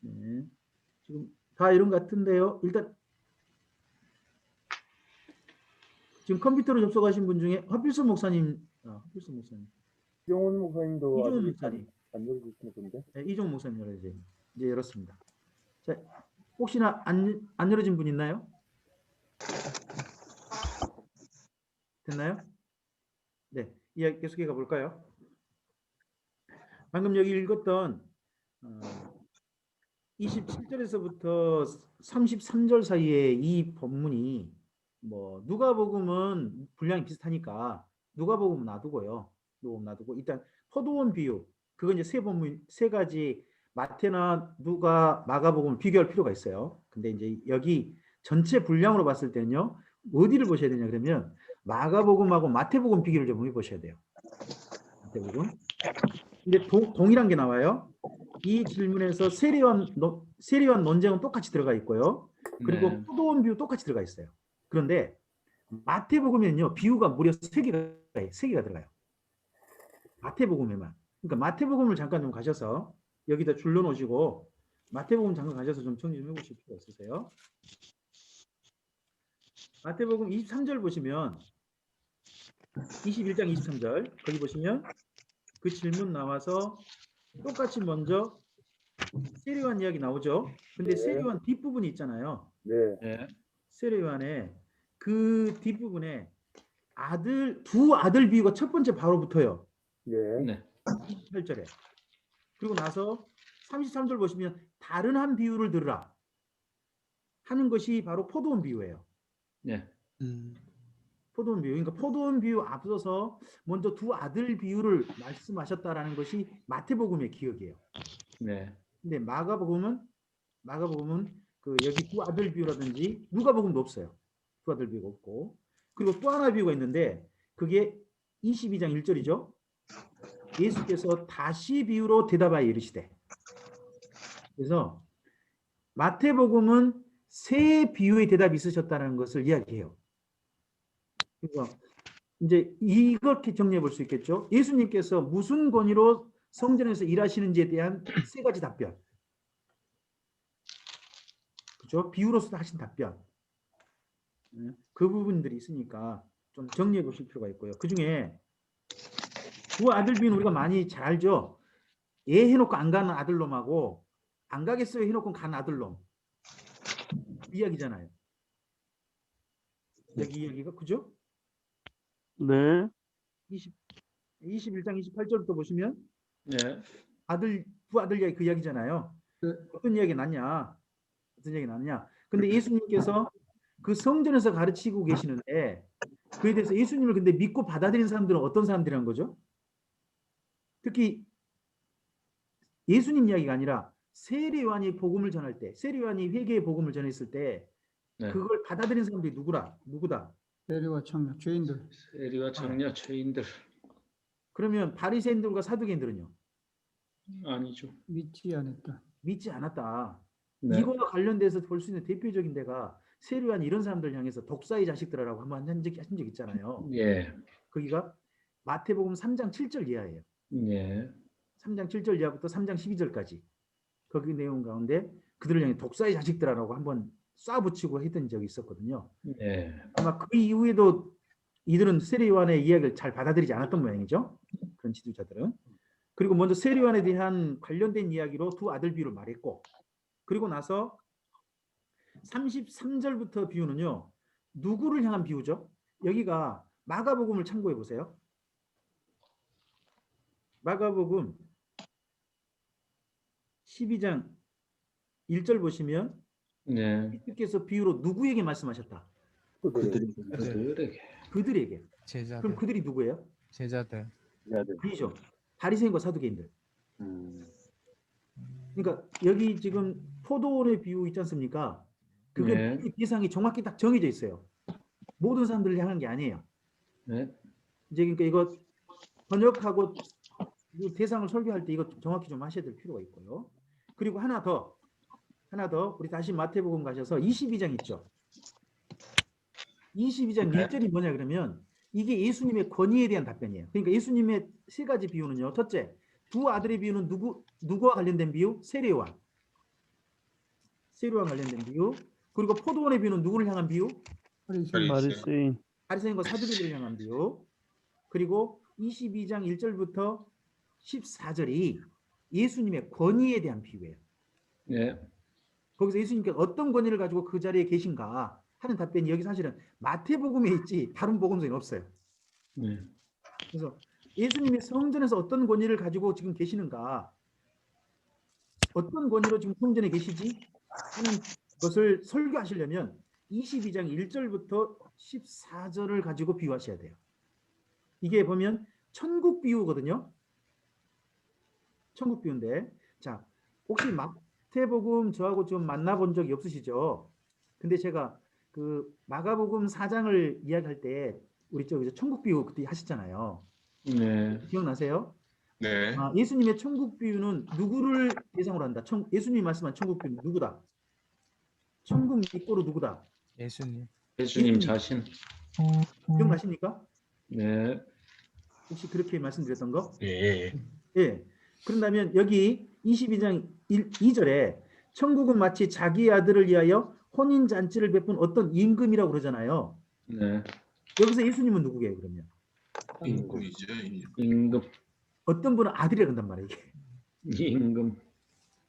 네. 지금 다 이런 것 같은데요. 일단 지금 컴퓨터로 접속하신 분 중에 허필선 목사님, 허필선 목사님, 이종훈 목사님도 이종훈 아직 목사님, 안 열어주시는 건데. 네, 이종훈 목사님 열어주세요. 이제 열었습니다. 자, 혹시나 안 열어진 분 있나요? 됐나요? 네, 이야기 계속해 가볼까요? 방금 여기 읽었던 27절에서부터 33절 사이에 이 본문이 뭐 누가복음은 분량이 비슷하니까 누가복음 놔두고요. 누가복음 놔두고 일단 포도원 비유 그건 이제 세 가지 마태나 누가 마가복음을 비교할 필요가 있어요. 근데 이제 여기 전체 분량으로 봤을 때는요. 어디를 보셔야 되냐 그러면 마가복음하고 마태복음 비교를 좀 해보셔야 돼요. 마태복음. 근데 동일한 게 나와요. 이 질문에서 세례요한 논쟁은 똑같이 들어가 있고요. 그리고 네. 포도원 비유 똑같이 들어가 있어요. 그런데 마태복음에는요. 비유가 무려 3개가 들어가요. 마태복음에만. 그러니까 마태복음을 잠깐 좀 가셔서 여기다 줄여 놓으시고 마태복음 잠깐 가셔서 좀 정리 좀 해보실 필요가 있으세요. 마태복음 23절 보시면 21장 23절 거기 보시면 그 질문 나와서 똑같이 먼저 세례요한 이야기 나오죠. 근데 세례요한 뒷부분이 있잖아요. 네. 네. 세례요한의 그 뒷부분에 두 아들 비유가 첫 번째 바로 붙어요. 네. 네. 28절에. 그리고 나서 33절 보시면 다른 한 비유를 들으라 하는 것이 바로 포도원 비유예요. 네. 포도원 비유. 그러니까 포도원 비유 앞서서 먼저 두 아들 비유를 말씀하셨다라는 것이 마태복음의 기억이에요. 네. 근데 마가복음은 그 여기 두 아들 비유라든지 누가복음도 없어요. 두 아들 비유가 없고. 그리고 또 하나 비유가 있는데 그게 22장 1절이죠. 예수께서 다시 비유로 대답하여 이르시되. 그래서 마태복음은 세 비유의 대답이 있으셨다는 것을 이야기해요. 그래서 이제 이렇게 정리해 볼 수 있겠죠. 예수님께서 무슨 권위로 성전에서 일하시는지에 대한 세 가지 답변. 그렇죠? 비유로서 하신 답변. 그 부분들이 있으니까 좀 정리해 보실 필요가 있고요. 그 중에 두 아들 비유는 우리가 많이 잘 알죠. 예 해놓고 안 가는 아들놈하고 안 가겠어요 해놓고 간 아들놈. 이야기잖아요. 여기 이야기가 그죠? 네. 21장 28절부터 보시면 네. 두 아들 이야기 그 이야기잖아요. 어떤 이야기 났냐? 근데 예수님께서 그 성전에서 가르치고 계시는데 그에 대해서 예수님을 근데 믿고 받아들인 사람들은 어떤 사람들이란 거죠? 특히 예수님 이야기가 아니라 세례요한이 복음을 전할 때, 세례요한이 회개의 복음을 전했을 때 네. 그걸 받아들인 사람들이 누구다? 세리와 청년, 죄인들. 세리와 청년 죄인들 그러면 바리새인들과 사두개인들은요? 아니죠. 믿지 않았다. 믿지 않았다. 네. 이거와 관련돼서 볼 수 있는 대표적인 데가 세례요한 이런 사람들 향해서 독사의 자식들이라고 한번 하신 적 있잖아요. 예. 거기가 마태복음 3장 7절 이하예요. 예. 3장 7절 이하부터 3장 12절까지 거기 내용 가운데 그들을 향해 독사의 자식들이라고 한번 쏴붙이고 했던 적이 있었거든요. 예. 아마 그 이후에도 이들은 세례요한의 이야기를 잘 받아들이지 않았던 모양이죠. 그런 지도자들은. 그리고 먼저 세례요한에 대한 관련된 이야기로 두 아들 비유를 말했고 그리고 나서 33절부터 비유는요. 누구를 향한 비유죠? 여기가 마가복음을 참고해 보세요. 마가복음 12장 1절 보시면 네. 예수께서 비유로 누구에게 말씀하셨다? 그들에게. 제자들. 그럼 그들이 누구예요? 제자들. 아니죠. 바리새인과 사두개인들. 그러니까 여기 지금 포도원의 비유 있지 않습니까? 그게 네. 대상이 정확히 딱 정해져 있어요. 모든 사람들을 향한 게 아니에요. 네. 이제 그러니까 이거 번역하고 이 대상을 설교할 때 이거 정확히 좀 하셔야 될 필요가 있고요. 그리고 하나 더 우리 다시 마태복음 가셔서 22장 있죠. 22장 1절이 뭐냐 그러면 이게 예수님의 권위에 대한 답변이에요. 그러니까 예수님의 세 가지 비유는요. 첫째, 두 아들의 비유는 누구와 관련된 비유? 세례요한. 세류와 관련된 비유. 그리고 포도원의 비유는 누구를 향한 비유? 바리새인. 바리새인. 바리새인과 사두개들을 향한 비유. 그리고 22장 1절부터 14절이 예수님의 권위에 대한 비유예요. 네. 거기서 예수님께서 어떤 권위를 가지고 그 자리에 계신가 하는 답변이 여기 사실은 마태복음에 있지 다른 복음서에는 없어요. 네. 그래서 예수님이 성전에서 어떤 권위를 가지고 지금 계시는가, 어떤 권위로 지금 성전에 계시지 하는 것을 설교하시려면 22장 1절부터 14절을 가지고 비유하셔야 돼요. 이게 보면 천국 비유거든요. 천국 비유인데, 자, 혹시 마태복음 저하고 좀 만나본 적이 없으시죠? 근데 제가 그 마가복음 4장을 이야기할 때 우리 저기서 천국 비유 그때 하셨잖아요. 네. 기억나세요? 네. 예수님의 천국 비유는 누구를 대상으로 한다? 예수님이 말씀한 천국 비유는 누구다? 천국 입고로 누구다? 예수님. 예수님 자신. 기억나십니까? 네. 혹시 그렇게 말씀드렸던 거? 예. 예. 그런다면 여기 22장 2절에 천국은 마치 자기 아들을 위하여 혼인잔치를 베푼 어떤 임금이라고 그러잖아요. 네. 여기서 예수님은 누구게요, 그러면? 임금이죠. 임금. 어떤 분은 아들이라고 한단 말이에요, 이게. 임금.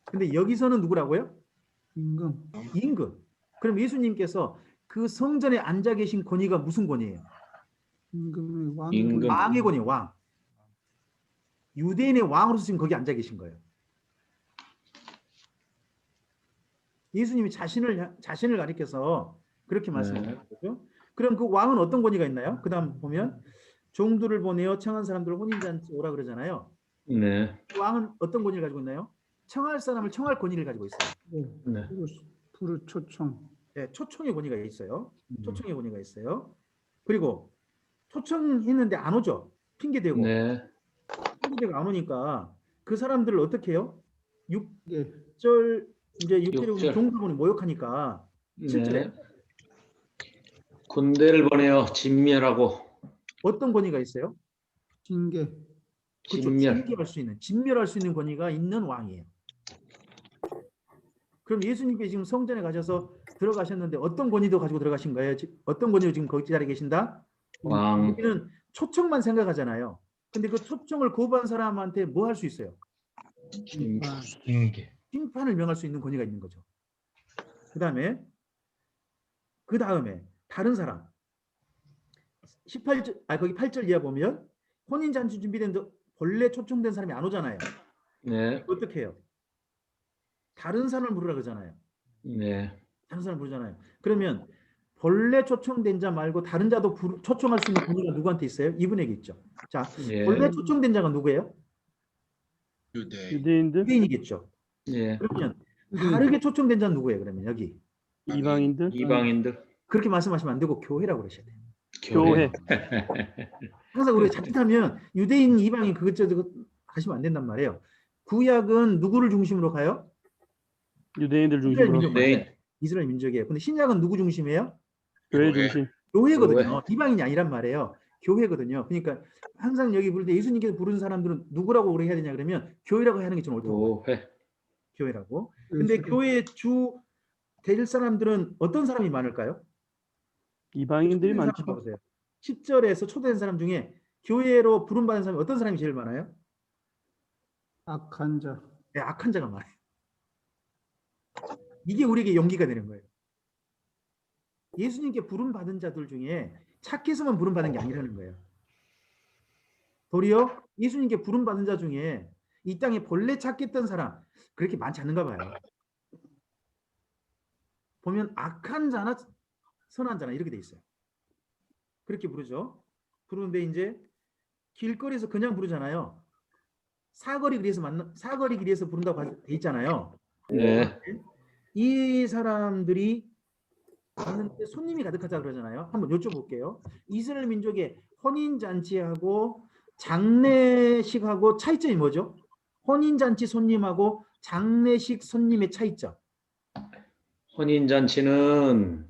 근데 여기서는 누구라고요? 임금. 임금. 그럼 예수님께서 그 성전에 앉아 계신 권위가 무슨 권위예요? 임금의 왕. 임금. 왕의 권위예요, 왕. 유대인의 왕으로서 지금 거기 앉아 계신 거예요. 예수님이 자신을 가리켜서 그렇게 말씀하는 거죠. 그럼 그 왕은 어떤 권위가 있나요? 그다음 보면 종들을 보내어 청한 사람들을 혼인잔치 오라 그러잖아요. 네. 그 왕은 어떤 권위를 가지고 있나요? 청할 사람을 청할 권위를 가지고 있어요. 네. 그리고 불을 초청. 네, 초청의 권위가 있어요. 초청의 권위가 있어요. 그리고 초청했는데 안 오죠. 핑계대고. 네. 핑계대고 안 오니까 그 사람들을 어떻게 해요? 예. 6절 이제 6절에 보면 6절. 종들분이 모욕하니까 7절에 네. 군대를 보내어 진멸하고. 어떤 권위가 있어요? 징계. 그렇죠. 진멸. 진멸할 수 있는 권위가 있는 왕이에요. 그럼 예수님께 지금 성전에 가셔서 들어가셨는데 어떤 권위도 가지고 들어가신 거예요? 어떤 권위로 지금 거기 자리에 계신다? 왕. 우리는 초청만 생각하잖아요. 근데 그 초청을 거부한 사람한테 뭐 할 수 있어요? 임계. 심판을 명할 수 있는 권위가 있는 거죠. 그 다음에 다른 사람 18절 거기 8절 이하 보면 혼인잔치 준비된 본래 초청된 사람이 안 오잖아요. 네. 어떻게 해요? 다른 사람을 부르라 그러잖아요. 네. 다른 사람 부르잖아요. 그러면 본래 초청된 자 말고 다른 자도 초청할 수 있는 권위가 누구한테 있어요? 이분에게 있죠. 자, 예. 본래 초청된 자가 누구예요? 유대. 유대인들, 유대인이겠죠. 예. 그러면 다르게 초청된 자는 누구예요? 그러면 여기 이방인들, 이방인들. 그렇게 말씀하시면 안 되고 교회라고 그러셔야 돼요. 교회. 항상 우리가 자칫하면 유대인, 이방인 그것저것 하시면 안 된단 말이에요. 구약은 누구를 중심으로 가요? 유대인들 이스라엘 중심으로 민족 네. 맞아요. 이스라엘 민족이에요. 근데 신약은 누구 중심이에요? 교회 교회. 중심. 교회거든요. 이방인이 아니란 말이에요. 교회거든요. 그러니까 항상 여기 부를 때 예수님께서 부른 사람들은 누구라고 우리 해야 되냐 그러면 교회라고 하는 게 좀 옳다고. 교회. 교회라고. 근데 교회의 주 될 사람들은 어떤 사람이 많을까요? 이방인들이 초대된 사람 많죠. 봐보세요. 10절에서 초대된 사람 중에 교회로 부름받은 사람이 어떤 사람이 제일 많아요? 악한 자. 네, 악한 자가 많아요. 이게 우리에게 용기가 되는 거예요. 예수님께 부름받은 자들 중에 착해서만 부름받은 게 아니라는 거예요. 도리어 예수님께 부름받은 자 중에 이 땅에 본래 착했던 사람 그렇게 많지 않은가 봐요. 보면 악한 자나 선한 자나 이렇게 돼 있어요. 그렇게 부르죠. 부르는데 이제 길거리에서 그냥 부르잖아요. 사거리 길에서 부른다고 돼 있잖아요. 네. 이 사람들이 갔는데 손님이 가득하다 그러잖아요. 한번 여쭤볼게요. 이스라엘 민족의 혼인잔치하고 장례식하고 차이점이 뭐죠? 혼인잔치 손님하고 장례식 손님의 차이점. 혼인잔치는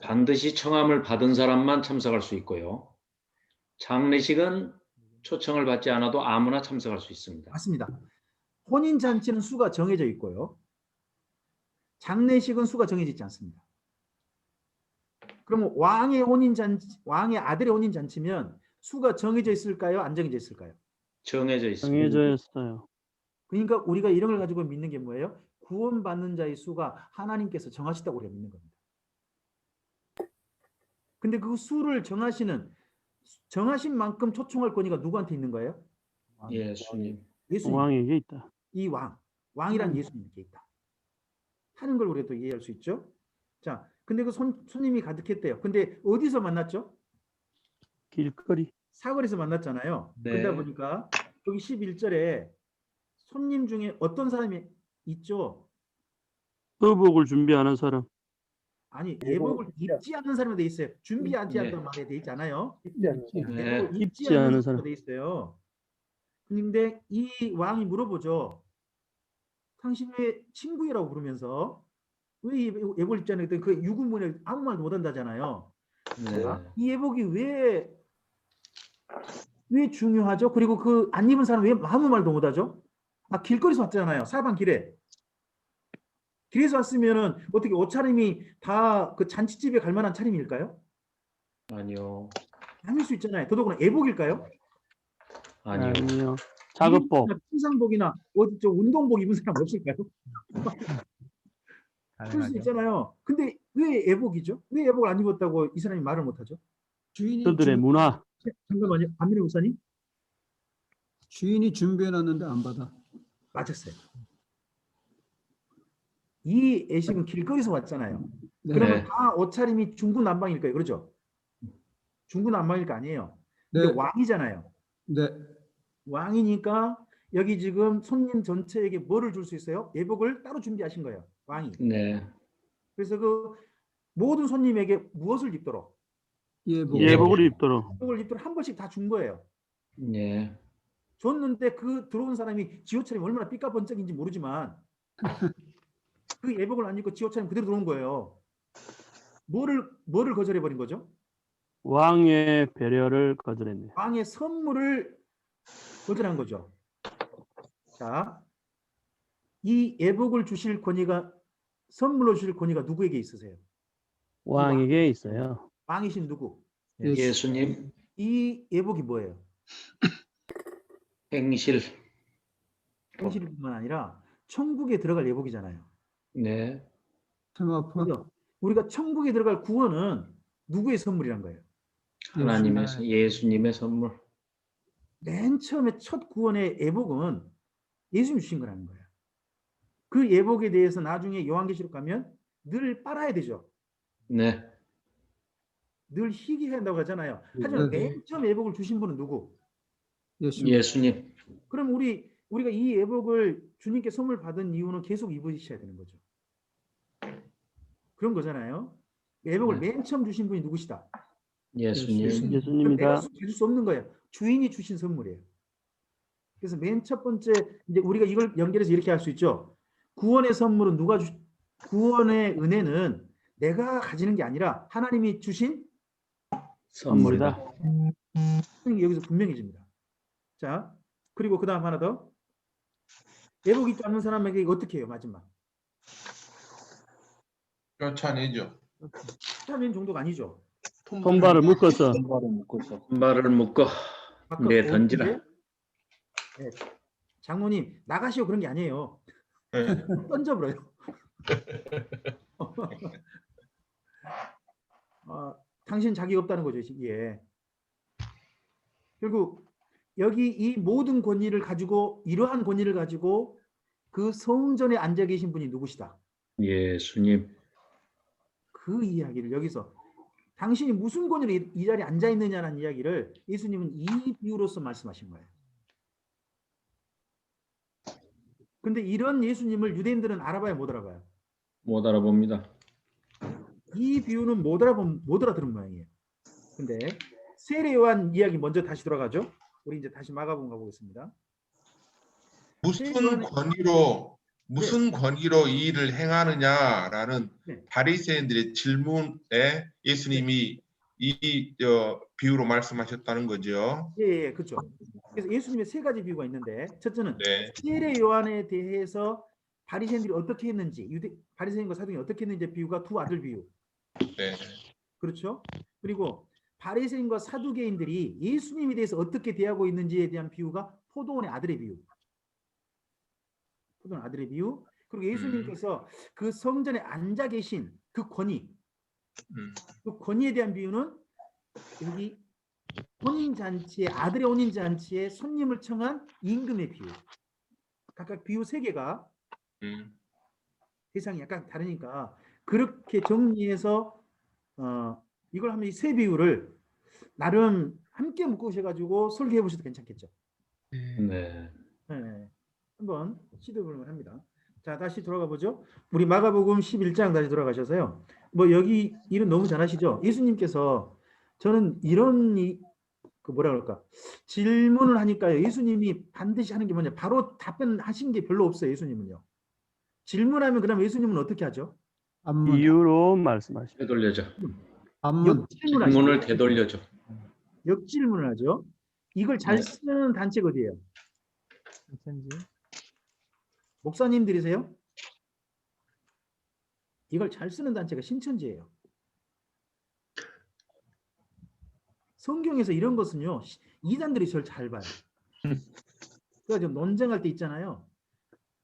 반드시 청함을 받은 사람만 참석할 수 있고요. 장례식은 초청을 받지 않아도 아무나 참석할 수 있습니다. 맞습니다. 혼인잔치는 수가 정해져 있고요. 장례식은 수가 정해져 있지 않습니다. 그러면 왕의 아들의 혼인 잔치면 수가 정해져 있을까요? 안 정해져 있을까요? 정해져 있습니다. 정해져 있어요. 그러니까 우리가 이런 걸 가지고 믿는 게 뭐예요? 구원받는 자의 수가 하나님께서 정하셨다고 우리가 믿는 겁니다. 근데 그 수를 정하신 만큼 초청할 권위가 누구한테 있는 거예요? 예수님. 예수님. 왕에게 있다. 이 왕이란 예수님께 있다 하는 걸 우리가 또 이해할 수 있죠. 자, 근데 그 손님이 가득했대요. 근데 어디서 만났죠? 길거리. 사거리에서 만났잖아요. 네. 그러다 보니까 여기 11절에 손님 중에 어떤 사람이 있죠? 의복을 준비하는 사람. 아니, 예복을 예복을 입지 않는 사람이 돼 있어요. 준비하지 네. 않는 말에 돼 있지 않아요. 있지 않나? 네. 예복을 입지 입지 않는 않은 사람이 사람. 돼 있어요. 근데 이 왕이 물어보죠. 당신 왜 친구이라고 부르면서 왜 예복을 입지 않는 그랬더니 그 유구문에 아무 말도 못한다잖아요. 네. 이 예복이 왜 중요하죠? 그리고 그 안 입은 사람 왜 아무 말도 못하죠? 길거리에서 왔잖아요. 사방 길에. 길에서 왔으면은 어떻게 옷차림이 다 그 잔치집에 갈 만한 차림일까요? 아니요. 아닐 수 있잖아요. 더더구나 예복일까요? 아니요. 아니요. 작업복. 평상복이나 어디 저 운동복 입은 사람 없을까요? 그럴 수 있잖아요. 근데 왜 예복이죠? 왜 예복을 안 입었다고 이 사람이 말을 못하죠? 그들의 문화. 잠깐만요. 안민혜 목사님. 주인이 준비해놨는데 안 받아. 맞았어요. 이 애식은 길거리에서 왔잖아요. 네. 그러면 네. 다 옷차림이 중구난방일까요? 그렇죠? 중구난방일 거 아니에요. 근데 네. 왕이잖아요. 네. 왕이니까 여기 지금 손님 전체에게 뭐를 줄 수 있어요? 예복을 따로 준비하신 거예요. 왕이. 네. 그래서 그 모든 손님에게 무엇을 입도록? 예복. 예복을 입도록. 예복을 입도록 한 번씩 다 준 거예요. 네. 줬는데 그 들어온 사람이 지호차림이 얼마나 삐까번쩍인지 모르지만 그 예복을 안 입고 지호차림 그대로 들어온 거예요. 뭐를 거절해 버린 거죠? 왕의 배려를 거절했네요. 왕의 선물을 거절한 거죠. 자, 이 예복을 주실 권위가 선물로 주실 권위가 누구에게 있으세요? 왕에게 있어요. 왕이신 누구? 예수님. 이 예복이 뭐예요? 행실. 현실뿐만 아니라 천국에 들어갈 예복이잖아요. 네. 테마파. 그죠? 우리가 천국에 들어갈 구원은 누구의 선물이란 거예요? 하나님의 예수님의 선물. 맨 처음에 첫 구원의 예복은 예수님이 주신 거라는 거예요. 그 예복에 대해서 나중에 요한계시록 가면 늘 빨아야 되죠. 네. 늘 희귀해야 한다고 하잖아요. 하지만 네. 맨 처음 예복을 주신 분은 누구? 예수. 예수님. 그럼 우리가 이 예복을 주님께 선물 받은 이유는 계속 입으셔야 되는 거죠. 그런 거잖아요. 예복을 네. 맨 처음 주신 분이 누구시다? 예수님. 그럼 예수님이다. 내가 가질 수 없는 거예요. 주인이 주신 선물이에요. 그래서 맨 첫 번째 이제 우리가 이걸 연결해서 이렇게 할 수 있죠. 구원의 선물은 구원의 은혜는 내가 가지는 게 아니라 하나님이 주신 선물이다. 여기서 분명해집니다. 자, 그리고 그 다음 하나 더. 예복 입지 않는 사람에게 이거 어떻게 해요? 마지막. 쫓아내죠. 쫓아낸 정도가 아니죠. 손발을 묶어서 발을 묶어 바꿔 내 던지라. 네. 장모님 나가시오 그런 게 아니에요. 네. 던져버려요. 당신 자기 없다는 거죠. 이게. 결국 여기 이 모든 권위를 가지고 이러한 권위를 가지고 그 성전에 앉아 계신 분이 누구시다? 예수님. 그 이야기를 여기서 당신이 무슨 권위로 이 자리에 앉아 있느냐는 이야기를 예수님은 이 비유로서 말씀하신 거예요. 근데 이런 예수님을 유대인들은 알아봐야 못 알아봐요. 못 알아봅니다. 이 비유는 못 알아들은 모양이에요. 근데 세례 요한 이야기 먼저 다시 돌아가죠. 우리 이제 다시 마가복음 가보겠습니다. 무슨 권위로 이 일을 행하느냐라는 네. 바리새인들의 질문에 예수님이 이 비유로 말씀하셨다는 거죠. 예, 그렇죠. 그래서 예수님의 세 가지 비유가 있는데 첫째는 네. 세례 요한에 대해서 바리새인들이 어떻게 했는지, 바리새인과 사두개인이 어떻게 했는지 비유가 두 아들 비유. 네. 그렇죠? 그리고 바리새인과 사두개인들이 예수님에 대해서 어떻게 대하고 있는지에 대한 비유가 포도원의 아들의 비유. 포도원 아들의 비유. 그리고 예수님께서 그 성전에 앉아 계신 그 권위, 그 권위에 대한 비유는 여기 혼인잔치에, 아들의 혼인잔치에 손님을 청한 임금의 비유. 각각 비유 3개가 대상이 약간 다르니까 그렇게 정리해서 이걸 하면 이 세 비유를 나름 함께 묶으셔가지고 설계해 보셔도 괜찮겠죠. 네. 네. 한번 시도해 볼 만합니다. 자, 다시 돌아가 보죠. 우리 마가복음 11장 다시 돌아가셔서요. 뭐 여기 일은 너무 잘하시죠. 예수님께서 저는 이런 그 뭐라 그럴까, 질문을 하니까요. 예수님이 반드시 하는 게 뭐냐, 바로 답변하신 게 별로 없어요. 예수님은요. 질문하면 그다음 예수님은 어떻게 하죠? 안문. 이유로 말씀하시죠. 되돌려줘. 안문. 질문을 되돌려줘. 역질문을 하죠. 이걸 잘 네. 쓰는 단체가 어디예요? 목사님들이세요? 이걸 잘 쓰는 단체가 신천지예요. 성경에서 이런 것은요, 이단들이 저를 잘 봐요. 그래서 논쟁할 때 있잖아요.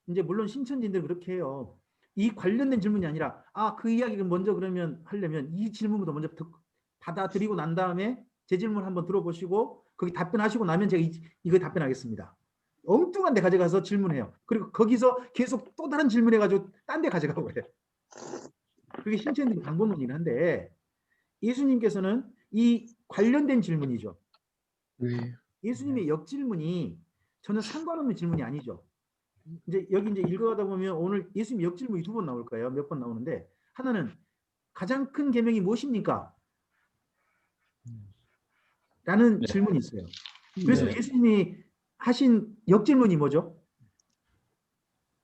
이제 물론 신천지인들 그렇게 해요. 이 관련된 질문이 아니라 그 이야기를 먼저 그러면 하려면 이 질문부터 먼저 받아들이고 난 다음에 제 질문 한번 들어보시고 거기 답변하시고 나면 제가 이거 답변하겠습니다. 엉뚱한 데 가져가서 질문해요. 그리고 거기서 계속 또 다른 질문해가지고 딴 데 가져가고 그래요. 그게 신천지의 방법론이긴 한데 예수님께서는 이 관련된 질문이죠. 예수님의 역질문이 전혀 상관없는 질문이 아니죠. 이제 여기 이제 읽어가다 보면 오늘 예수님 역질문이 2번 나올 거예요. 몇 번 나오는데 하나는 가장 큰 계명이 무엇입니까? 라는 네. 질문이 있어요. 그래서 네. 예수님이 하신 역질문이 뭐죠?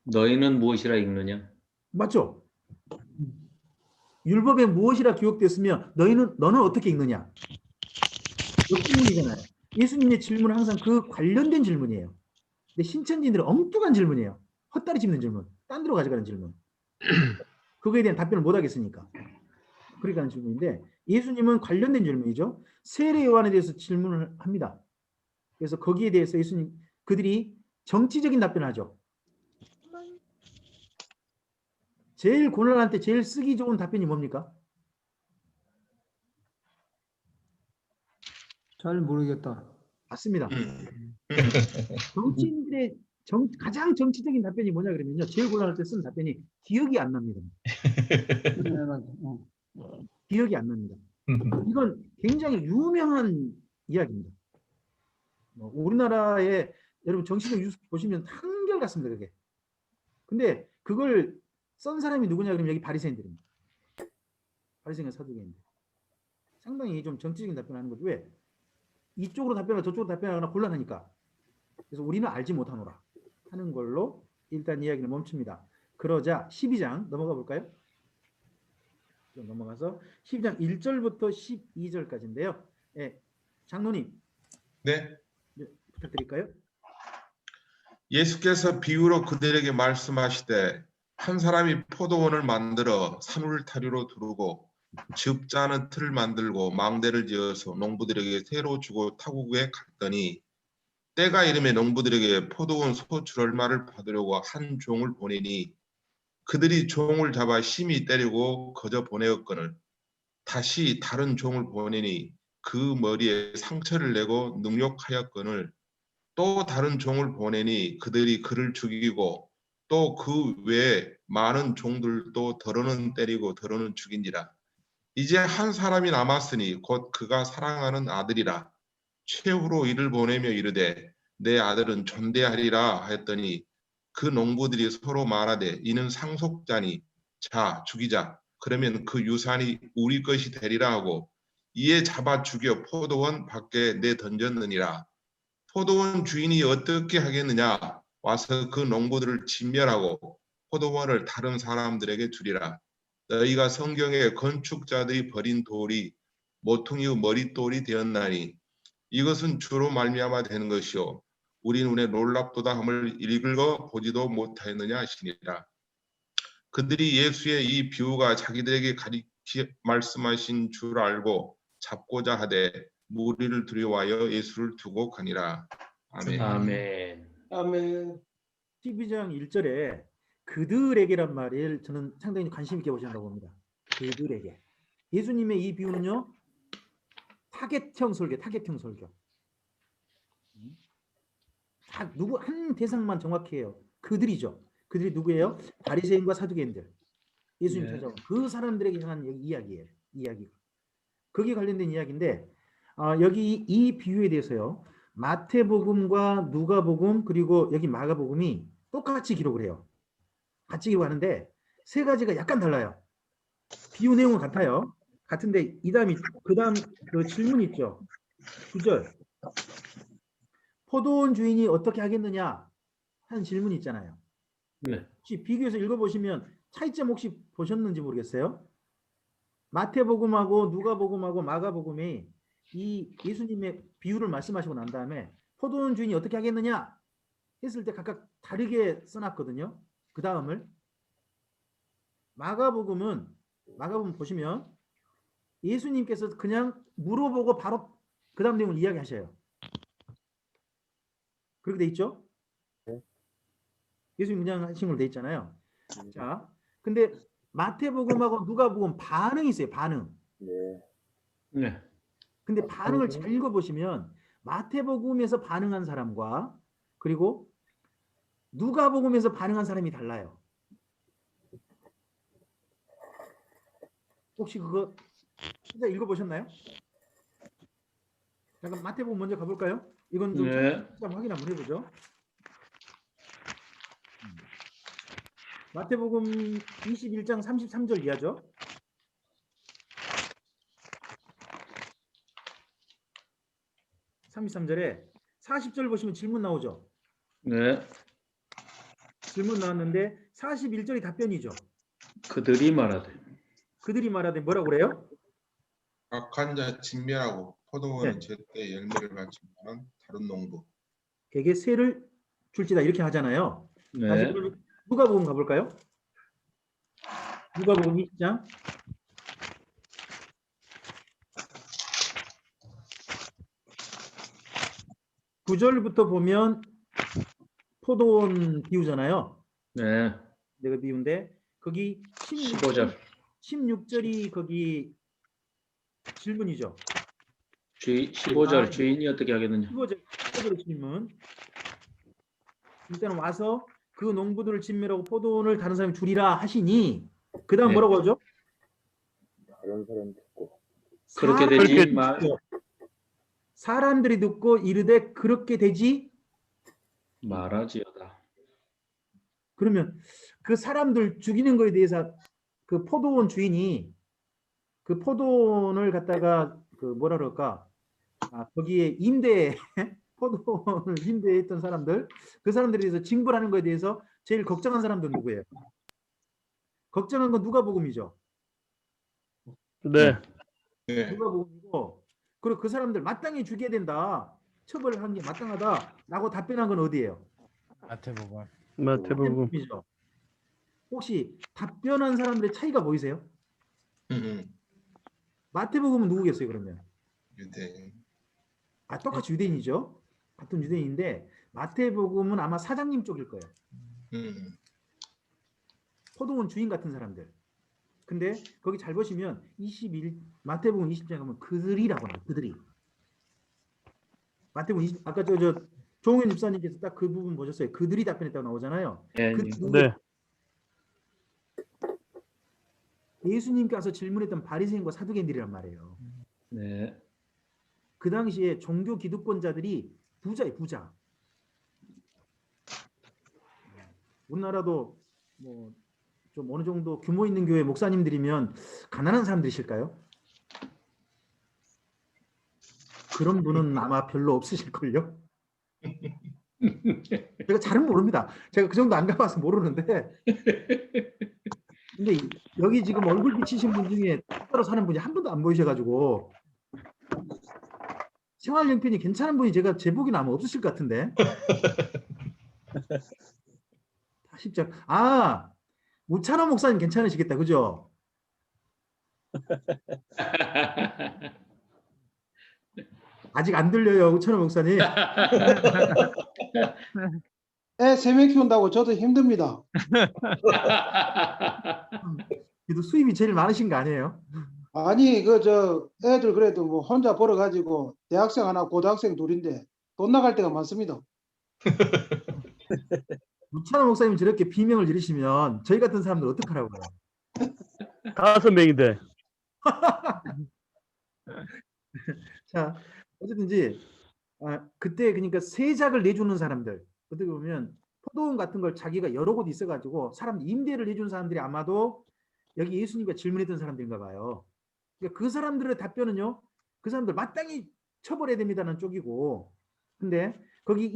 너희는 무엇이라 읽느냐? 맞죠? 율법에 무엇이라 기록됐으며 너는 어떻게 읽느냐? 역질문이잖아요. 예수님의 질문은 항상 그 관련된 질문이에요. 근데 신천지인들은 엉뚱한 질문이에요. 헛다리 짚는 질문, 딴 데로 가져가는 질문. 그거에 대한 답변을 못 하겠으니까. 그렇게 하는 질문인데 예수님은 관련된 질문이죠. 세례 요한에 대해서 질문을 합니다. 그래서 거기에 대해서 예수님, 그들이 정치적인 답변을 하죠. 제일 고난할 때 제일 쓰기 좋은 답변이 뭡니까? 잘 모르겠다. 맞습니다. 정치인들의 가장 정치적인 답변이 뭐냐 그러면요. 제일 곤란할 때 쓰는 답변이 기억이 안 납니다. 기억이 안 납니다. 이건 굉장히 유명한 이야기입니다. 우리나라에 여러분 정치적 뉴스 보시면 한결같습니다. 그게. 근데 그걸 쓴 사람이 누구냐 그러면 여기 바리새인들입니다. 바리새인과 사두개인들. 상당히 좀 정치적인 답변하는 거죠. 왜? 이쪽으로 답변하거나 저쪽으로 답변하거나 곤란하니까. 그래서 우리는 알지 못하노라 하는 걸로 일단 이야기를 멈춥니다. 그러자 12장 넘어가 볼까요? 좀 넘어가서 12장 1절부터 12절까지인데요. 예, 장로님. 네. 부탁드릴까요? 예수께서 비유로 그들에게 말씀하시되 한 사람이 포도원을 만들어 산울타리로 두르고 즙자는 틀을 만들고 망대를 지어서 농부들에게 새로 주고 타국에 갔더니 때가 이르매 농부들에게 포도원 소출 얼마를 받으려고 한 종을 보내니 그들이 종을 잡아 심히 때리고 거저 보내었거늘 다시 다른 종을 보내니 그 머리에 상처를 내고 능욕하였거늘 또 다른 종을 보내니 그들이 그를 죽이고 또 그 외에 많은 종들도 더러는 때리고 더러는 죽인지라. 이제 한 사람이 남았으니 곧 그가 사랑하는 아들이라. 최후로 이를 보내며 이르되 내 아들은 존대하리라 하였더니 그 농부들이 서로 말하되 이는 상속자니 자 죽이자. 그러면 그 유산이 우리 것이 되리라 하고 이에 잡아 죽여 포도원 밖에 내던졌느니라. 포도원 주인이 어떻게 하겠느냐? 와서 그 농부들을 진멸하고 포도원을 다른 사람들에게 주리라. 너희가 성경에 건축자들이 버린 돌이 모퉁이의 머릿돌이 되었나니 이것은 주로 말미암아 되는 것이요 우리 눈에 놀랍도다 함을 읽어 보지도 못하였느냐 하시니라. 그들이 예수의 이 비유가 자기들에게 말씀하신 줄 알고 잡고자 하되 무리를 두려워하여 예수를 두고 가니라. 아멘. 아멘. 아멘. 12장 1절에 그들에게란 말을 저는 상당히 관심 있게 보신다고 봅니다. 그들에게. 예수님의 이 비유는요. 타겟형 설교. 누구 한 대상만 정확히 해요. 그들이죠. 그들이 누구예요? 바리새인과 사두개인들. 예수님 네. 찾아온 그 사람들에게 향한 이야기예요. 이야기가. 거기에 관련된 이야기인데 여기 이 비유에 대해서요. 마태복음과 누가복음 그리고 여기 마가복음이 똑같이 기록을 해요. 같이 기록하는데 세 가지가 약간 달라요. 비유 내용은 같아요. 같은데 그다음 그 질문 있죠. 9절. 포도원 주인이 어떻게 하겠느냐 하는 질문이 있잖아요. 네. 혹시 비교해서 읽어보시면 차이점 혹시 보셨는지 모르겠어요. 마태복음하고 누가복음하고 마가복음이 이 예수님의 비유를 말씀하시고 난 다음에 포도원 주인이 어떻게 하겠느냐 했을 때 각각 다르게 써놨거든요. 그 다음을 마가복음 보시면 예수님께서 그냥 물어보고 바로 그 다음 내용을 이야기하셔요. 그렇게 돼 있죠? 예수님 그냥 하신 걸로 돼 있잖아요. 자, 근데 마태복음하고 누가복음 반응이 있어요. 반응. 네. 네. 근데 반응을 잘 읽어보시면 마태복음에서 반응한 사람과 그리고 누가복음에서 반응한 사람이 달라요. 혹시 그거 진짜 읽어보셨나요? 잠깐 마태복음 먼저 가볼까요? 이건 좀 네. 확인 한번 해보죠. 마태복음 21장 33절 이하죠. 33절에 40절 보시면 질문 나오죠. 네. 질문 나왔는데 41절이 답변이죠. 그들이 말하되. 그들이 말하되 뭐라고 그래요? 악한 자 진멸하고 포도원은 네. 제때 열매를 맺지 못하는 다른 농부. 에게 세를 줄지다 이렇게 하잖아요. 다시 네. 그러면 누가복음 가볼까요? 누가복음 20장 9절부터 보면 포도원 비유잖아요. 네. 내가 비유인데 거기 15절. 16절이 거기 질문이죠. 15절 주인이 어떻게 하겠느냐. 15절의 질문. 일단 와서 그 농부들을 진멸하고 포도원을 다른 사람이 줄이라 하시니 그 다음 네. 뭐라고 하죠? 다른 사람 듣고. 그렇게 사람들이 되지 듣고, 말. 사람들이 듣고 이르되 그렇게 되지. 말하지어다. 그러면 그 사람들 죽이는 거에 대해서 그 포도원 주인이 그 포도원을 갖다가 그 뭐라 그럴까? 거기에 포도원을 임대했던 사람들, 그 사람들에 대해서 징벌하는 거에 대해서 제일 걱정한 사람들은 누구예요? 걱정한 건 누가복음이죠. 네. 네. 누가복음이고, 그리고 그 사람들 마땅히 죽여야 된다, 처벌하는 게 마땅하다라고 답변한 건 어디예요? 마태복음. 마태복음. 마태복음이죠. 혹시 답변한 사람들의 차이가 보이세요? 마태복음은 누구겠어요 그러면? 유대인. 똑같이 유대인이죠. 같은 유대인인데 마태복음은 아마 사장님 쪽일 거예요. 포도원 주인 같은 사람들. 근데 거기 잘 보시면 마태복음 20장에 보면 그들이라고 나와요. 그들이. 마태복음 20, 아까 저 조홍현 집사님께서 딱 그 부분 보셨어요. 그들이 답변했다고 나오잖아요. 네. 네. 예수님께서 질문했던 바리새인과 사두개인들이란 말이에요. 네. 그 당시에 종교 기득권자들이 부자예요, 부자. 우리나라도 뭐 좀 어느 정도 규모 있는 교회 목사님들이면 가난한 사람들이실까요? 그런 분은 아마 별로 없으실걸요? 제가 잘은 모릅니다. 제가 그 정도 안 가봐서 모르는데. 근데 여기 지금 얼굴 비치신 분 중에 따로 사는 분이 한 분도 안 보이셔가지고 생활 형편이 괜찮은 분이 제 보기는 아마 없으실 것 같은데. 10장. 우찬호 목사님 괜찮으시겠다, 그죠? 아직 안 들려요, 우찬호 목사님. 애 3명 키운다고 저도 힘듭니다. 그래도 수입이 제일 많으신 거 아니에요? 아니 애들 그래도 뭐 혼자 벌어가지고 대학생 하나 고등학생 둘인데 돈 나갈 때가 많습니다. 우찬호 목사님 저렇게 비명을 지르시면 저희 같은 사람들 어떡하라고요? 5명인데. 자, 어쨌든지 그때 그러니까 세작을 내주는 사람들 어떻게 보면 포도원 같은 걸 자기가 여러 곳 있어가지고 사람 임대를 해준 사람들이 아마도 여기 예수님과 질문했던 사람들인가 봐요. 그러니까 그 사람들의 답변은요, 그 사람들 마땅히 처벌해야 됩니다는 쪽이고, 근데 거기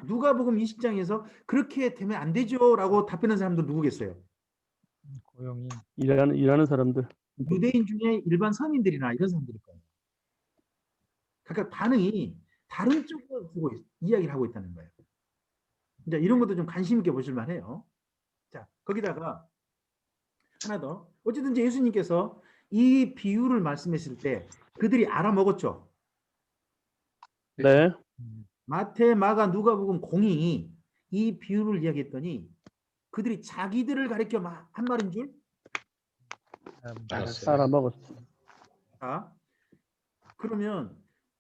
누가복음 20장에서 그렇게 되면 안 되죠라고 답변한 사람들 누구겠어요? 고용이 일하는 사람들. 유대인 중에 일반 서민들이나 이런 사람들일 거예요. 각각 반응이 다른 쪽으로 두고 이야기를 하고 있다는 거예요. 이제 이런 것도 좀 관심 있게 보실 만해요. 자, 거기다가 하나 더. 어쨌든 이제 예수님께서 이 비유를 말씀했을 때 그들이 알아먹었죠. 네. 마태, 마가, 누가복음 공이 이 비유를 이야기했더니 그들이 자기들을 가리켜 한 말인 줄 알았어요. 알아먹었어. 자, 그러면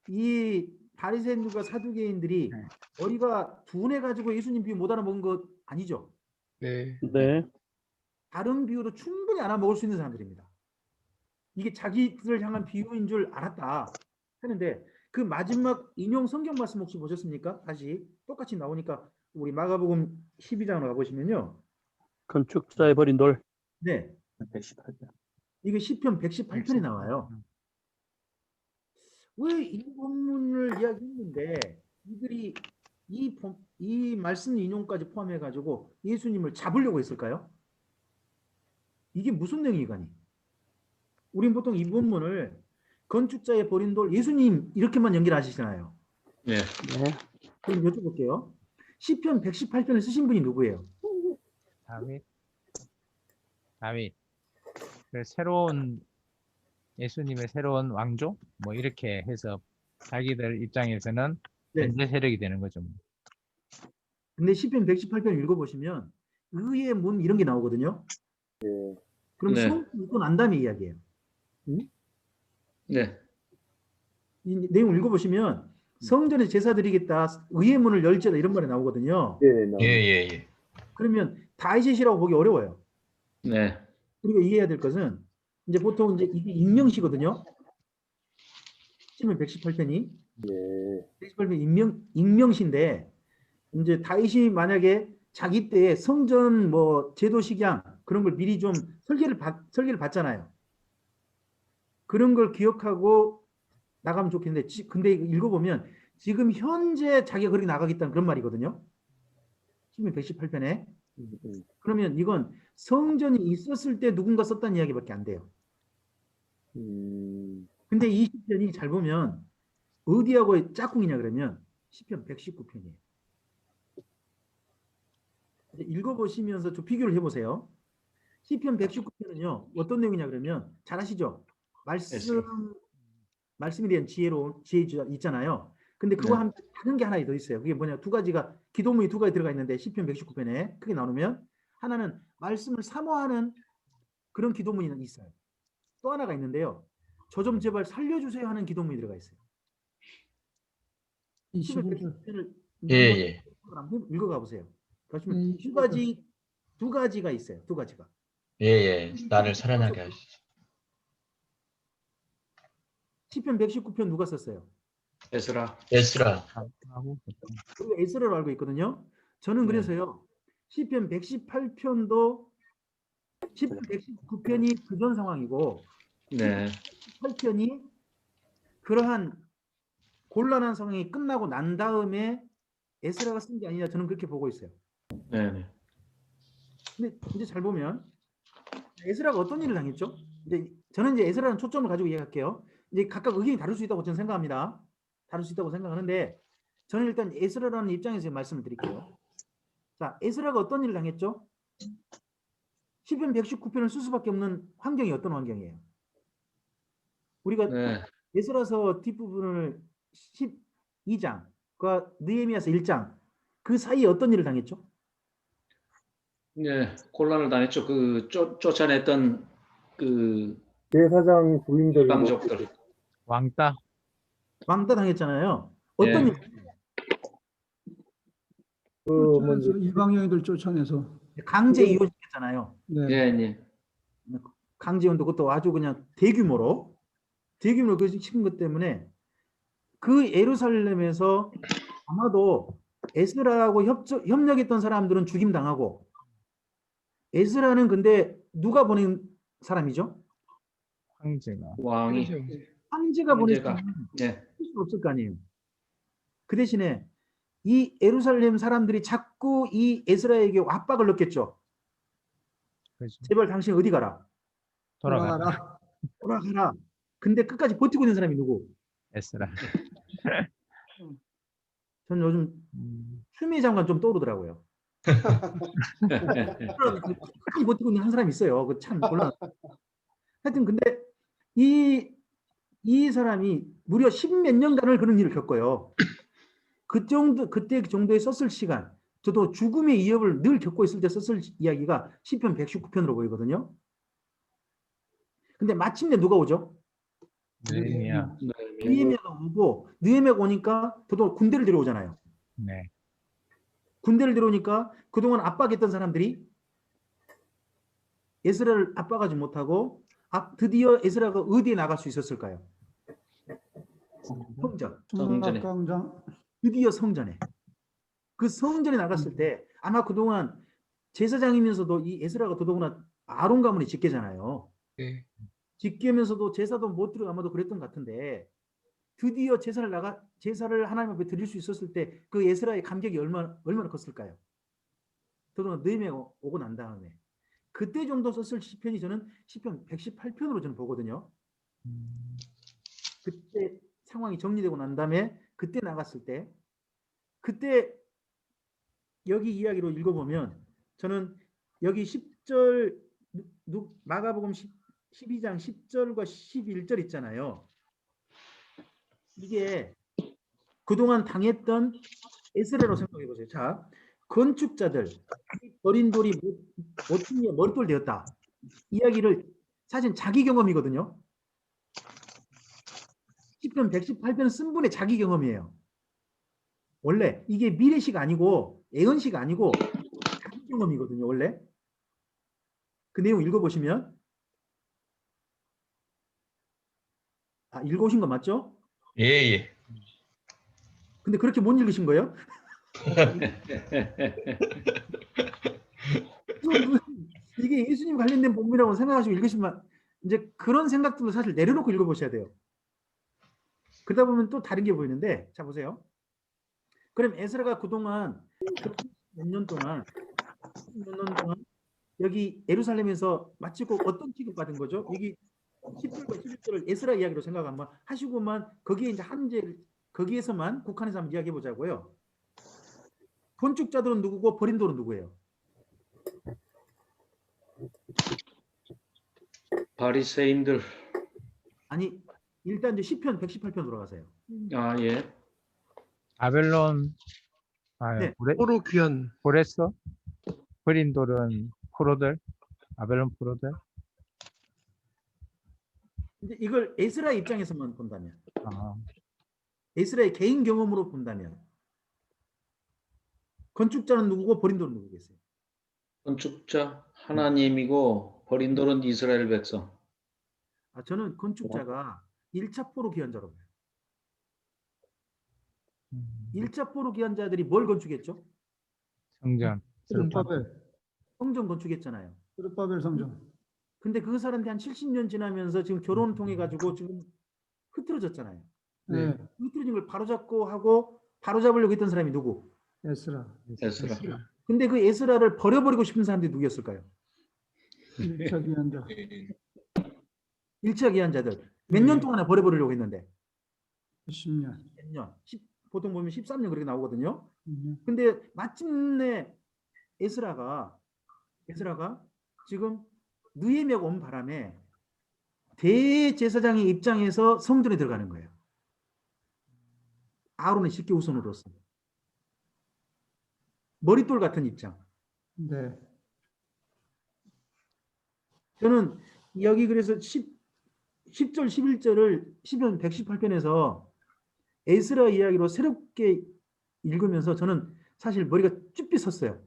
이 바리새인들과 사두개인들이 머리가 둔해 가지고 예수님 비유 못 알아먹은 것 아니죠? 네. 네. 다른 비유도 충분히 알아먹을 수 있는 사람들입니다. 이게 자기들을 향한 비유인 줄 알았다 하는데 그 마지막 인용 성경 말씀 혹시 보셨습니까? 다시 똑같이 나오니까 우리 마가복음 12장으로 가보시면요. 건축자의 버린 돌. 네, 118편. 이게 시편 118편에 나와요. 왜 이 본문을 이야기했는데 이들이 이 말씀 인용까지 포함해 가지고 예수님을 잡으려고 했을까요? 이게 무슨 내용이가니? 우린 보통 이 본문을 건축자의 버린 돌 예수님 이렇게만 연결하시잖아요. 네. 네. 그럼 여쭤볼게요. 시편 118편을 쓰신 분이 누구예요? 다윗. 그 새로운 예수님의 새로운 왕조 뭐 이렇게 해서 자기들 입장에서는 네. 견제 세력이 되는 거죠. 근데 시편 118편 읽어보시면 의의 문 이런 게 나오거든요. 예. 그럼 네. 성경 읽고 난 다음에 이야기해요. 네. 이 내용 읽어보시면 성전에 제사 드리겠다, 의의 문을 열지다 이런 말이 나오거든요. 네, 예. 그러면 다윗이라고 보기 어려워요. 네. 우리가 이해해야 될 것은 이제 보통 이제 이게 익명시거든요. 시편 118편이 예. 118편 익명시인데 이제 다윗이 만약에 자기 때에 성전 뭐 제도 식양 그런 걸 미리 좀 설계를 받잖아요. 그런 걸 기억하고 나가면 좋겠는데 근데 읽어보면 지금 현재 자기가 그렇게 나가겠다는 그런 말이거든요. 시편 118편에. 그러면 이건 성전이 있었을 때 누군가 썼다는 이야기밖에 안 돼요. 근데 이 시편이 잘 보면 어디하고 짝꿍이냐 그러면 시편 119편이에요. 읽어보시면서 좀 비교를 해보세요. 시편 119편은요 어떤 내용이냐 그러면 잘 아시죠? 말씀에 대한 지혜 있잖아요. 근데 그거 함께 다른 게 하나 더 있어요. 그게 뭐냐, 기도문이 두 가지 들어가 있는데 시편 119편에 크게 나누면 하나는 말씀을 사모하는 그런 기도문이 있어요. 또 하나가 있는데요. 저 좀 제발 살려주세요 하는 기도문이 들어가 있어요. 시편 119편을 예. 읽어가 보세요. 그러시면 두 가지가 있어요. 두 가지가. 예. 나를 살아나게 하시죠. 시편 119편 누가 썼어요? 에스라. 우리가 에스라로 알고 있거든요. 저는 그래서요. 시편 118편도 시편 119편이 그전 상황이고 네. 118편이 그러한 곤란한 상황이 끝나고 난 다음에 에스라가 쓴 게 아니냐 저는 그렇게 보고 있어요. 네. 근데 이제 잘 보면 에스라가 어떤 일을 당했죠? 이제 저는 이제 에스라는 초점을 가지고 이야기할게요. 이제 각각 의견이 다를 수 있다고 저는 생각합니다. 다를 수 있다고 생각하는데 저는 일단 에스라라는 입장에서 말씀을 드릴게요. 자, 에스라가 어떤 일을 당했죠? 시편 119편을 쓸 수밖에 없는 환경이 어떤 환경이에요? 우리가 네. 에스라서 뒷부분을 12장과 느헤미야서 1장 그 사이에 어떤 일을 당했죠? 네, 곤란을 당했죠. 그 쫓아냈던 그 제사장 부인들 방족들. 왕따. 왕따 당했잖아요. 어떤 예. 일? 쫓아내서 이방인들 쫓아내서. 강제 이혼시켰잖아요. 네. 예, 예. 강제 이혼도 그것도 아주 그냥 대규모로 그 시킨 것 때문에 그 예루살렘에서 아마도 에스라하고 협력했던 사람들은 죽임 당하고 에스라는 근데 누가 보낸 사람이죠? 황제가. 왕이. 황제가 보냈으면 황제가. 예. 할 수 없을 거 아니에요. 그 대신에 이 예루살렘 사람들이 자꾸 이 에스라에게 압박을 넣겠죠. 그렇죠. 제발 당신 어디 가라. 돌아가라. 돌아가라. 근데 끝까지 버티고 있는 사람이 누구? 에스라. 저는 요즘 추미애 장관 좀 떠오르더라고요. 끝까지 버티고 있는 한 사람이 있어요. 그 참 곤란. 하여튼 근데 이 사람이 무려 10몇 년간을 그런 일을 겪어요. 그때 정도에 썼을 시간, 저도 죽음의 위협을 늘 겪고 있을 때 썼을 이야기가 시편 119편으로 보이거든요. 근데 마침내 누가 오죠? 느헤미야. 느헤미야가 오고, 느헤미야가 오니까 저도 군대를 데려오잖아요. 네. 군대를 데려오니까 그동안 압박했던 사람들이 에스라를 압박하지 못하고 드디어 에스라가 어디에 나갈 수 있었을까요? 성전. 성전에. 성막광장. 드디어 성전에. 그 성전에 나갔을 때 아마 그동안 제사장이면서도 이 에스라가 더더구나 아론 가문의 직계잖아요. 네. 직계면서도 제사도 못 드리고 아마도 그랬던 것 같은데 드디어 제사를 하나님 앞에 드릴 수 있었을 때 그 에스라의 감격이 얼마나 컸을까요? 더더구나 느헤미야가 오고 난 다음에 그때 정도 썼을 시편이 저는 시편 118편으로 저는 보거든요. 그때 상황이 정리되고 난 다음에 그때 나갔을 때 그때 여기 이야기로 읽어보면 저는 여기 10절 마가복음 12장 10절과 11절 있잖아요. 이게 그동안 당했던 에스라로 생각해 보세요. 자, 건축자들 어린 돌이 모퉁이에 머릿돌 되었다. 이야기를 사실 자기 경험이거든요. 시편 118편 쓴 분의 자기 경험이에요. 원래 이게 미래식 아니고 예언식 아니고 자기 경험이거든요. 원래 그 내용 읽어보시면 읽어오신 거 맞죠? 예, 예. 근데 그렇게 못 읽으신 거예요? 이게 예수님 관련된 본문이라고 생각하시고 읽으시면 이제 그런 생각들도 사실 내려놓고 읽어보셔야 돼요. 그러다 보면 또 다른 게 보이는데 자 보세요. 그럼 에스라가 그동안 몇 년 동안 여기 예루살렘에서 마치고 어떤 취급받은 거죠? 여기 10절과 11절을 에스라 이야기로 생각 한번 하시고만 거기에 이제 거기에서만 국한해서 한번 이야기해 보자고요. 건축자들은 누구고 버린돌은 누구예요? 바리새인들. 아니 일단 이제 시편 118편 돌아가세요. 아, 예. 아벨론. 네. 포로 귀환. 보레서. 버린 돌은 포로들. 아벨론 포로들. 이제 이걸 에스라 입장에서만 본다면, 아, 에스라의 개인 경험으로 본다면, 건축자는 누구고 버린돌은 누구겠어요? 건축자 하나님이고 버린 돌은 이스라엘 백성. 저는 건축자가 1차 포로 기한자로 봐요. 1차 포로 기한자들이 뭘 건축했죠? 성전. 스룹바벨. 성전 건축했잖아요. 스룹바벨 성전. 근데 그 사람들이 한 70년 지나면서 지금 결혼을 통해 가지고 지금 흐트러졌잖아요. 네. 흐트러진 걸 바로잡으려고 했던 사람이 누구? 에스라. 에스라. 근데 그 에스라를 버려버리고 싶은 사람들이 누구였을까요? 1차 기한자. 1차 기한자들. 몇 년 동안에 버려버리려고 했는데 10년. 몇 년? 보통 보면 13년 그렇게 나오거든요. 근데 마침내 에스라가 지금 느헤미야가 온 바람에 대제사장의 입장에서 성전에 들어가는 거예요. 아론의 직계 후손으로서 머릿돌 같은 입장. 네. 저는 여기 그래서 10절 11절을 시편 118편에서 에스라 이야기로 새롭게 읽으면서 저는 사실 머리가 쭈뼛 섰어요.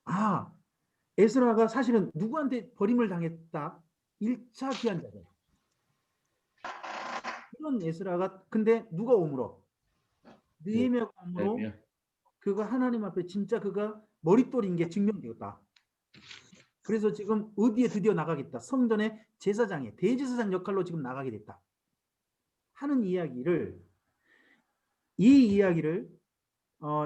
아, 에스라가 사실은 누구한테 버림을 당했다? 1차 귀환자들. 그런 에스라가 근데 누가 오므로? 느헤미야가 오므로 네. 그가 하나님 앞에 진짜 그가 머릿돌인 게 증명되었다. 그래서 지금 어디에 드디어 나가겠다. 성전의 제사장의 대제사장 역할로 지금 나가게 됐다. 하는 이야기를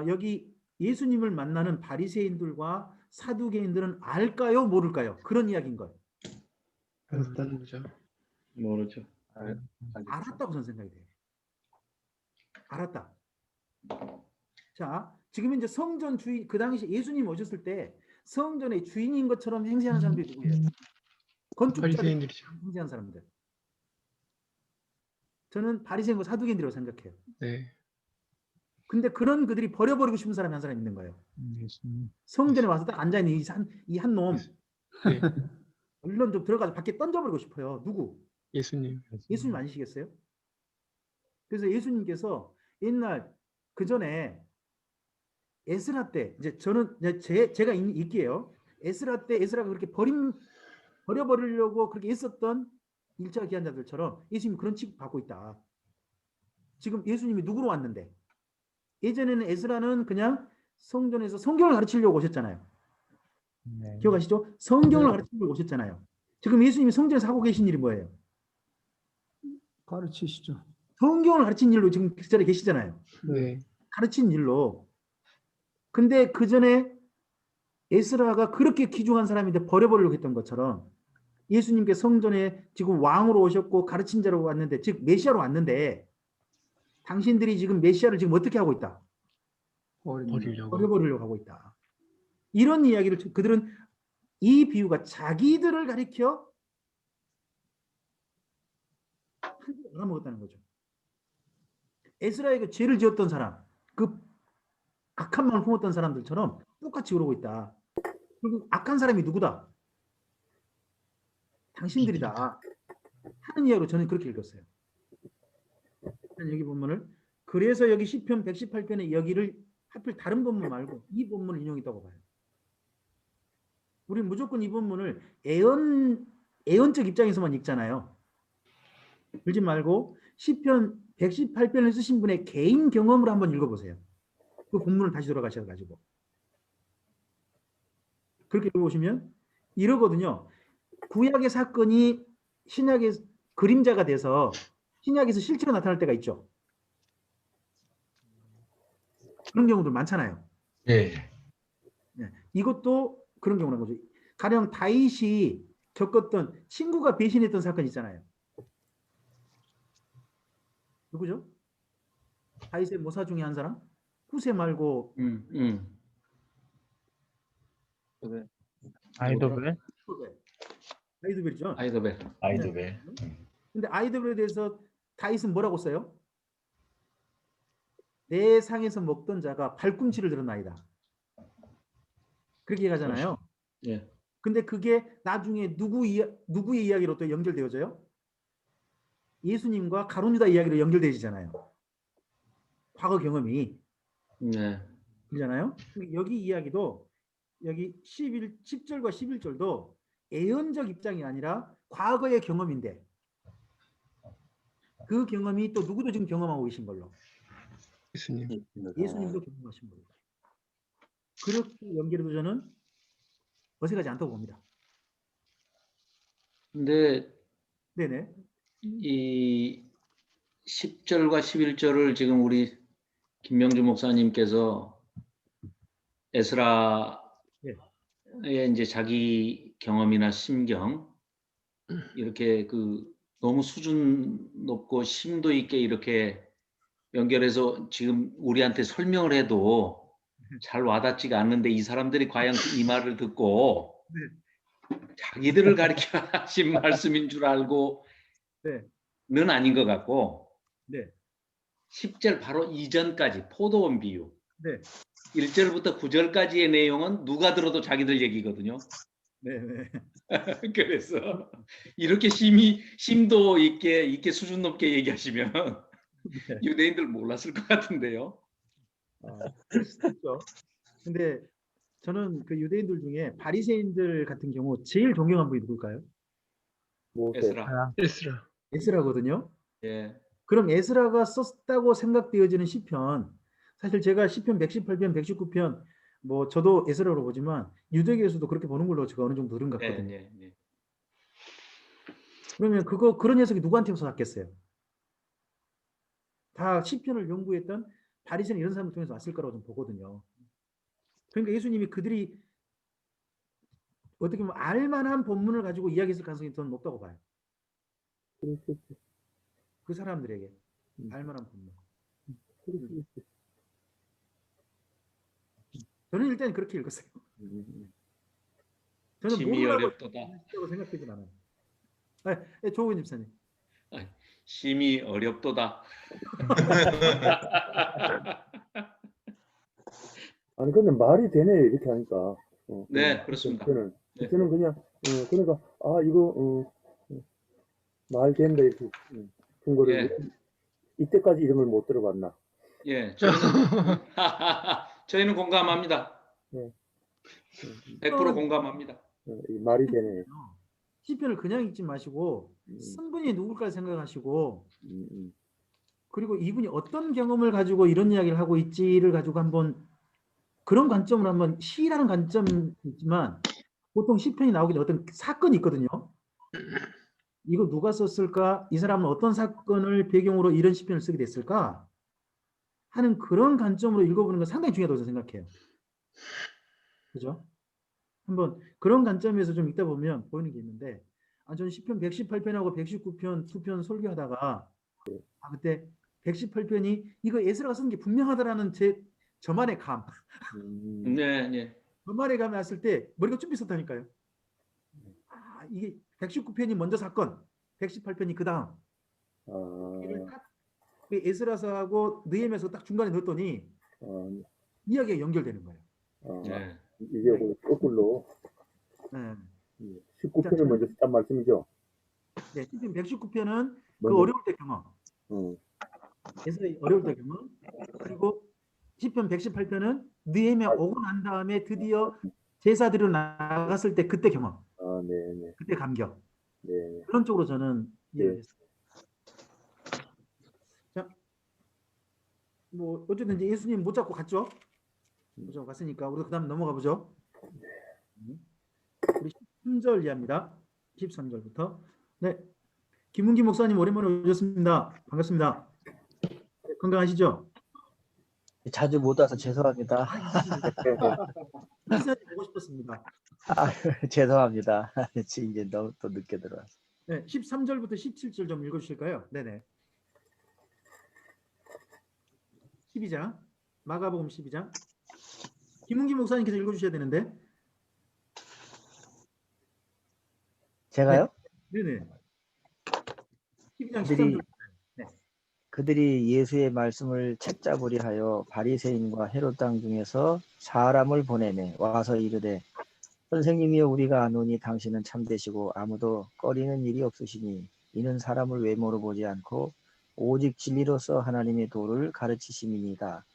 여기 예수님을 만나는 바리새인들과 사두개인들은 알까요? 모를까요? 그런 이야기인 거예요. 알았다는 거죠. 모르죠. 알았다고 저는 생각이 돼요. 알았다. 자, 지금 이제 성전 주인, 그 당시 예수님 오셨을 때 성전의 주인인 것처럼 행세하는 사람들이 누구예요? 건축자들 바리새인들이죠. 행세하는 사람들. 저는 바리새인과 사두개인들이라고 생각해요. 네. 근데 그런 그들이 버려버리고 싶은 사람이 한 사람 있는 거예요. 예수님. 성전에 와서 딱 앉아있는 이 한 놈. 네. 얼른 좀 들어가서 밖에 던져버리고 싶어요. 누구? 예수님. 예수님 아니시겠어요? 그래서 예수님께서 옛날 그 전에 에스라 때 이제 저는 제가 읽기에요. 에스라 때 에스라가 그렇게 버려버리려고 그렇게 했었던 1차 기한자들처럼 예수님이 그런 취급 받고 있다. 지금 예수님이 누구로 왔는데 예전에는 에스라는 그냥 성전에서 성경을 가르치려고 오셨잖아요. 네. 기억하시죠? 성경을 가르치려고 오셨잖아요. 지금 예수님이 성전에서 하고 계신 일이 뭐예요? 가르치시죠. 성경을 가르친 일로 지금 그 자리에 계시잖아요. 네. 가르친 일로. 근데 그 전에 에스라가 그렇게 귀중한 사람인데 버려버리려고 했던 것처럼 예수님께 성전에 지금 왕으로 오셨고 가르친 자로 왔는데, 즉 메시아로 왔는데 당신들이 지금 메시아를 지금 어떻게 하고 있다? 버리려고. 버려버리려고 하고 있다. 이런 이야기를 그들은 이 비유가 자기들을 가리켜 알아먹었다는 거죠. 에스라에게 죄를 지었던 사람, 그 악한 마음을 품었던 사람들처럼 똑같이 그러고 있다. 그리고 악한 사람이 누구다? 당신들이다. 하는 이야기로 저는 그렇게 읽었어요. 여기 본문을 그래서 여기 시편 118편에 여기를 하필 다른 본문 말고 이 본문을 인용했다고 봐요. 우리는 무조건 이 본문을 애언적 입장에서만 읽잖아요. 그러지 말고 시편 118편을 쓰신 분의 개인 경험으로 한번 읽어보세요. 그 본문을 다시 돌아가셔가지고 그렇게 읽어보시면 이러거든요. 구약의 사건이 신약의 그림자가 돼서 신약에서 실제로 나타날 때가 있죠. 그런 경우들 많잖아요. 네. 네. 이것도 그런 경우라는 거죠. 가령 다윗이 겪었던 친구가 배신했던 사건 있잖아요. 누구죠? 다윗의 모사 중에 한 사람? 후세 말고 아이도벨? 아이도벨이죠. 아이도벨. 근데 아이도벨에 대해서 다윗은 뭐라고 써요? 내 상에서 먹던 자가 발꿈치를 들었나이다. 그렇게 얘기하잖아요. 예. 근데 그게 나중에 누구의 이야기로 또 연결되어져요? 예수님과 가룟유다 이야기로 연결되지잖아요. 과거 경험이. 네. 그렇잖아요. 여기 이야기도 여기 10절과 11절도 애언적 입장이 아니라 과거의 경험인데 그 경험이 또 누구도 지금 경험하고 계신 걸로. 예수님도 경험하신 걸로. 그렇게 연결해도 저는 어색하지 않다고 봅니다. 근데 네네. 이 10절과 11절을 지금 우리 김명주 목사님께서 에스라의 이제 자기 경험이나 심경 이렇게 너무 수준 높고 심도 있게 이렇게 연결해서 지금 우리한테 설명을 해도 잘 와닿지가 않는데 이 사람들이 과연 이 말을 듣고 네. 자기들을 가리켜 하신 말씀인 줄 알고는 네. 아닌 것 같고 네. 10절 바로 이전까지 포도원 비유 네. 1절부터 9절까지의 내용은 누가 들어도 자기들 얘기거든요. 네. 네. 그래서 이렇게 심도 있게 수준 높게 얘기하시면 네. 유대인들 몰랐을 것 같은데요. 그럴 수도 있죠. 근데 저는 그 유대인들 중에 바리새인들 같은 경우 제일 존경한 분이 누굴까요? 모세. 에스라. 에스라. 에스라거든요. 예. 그럼 에스라가 썼다고 생각되어지는 시편, 사실 제가 시편 118편, 119편 뭐 저도 에스라로 보지만 유대교에서도 그렇게 보는 걸로 제가 어느 정도 들은 것 같거든요. 네. 그러면 그런 녀석이 누구한테서 왔겠어요? 다 시편을 연구했던 바리새인 이런 사람을 통해서 왔을 거라고 좀 보거든요. 그러니까 예수님이 그들이 어떻게 보면 알만한 본문을 가지고 이야기했을 가능성이 더 높다고 봐요. 그 사람들에게 알만한 본문. 저는 일단 그렇게 읽었어요. 저는 심히 모르라고 어렵도다. 생각되진 않아요. 네, 조은 집사님. 심히 어렵도다. 아니 근데 말이 되네 이렇게 하니까. 네, 그렇습니다. 저는 네. 그냥 그러니까 이거 말 된다 이렇게 준 거를 예. 이때까지 이런 걸 못 들어봤나. 예, 저희는 공감합니다. 네. 100% 공감합니다. 이 말이 되네. 시편을 그냥 읽지 마시고 쓴분이 누굴까 생각하시고 그리고 이분이 어떤 경험을 가지고 이런 이야기를 하고 있지를 가지고 한번 그런 관점으로 한번 시라는 관점이 있지만 보통 시편이 나오기 전에 어떤 사건이 있거든요. 이거 누가 썼을까? 이 사람은 어떤 사건을 배경으로 이런 시편을 쓰게 됐을까? 하는 그런 관점으로 읽어보는 건 상당히 중요하다고 생각해요. 그죠? 한번 그런 관점에서 좀 읽다 보면 보이는 게 있는데 저는 시편 118편하고 119편 두 편 설교하다가 그때 118편이 이거 에스라가 쓴 게 분명하다라는 저만의 감. 네. 저만의 감이 왔을 때 머리가 좀 있었다니까요. 이게 119편이 먼저 사건, 118편이 그 다음. 이걸 딱 에스라서하고 느헤미야서 딱 중간에 넣었더니 이야기가 연결되는 거예요. 네. 이게 거꾸로 네. 19편을 먼저 썼단 말씀이죠. 네, 시편 119편은 그 먼저. 어려울 때 경험. 에스라의 어려울 때 경험. 그리고 시편 118편은 느헤미야 오고 난 다음에 드디어 제사드리러 나갔을 때 그때 경험. 네. 그때 감격. 네. 그런 쪽으로 저는 이해했어요. 자, 뭐 어쨌든 이제 예수님 못 잡고 갔죠. 못 잡고 갔으니까 우리 그다음 넘어가 보죠. 우리 13절 이해합니다. 13절부터. 네, 김문기 목사님 오랜만에 오셨습니다. 반갑습니다. 네, 건강하시죠? 자주 못 와서 죄송합니다. 목사님 보고 싶었습니다. 죄송합니다. 이제 너무 또 늦게 들어왔어. 네, 13절부터 17절 좀 읽어주실까요? 네네. 12장 마가복음 12장 김문기 목사님께서 읽어주셔야 되는데. 제가요? 네네. 12장 13절. 그들이 예수의 말씀을 책잡으려 하여 바리새인과 헤롯 땅 중에서 사람을 보내매 와서 이르되 선생님이여 우리가 아노니 당신은 참되시고 아무도 꺼리는 일이 없으시니 이는 사람을 외모로 보지 않고 오직 진리로서 하나님의 도를 가르치심이니이다.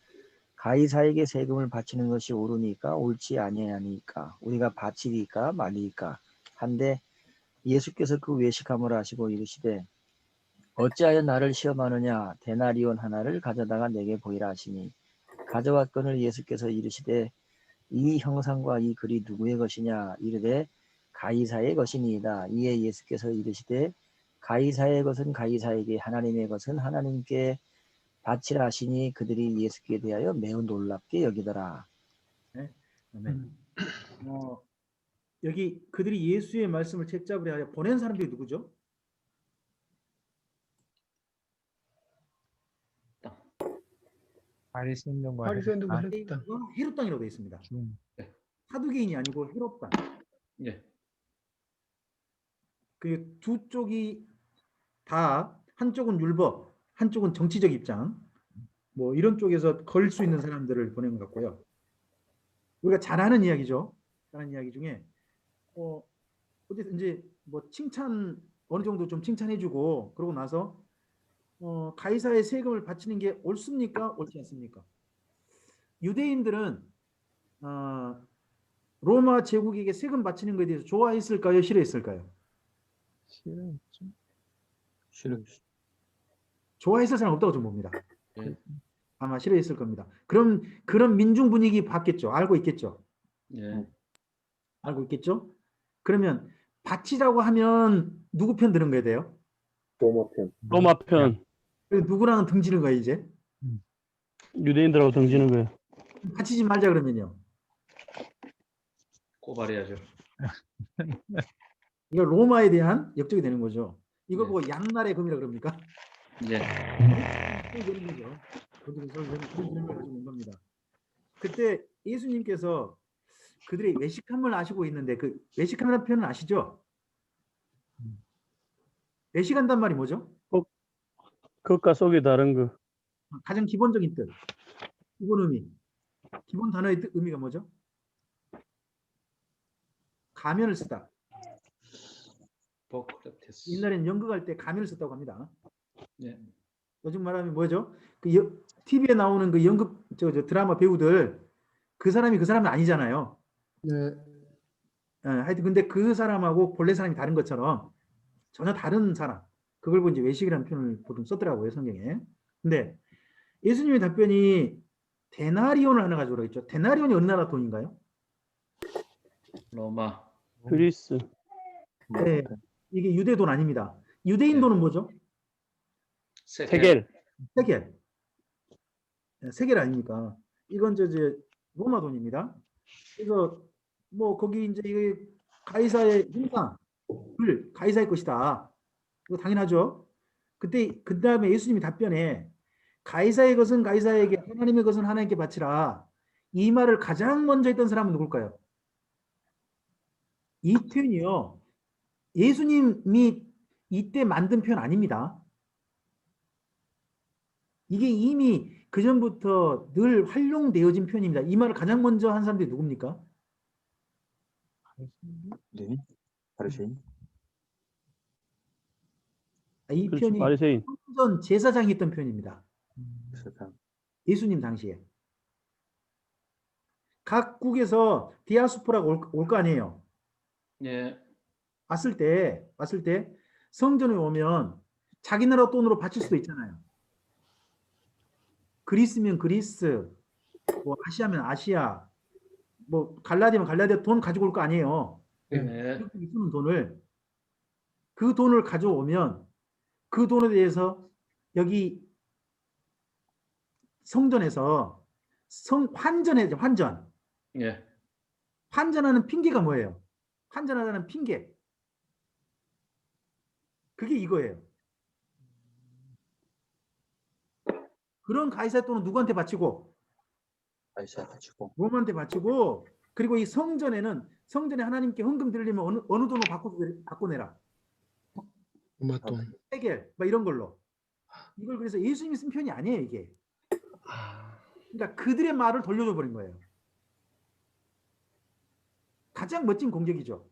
가이사에게 세금을 바치는 것이 옳으니까 옳지 아니하니까 우리가 바치리까 말리까 한데 예수께서 그 외식함을 하시고 이르시되 어찌하여 나를 시험하느냐 데나리온 하나를 가져다가 내게 보이라 하시니 가져왔거늘 예수께서 이르시되 이 형상과 이 글이 누구의 것이냐 이르되 가이사의 것이니이다. 이에 예수께서 이르시되 가이사의 것은 가이사에게 하나님의 것은 하나님께 바치라 하시니 그들이 예수께 대하여 매우 놀랍게 여기더라. 네. 여기 그들이 예수의 말씀을 책잡으려 하여 보낸 사람들이 누구죠? 바리새인과 바리새인과 헤롯당. 헤롯당. 이건 헤롯 땅이라고 되어 있습니다. 사두개인이 아니고 헤롯 땅. 예. 그 두 쪽이 다 한쪽은 율법, 한쪽은 정치적 입장, 뭐 이런 쪽에서 걸 수 있는 사람들을 보낸 것 같고요. 우리가 잘 아는 이야기죠. 잘 아는 이야기 중에 어쨌든 이제 뭐 칭찬 어느 정도 좀 칭찬해주고 그러고 나서 가이사의 세금을 바치는 게 옳습니까? 옳지 않습니까? 유대인들은 로마 제국에게 세금 바치는 것에 대해서 좋아했을까요? 싫어했을까요? 싫어했죠. 싫어했어. 좋아했을 사람 없다고 좀 봅니다. 예. 아마 싫어했을 겁니다. 그런 민중 분위기 봤겠죠. 알고 있겠죠. 예. 알고 있겠죠. 그러면 바치라고 하면 누구 편 드는 거야 돼요? 로마 편. 로마 편. 누구랑은 등지는 거야 이제? 유대인들하고 등지는 거예요. 바치지 말자 그러면요. 고발해야죠. 이거 로마에 대한 역적이 되는 거죠. 이걸 네. 보고 양날의 검이라 그럽니까? 예. 되는 거죠. 그런 설명을 가지고 온 겁니다. 그때 예수님께서 그들의 외식함을 아시고 있는데 그 외식함이라는 표현은 아시죠? 외식한단 말이 뭐죠? 겉과 속이 다른 거. 가장 기본적인 뜻, 기본 의미, 기본 단어의 의미가 뭐죠? 가면을 쓰다. 포크라테스. 옛날에는 연극할 때 가면을 썼다고 합니다. 예. 요즘 말하면 뭐죠? 그 TV에 나오는 그 연극 저 드라마 배우들 그 사람이 그 사람은 아니잖아요. 네. 하여튼 근데 그 사람하고 본래 사람이 다른 것처럼 전혀 다른 사람. 그걸 보고 이제 외식이라는 표현을 보통 썼더라고요 성경에. 근데 예수님의 답변이 데나리온을 하나 가져오라고 했죠. 데나리온이 어느 나라 돈인가요? 로마. 그리스. 네, 이게 유대 돈 아닙니다. 유대인 네. 돈은 뭐죠? 세겔. 세겔. 네, 세겔 아닙니까? 이건 이제 로마 돈입니다. 그래서 뭐 거기 이제 이게 가이사의 형상을 가이사의 것이다. 이거 당연하죠. 그때 그 다음에 예수님이 답변에 가이사의 것은 가이사에게 하나님의 것은 하나님께 바치라. 이 말을 가장 먼저 했던 사람은 누굴까요? 이 표현이요. 예수님이 이때 만든 표현 아닙니다. 이게 이미 그 전부터 늘 활용되어진 표현입니다. 이 말을 가장 먼저 한 사람들이 누굽니까? 네. 바리새인. 이 그렇죠. 표현이 바리새인. 성전 제사장이 했던 표현입니다. 세상. 예수님 당시에. 각국에서 디아스포라가 올 거 아니에요. 예. 왔을 때 성전에 오면 자기 나라 돈으로 바칠 수도 있잖아요. 그리스면 그리스, 뭐 아시아면 아시아, 뭐 갈라디아면 갈라디아 돈 가지고 올 거 아니에요. 예. 이렇게 쓰는 돈을 그 돈을 가져오면 그 돈에 대해서 여기 성전에서 환전해야죠. 환전. 예. 환전하는 핑계가 뭐예요? 환전하는 핑계. 그게 이거예요. 그런 가이사 돈은 누구한테 바치고? 가이사 가지고. 로마한테 바치고, 그리고 이 성전에 하나님께 헌금 드리려면 어느 돈으로 바꿔내라. 로마 돈. 세겔, 막 이런 걸로. 이걸 그래서 예수님이 쓴 표현이 아니에요, 이게. 그러니까 그들의 말을 돌려줘 버린 거예요. 가장 멋진 공격이죠.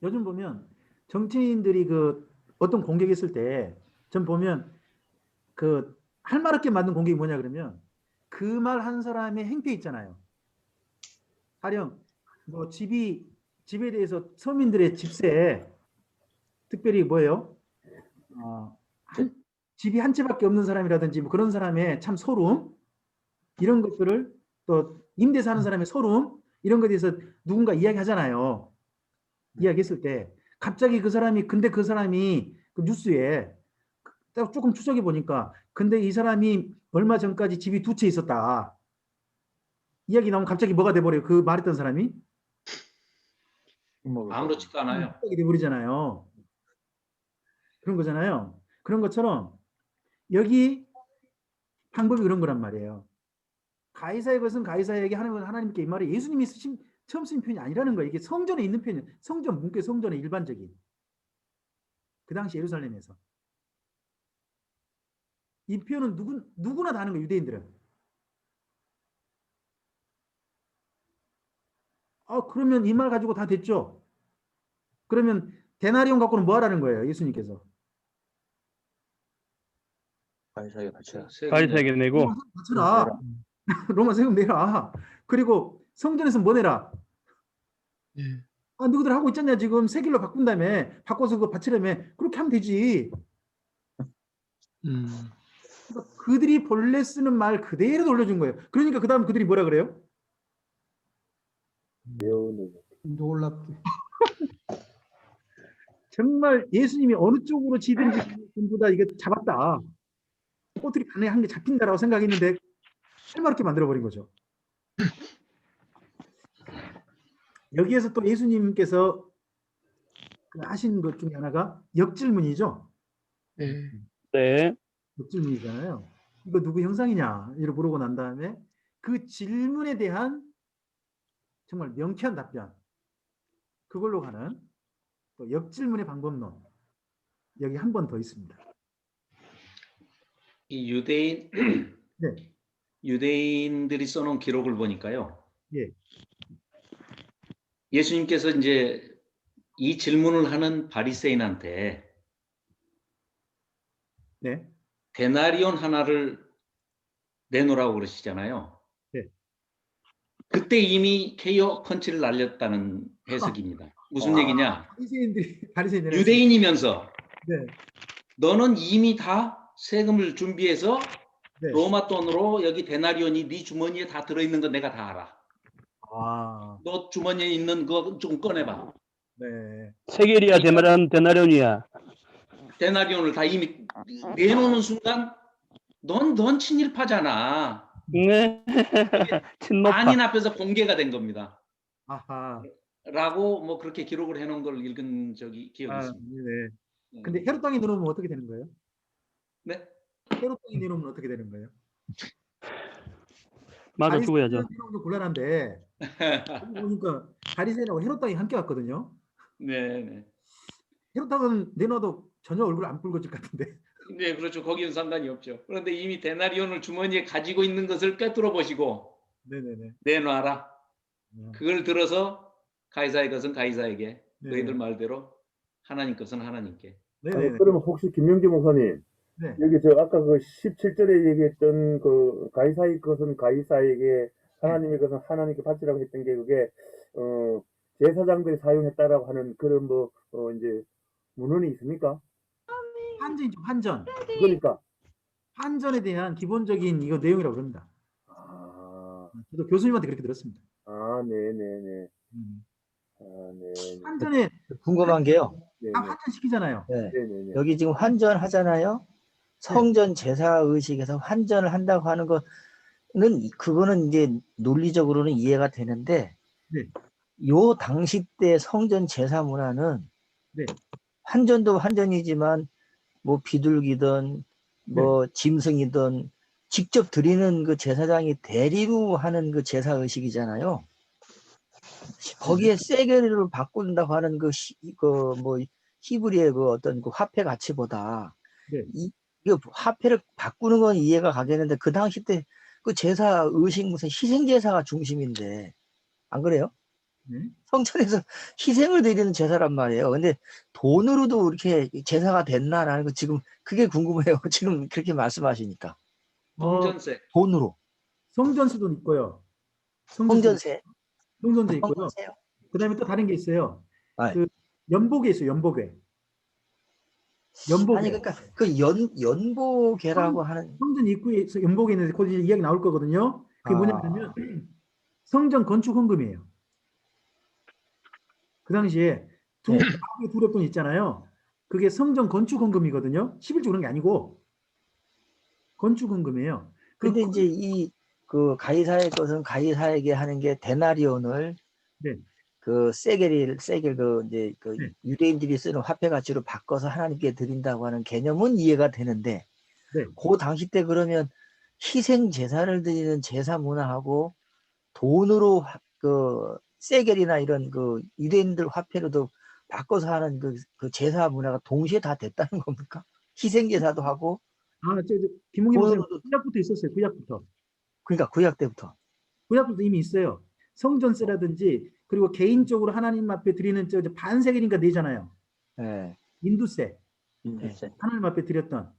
요즘 보면 정치인들이 그 어떤 공격했을 때 전 보면 그 할 말 없게 만든 공격이 뭐냐 그러면 그 말 한 사람의 행태 있잖아요. 가령 뭐 집에 대해서 서민들의 집세 특별히 뭐예요? 집이 한 채밖에 없는 사람이라든지 뭐 그런 사람의 참 소름 이런 것들을 또 임대 사는 사람의 소름 이런 것에 대해서 누군가 이야기하잖아요. 이야기했을 때 갑자기 그 사람이 그 뉴스에 딱 조금 추적해 보니까 근데 이 사람이 얼마 전까지 집이 2채 있었다. 이야기 나오면 갑자기 뭐가 돼버려요? 그 말했던 사람이? 아무렇지도 않아요. 갑자기 돼버리잖아요. 그런 거잖아요. 그런 것처럼 여기 방법이 그런 거란 말이에요. 가이사의 것은 가이사에게 하는 건 하나님께 이 말이 예수님이 처음 쓰신 표현이 아니라는 거예요. 이게 성전에 있는 표현이에요. 성전, 문교의 성전의 일반적인. 그 당시 예루살렘에서. 이 표현은 누구나 다 하는 거예요. 유대인들은. 그러면 이 말 가지고 다 됐죠. 그러면 데나리온 갖고는 뭐 하라는 거예요. 예수님께서. 가이사에게 바쳐라. 가이사에게 내고 바쳐라. 로마 세금 내라. 그리고 성전에서 뭐 내라. 예. 너희들 하고 있잖냐. 지금 세길로 바꾼 다음에 바꿔서 그거 바치려며. 그렇게 하면 되지. 그러니까 그들이 본래 쓰는 말 그대로 돌려준 거예요. 그러니까 그 다음 그들이 뭐라 그래요? 놀랍게. 정말 예수님이 어느 쪽으로 지든지 전부 다 이게 잡았다. 꼬투리 반에 한 개 잡힌다라고 생각했는데 살마렵게 만들어버린 거죠. 여기에서 또 예수님께서 하신 것 중에 하나가 역질문이죠. 예. 네. 역질문이잖아요. 이거 누구 형상이냐 이렇게 물어보고 난 다음에 그 질문에 대한 정말 명쾌한 답변, 그걸로 가는 또 역질문의 방법론, 여기 한 번 더 있습니다. 이 유대인 네. 유대인들이 써놓은 기록을 보니까요. 예. 예수님께서 이제 이 질문을 하는 바리새인한테 네. 데나리온 하나를 내놓으라고 그러시잖아요. 네. 그때 이미 케이오 펀치를 날렸다는 해석입니다. 무슨 얘기냐? 바리새인들이 유대인이면서 네. 너는 이미 다 세금을 준비해서 네. 로마 돈으로 여기 데나리온이 네 주머니에 다 들어있는 거 내가 다 알아. 너 주머니에 있는 거 좀 꺼내봐. 네. 세겔이야 데나리온이야. 데나리온을 다 이미 내놓는 순간 넌 친일파잖아. 네. 친노파. 만인 앞에서 공개가 된 겁니다. 아하. 라고 뭐 그렇게 기록을 해놓은 걸 읽은 적이 기억이 있습니다. 네. 근데 헤롯 땅에 내놓으면 어떻게 되는 거예요? 네? 헤롯 땅에 내놓으면 어떻게 되는 거예요? 맞아, 죽어야죠. 내놓으면 좀 곤란한데 보니까 바리새인하고 헤롯 땅이 함께 왔거든요. 네. 헤롯 땅은 내놔도 전혀 얼굴 안 붉어질 것 같은데. 네, 그렇죠. 거기는 상관이 없죠. 그런데 이미 데나리온을 주머니에 가지고 있는 것을 꿰뚫어 보시고 네네네. 내놔라. 그걸 들어서 가이사의 것은 가이사에게, 네. 너희들 말대로 하나님 것은 하나님께. 네네네. 그러면 혹시 김명기 목사님, 네. 여기 아까 그 17절에 얘기했던 그 가이사의 것은 가이사에게, 하나님의 것은 하나님께 바치라고 했던 게 그게 제사장들이 사용했다라고 하는 그런 이제 문헌이 있습니까? 한전이죠, 한전. 그러니까 한전에 대한 기본적인 이거 내용이라고 합니다. 저도 교수님한테 그렇게 들었습니다. 네네네. 네. 한전에 궁금한 게요. 다 환전 시키잖아요. 네. 네네네. 여기 지금 환전 하잖아요. 성전 제사 의식에서 환전을 한다고 하는 거는 그거는 이제 논리적으로는 이해가 되는데 네. 요 당시 때 성전 제사 문화는 네. 환전도 환전이지만 뭐 비둘기든 뭐 짐승이든 직접 드리는 그 제사장이 대리로 하는 그 제사 의식이잖아요. 거기에 세겔을 바꾼다고 하는 뭐 히브리의 그 어떤 그 화폐 가치보다 이 화폐를 바꾸는 건 이해가 가겠는데 그 당시 때 그 제사 의식 무슨 희생 제사가 중심인데 안 그래요? 성전에서 희생을 드리는 제사란 말이에요. 근데 돈으로도 이렇게 제사가 됐나라는 거 지금 그게 궁금해요. 지금 그렇게 말씀하시니까. 성전세. 돈으로. 성전세도 있고요. 성전세. 성전세 있고요. 그다음에 또 다른 게 있어요. 그 연복에 있어요. 연복회. 아니 그러니까 그 연복회라고 하는 성전 입구에서 연복에 있는데 곧 이야기 나올 거거든요. 그게 뭐냐면 성전 건축 헌금이에요. 그 당시에 두렵 돈 있잖아요. 그게 성전 건축 헌금이거든요. 11조 그런 게 아니고 건축 헌금이에요. 근데 이제 이 그 가이사의 것은 가이사에게 하는 게 데나리온을 그 세겔 그 이제 그 유대인들이 쓰는 화폐 가치로 바꿔서 하나님께 드린다고 하는 개념은 이해가 되는데 그 당시 때 그러면 희생 제사를 드리는 제사 문화하고 돈으로 그 세겔이나 이런 그 유대인들 화폐로도 바꿔서 하는 그 제사 문화가 동시에 다 됐다는 겁니까? 희생 제사도 하고 김홍기 목사님 돈으로도 구약부터 있었어요. 구약부터. 그러니까 구약 때부터. 구약부터 이미 있어요. 성전세라든지 그리고 개인적으로 하나님 앞에 드리는 반세겔인가 내잖아요. 예. 인두세 인도세. 하나님 앞에 드렸던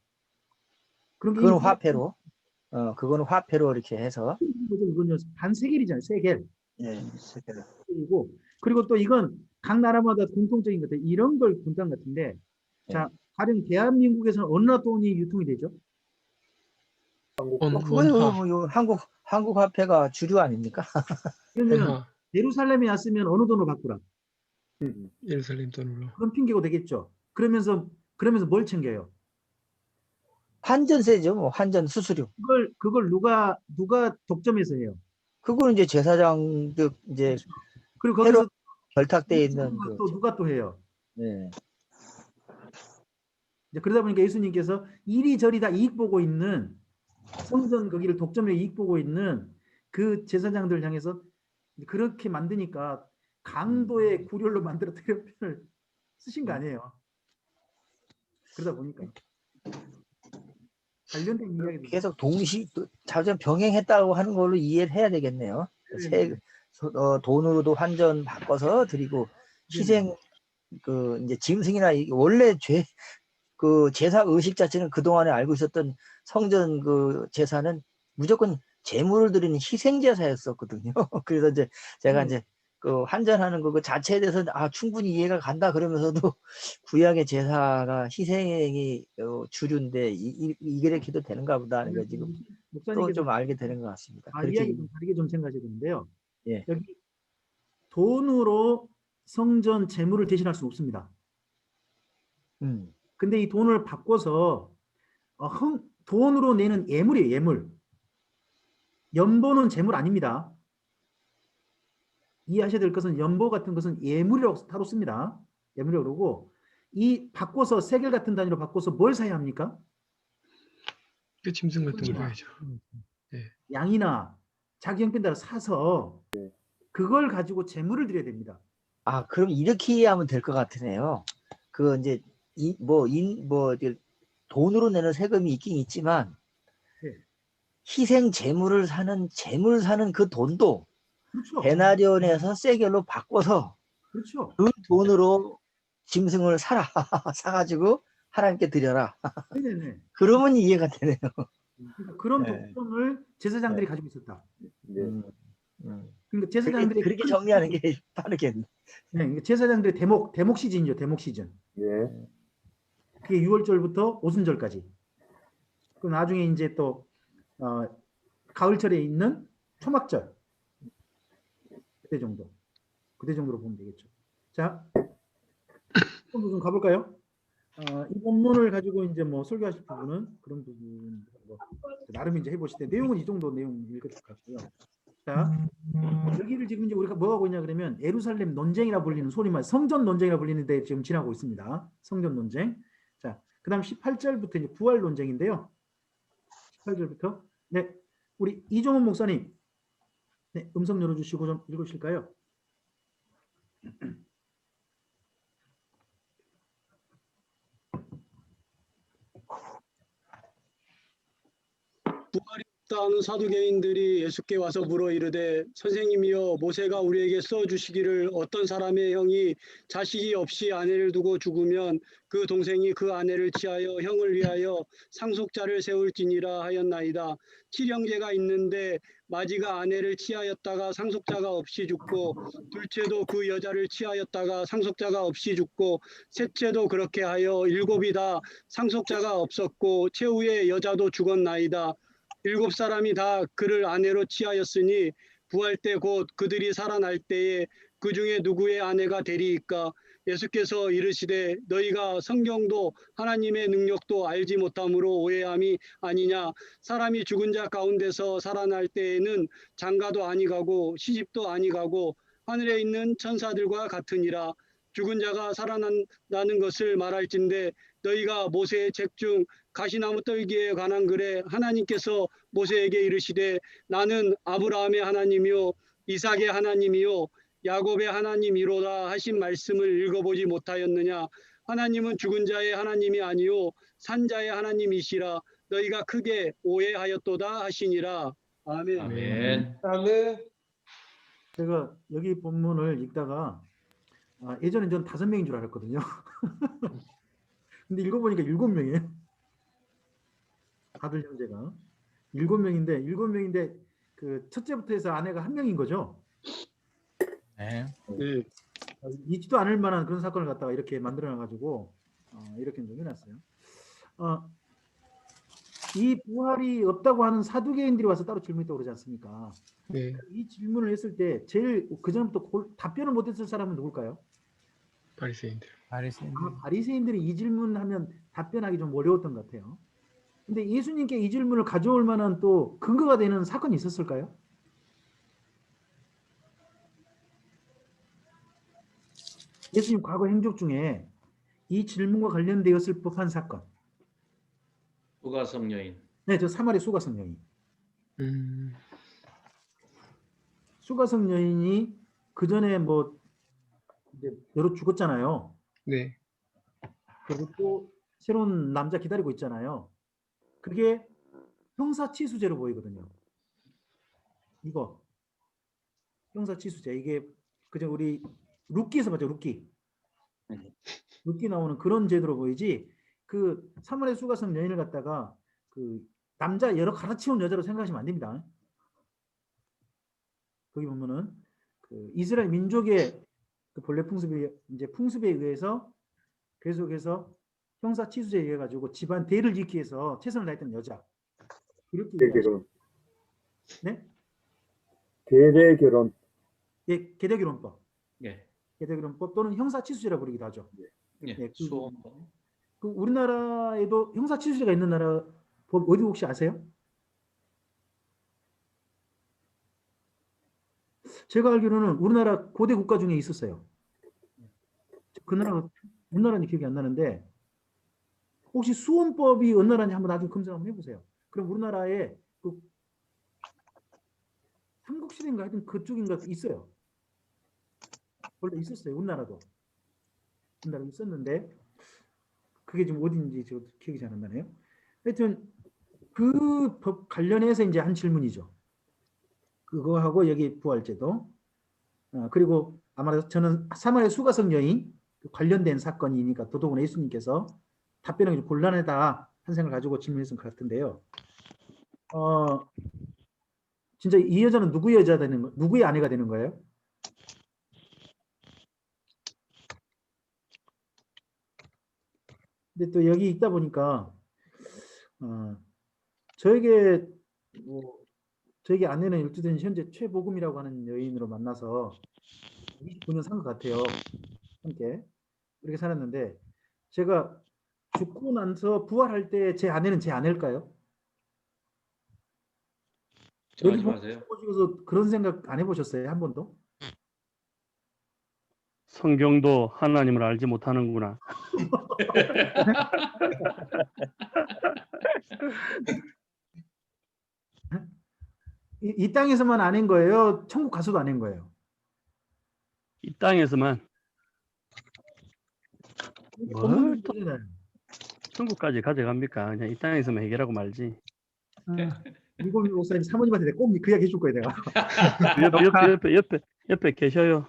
그런 게 그건 이미 화폐로. 그거는 화폐로 이렇게 해서. 이건 반세겔이잖아요. 세겔. 예, 세계를. 그리고 또 이건 각 나라마다 공통적인 것들 이런 걸 본단 같은데 자 가령 대한민국에서는 어느 나라 돈이 유통이 되죠? 그거요 뭐 한국 화폐가 주류 아닙니까? 그러면 원화. 예루살렘에 왔으면 어느 돈으로 바꾸라? 예루살렘 돈으로. 그런 핑계고 되겠죠. 그러면서 뭘 챙겨요? 환전세죠. 뭐 환전 수수료. 그걸 누가 독점해서 해요? 그거는 이제 제사장 이제 그리고 거기서 결탁돼 있는 또 누가 또 해요? 네. 이제 그러다 보니까 예수님께서 이리저리 다 이익 보고 있는 성전 거기를 독점해 이익 보고 있는 그 제사장들 향해서 그렇게 만드니까 강도의 구렬로 만들어 대표를 쓰신 거 아니에요. 그러다 보니까 관련된 이야기도 계속 자전 병행했다고 하는 걸로 이해를 해야 되겠네요. 돈으로도 환전 바꿔서 드리고 희생 이제 짐승이나 원래 그 제사 의식 자체는 그동안에 알고 있었던 성전 그 제사는 무조건 제물을 드리는 희생 제사였었거든요. 그래서 이제 제가 이제 그 환전하는 거 그 자체에 대해서 충분히 이해가 간다 그러면서도 구약의 제사가 희생이 주류인데 이렇게 해도 되는가 보다 하는 거 지금 또 좀 알게 되는 것 같습니다. 그렇게 이야기 좀 다르게 좀 생각하셔야 되는데요. 예. 여기 돈으로 성전 제물을 대신할 수 없습니다. 근데 이 돈을 바꿔서 돈으로 내는 예물이에요. 예물. 연보는 제물 아닙니다. 이해하셔야 될 것은 연보 같은 것은 예물이라고 따로 씁니다. 예물이라고 그러고 이 바꿔서 세겔 같은 단위로 바꿔서 뭘 사야 합니까? 그 짐승 같은 걸 사야죠. 양이나 자기 형편대로 사서 그걸 가지고 제물을 드려야 됩니다. 그럼 이렇게 이해하면 될 것 같으네요. 그 이제 돈으로 내는 세금이 있긴 있지만 희생 제물을 사는 그 돈도 그렇죠. 데나리온에서 세겔로 바꿔서 그렇죠. 그 돈으로 짐승을 사가지고 하나님께 드려라. 네네네. 그러면 이해가 되네요. 그러니까 그런 네. 독점을 제사장들이 가지고 있었다. 네. 그러니까 제사장들이 그렇게 정리하는 게 빠르겠네. 네, 그러니까 제사장들의 대목 시즌이죠. 대목 시즌. 예. 그게 6월절부터 오순절까지. 그럼 나중에 이제 또 가을철에 있는 초막절. 그때 정도로 보면 되겠죠. 자, 좀 가볼까요? 이 본문을 가지고 이제 뭐 설교하실 부분은 그런 부분 나름 이제 해보실 때 내용은 이 정도 내용 읽을 것 같고요. 자, 여기를 지금 이제 우리가 뭐 하고 있냐 그러면 예루살렘 논쟁이라 불리는 소위 말해 성전 논쟁이라 불리는데 지금 지나고 있습니다. 성전 논쟁. 자, 그다음 18절부터 이제 부활 논쟁인데요. 18절부터 네, 우리 이종훈 목사님, 네, 음성 열어주시고 좀 읽으실까요? 부활이 없다는 사두개인들이 예수께 와서 물어 이르되 선생님이여 모세가 우리에게 써주시기를 어떤 사람의 형이 자식이 없이 아내를 두고 죽으면 그 동생이 그 아내를 취하여 형을 위하여 상속자를 세울지니라 하였나이다. 7형제가 있는데 마지가 아내를 취하였다가 상속자가 없이 죽고 둘째도 그 여자를 취하였다가 상속자가 없이 죽고 셋째도 그렇게 하여 7이 다 상속자가 없었고 최후의 여자도 죽었나이다. 7사람이 다 그를 아내로 취하였으니 부활 때 곧 그들이 살아날 때에 그 중에 누구의 아내가 되리이까? 예수께서 이르시되 너희가 성경도 하나님의 능력도 알지 못함으로 오해함이 아니냐. 사람이 죽은 자 가운데서 살아날 때에는 장가도 아니가고 시집도 아니가고 하늘에 있는 천사들과 같으니라. 죽은 자가 살아난다는 것을 말할진대 너희가 모세의 책 중 가시나무 떨기에 관한 글에 하나님께서 모세에게 이르시되 나는 아브라함의 하나님이요 이삭의 하나님이요 야곱의 하나님이로다 하신 말씀을 읽어보지 못하였느냐. 하나님은 죽은 자의 하나님이 아니요 산자의 하나님이시라. 너희가 크게 오해하였도다 하시니라. 아멘. 아멘. 아멘. 제가 여기 본문을 읽다가 예전에 전 5명인 줄 알았거든요. 근데 읽어보니까 7명이에요. 아들 형제가 7명인데 그 첫째부터 해서 아내가 1명인 거죠. 네. 네. 있지도 않을 만한 그런 사건을 갖다가 이렇게 만들어놔가지고 이렇게 좀 해놨어요. 이 부활이 없다고 하는 사두개인들이 와서 따로 질문했다고 그러지 않습니까? 네. 이 질문을 했을 때 제일 그전부터 답변을 못했을 사람은 누굴까요? 바리새인들. 바리새인들이 이 질문하면 답변하기 좀 어려웠던 것 같아요. 근데 예수님께 이 질문을 가져올 만한 또 근거가 되는 사건이 있었을까요? 예수님 과거 행적 중에 이 질문과 관련되었을 법한 사건. 수가성 여인. 네, 저 사마리 수가성 여인. 수가성 여인이 그 전에 뭐 이제 여러 죽었잖아요. 네. 그리고 또 새로운 남자 기다리고 있잖아요. 그게 형사치수죄로 보이거든요. 이거 형사치수죄 이게 그저 우리 룻기에서 봤죠. 룻기 나오는 그런 제도로 보이지. 그 사마리 수가성 여인을 갖다가 그 남자 여러 갈아치운 여자로 생각하시면 안 됩니다. 거기 보면은 그 이스라엘 민족의 그 본래 풍습에 의해서 계속해서 형사치수죄에 의해 가지고 집안 대를 지키기 위해서 최선을 다했던 여자. 이렇게 대결혼. 네? 대대결혼. 예, 계대결혼법. 예. 계대결혼법 또는 형사치수죄라 부르기도 하죠. 예. 수원법. 그 우리나라에도 형사치수죄가 있는 나라 법 어디 혹시 아세요? 제가 알기로는 우리나라 고대 국가 중에 있었어요. 그 나라가 어느 나라인지 기억이 안 나는데 혹시 수원법이 어느 나라인지 한번 나중에 검색 한번 해보세요. 그럼 우리나라에 그 삼국시대인가 하여튼 그쪽인가 있어요. 원래 있었어요. 우리나라도. 우리나라 있었는데 그게 지금 어딘지 저 기억이 잘 안 나네요. 하여튼 그 법 관련해서 이제 한 질문이죠. 그거하고 여기 부활제도. 그리고 아마 저는 사마리아 수가성 여인 관련된 사건이니까 더더구나 예수님께서 답변하기 좀 곤란하다 한 생각을 가지고 질문했을 것 같은데요. 진짜 이 여자는 누구의 여자 되는 거, 누구의 아내가 되는 거예요? 근데 또 여기 있다 보니까 저에게 저에게 아내는 12년 현재 최복음이라고 하는 여인으로 만나서 29년 산 것 같아요. 함께 그렇게 살았는데 제가 죽고 나서 부활할 때 제 아내는 제 아내일까요? 하지 마세요. 보시고서 그런 생각 안 해보셨어요? 한 번도? 성경도 하나님을 알지 못하는구나. 이 땅에서만 아닌 거예요? 천국 가서도 아닌 거예요? 이 땅에서만. 뭘 또 천국까지 가져갑니까? 그냥 이 땅에서만 해결하고 말지. 이골 목사님 사모님한테 꼭 그 이야기 해줄 거예요, 내가. 옆에 계셔요.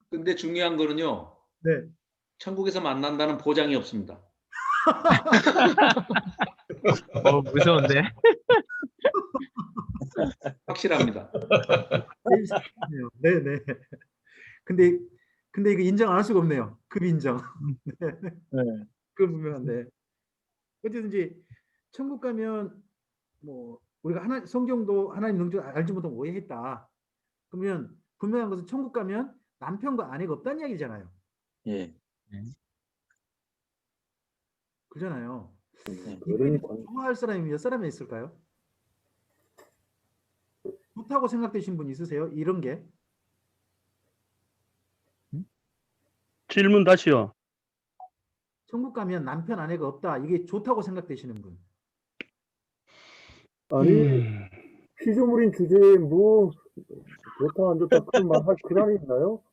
근데 중요한 거는요. 네. 천국에서 만난다는 보장이 없습니다. 무서운데. 확실합니다. 네네. 근데 이거 인정 안 할 수가 없네요. 급 인정. 네. 그 분명한데. 어쨌든지 천국 가면 뭐 우리가 성경도 하나님 능력 알지 못하고 오해했다. 그러면 분명한 것은 천국 가면 남편과 아내가 없다는 이야기잖아요. 예. 그잖아요. 네. 이걸 좋아할 사람이 몇 사람이 있을까요? 좋다고 생각되신 분 있으세요? 이런 게? 질문 다시요. 천국 가면 남편 아내가 없다. 이게 좋다고 생각되시는 분. 아니 피조물인 주제에 뭐 좋다 안 좋다 그런 말 할 근한이 있나요?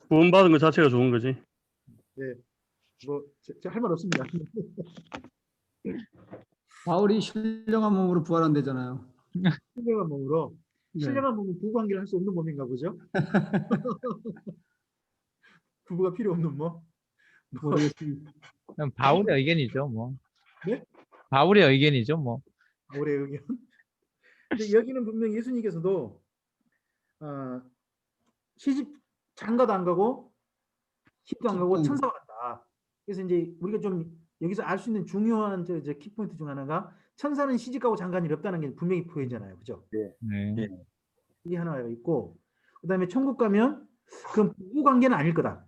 구원받은 것 자체가 좋은 거지. 네. 뭐 할 말 없습니다. 바울이 신령한 몸으로 부활한대잖아요. 신령한 몸으로. 네. 신령한 몸은 부부 관계를 할 수 없는 몸인가 보죠? 부부가 필요 없는 몸? 모르겠습니다. 그럼 바울의 의견이죠, 뭐. 네? 바울의 의견이죠, 뭐. 올해 의견. 근데 여기는 분명히 예수님께서도 시집 장가도 안 가고 시집도 안 가고 천사가 간다. 그래서 이제 우리가 좀 여기서 알 수 있는 중요한 저 키포인트 중 하나가 천사는 시집 가고 장가는 일 없다는 게 분명히 보이잖아요, 그죠? 네. 이게 하나가 있고, 그다음에 천국 가면 그건 부부 관계는 아닐 거다.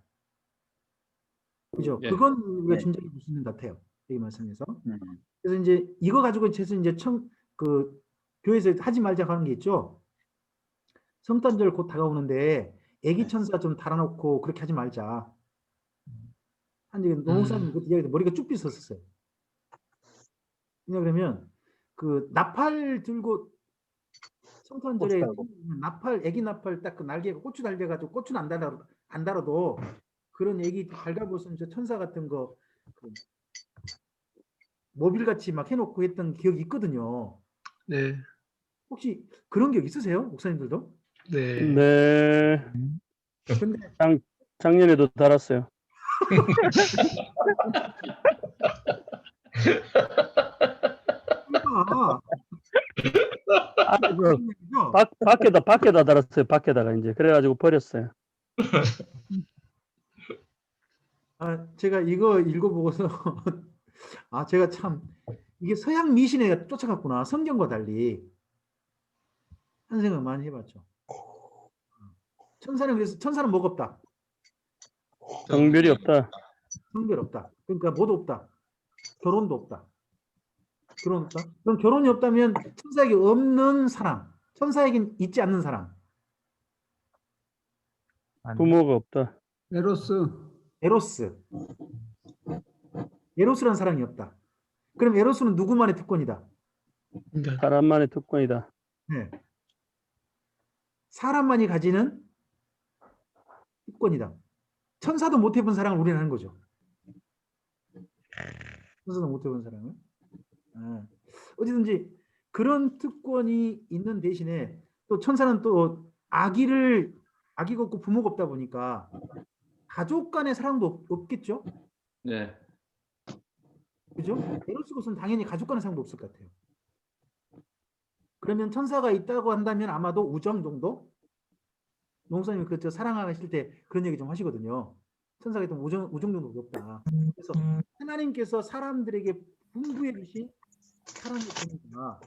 그죠? 예. 그건 우리가 진작에 볼 수 있는 것 같아요. 이 말씀에서. 그래서 이제 이거 가지고 최소 이제 교회에서 하지 말자고 하는 게 있죠. 성탄절 곧 다가오는데 애기 천사 좀 달아놓고 그렇게 하지 말자. 한 적이 노목사님 그 이야기 머리가 쭉 빗었었어요. 왜냐면 그 나팔 들고 성탄절에 나팔 애기 나팔 딱 그 날개가 고추 달려가지고 고추는 안 달아도 그런 애기 발가벗은 저 천사 같은 거 그 모빌같이 막 해놓고 했던 기억이 있거든요. 네. 혹시 그런 기억 있으세요? 목사님들도? 네. 네. 근데 작년에도 달았어요. 밖에다 달았어요. 밖에다가 이제 그래가지고 버렸어요. 제가 이거 읽어보고서 제가 참 이게 서양 미신에 쫓아갔구나. 성경과 달리 한 생각 많이 해봤죠. 천사는 뭐가 없다. 성별이 없다. 성별 없다. 그러니까 뭐도 없다. 결혼도 없다. 결혼 없다. 그럼 결혼이 없다면 천사에게 없는 사람, 천사에겐 있지 않는 사람. 부모가 없다. 에로스. 에로스라는 사람이 없다. 그럼 에로스는 누구만의 특권이다. 사람만의 특권이다. 네. 사람만이 가지는 특권이다. 천사도 못 해본 사랑을 우리는 하는 거죠. 천사도 못 해본 사랑을. 어디든지 그런 특권이 있는 대신에 또 천사는 또 아기가 없고 부모가 없다 보니까 가족 간의 사랑도 없겠죠? 네. 그죠? 에로스것은 당연히 가족 간의 사랑도 없을 것 같아요. 그러면 천사가 있다고 한다면 아마도 우정 정도? 농사님 그 사랑하실 때 그런 얘기 좀 하시거든요. 천사가 있다면 우정 정도가 없다. 그래서 하나님께서 사람들에게 분부해 주신 사랑의 정도가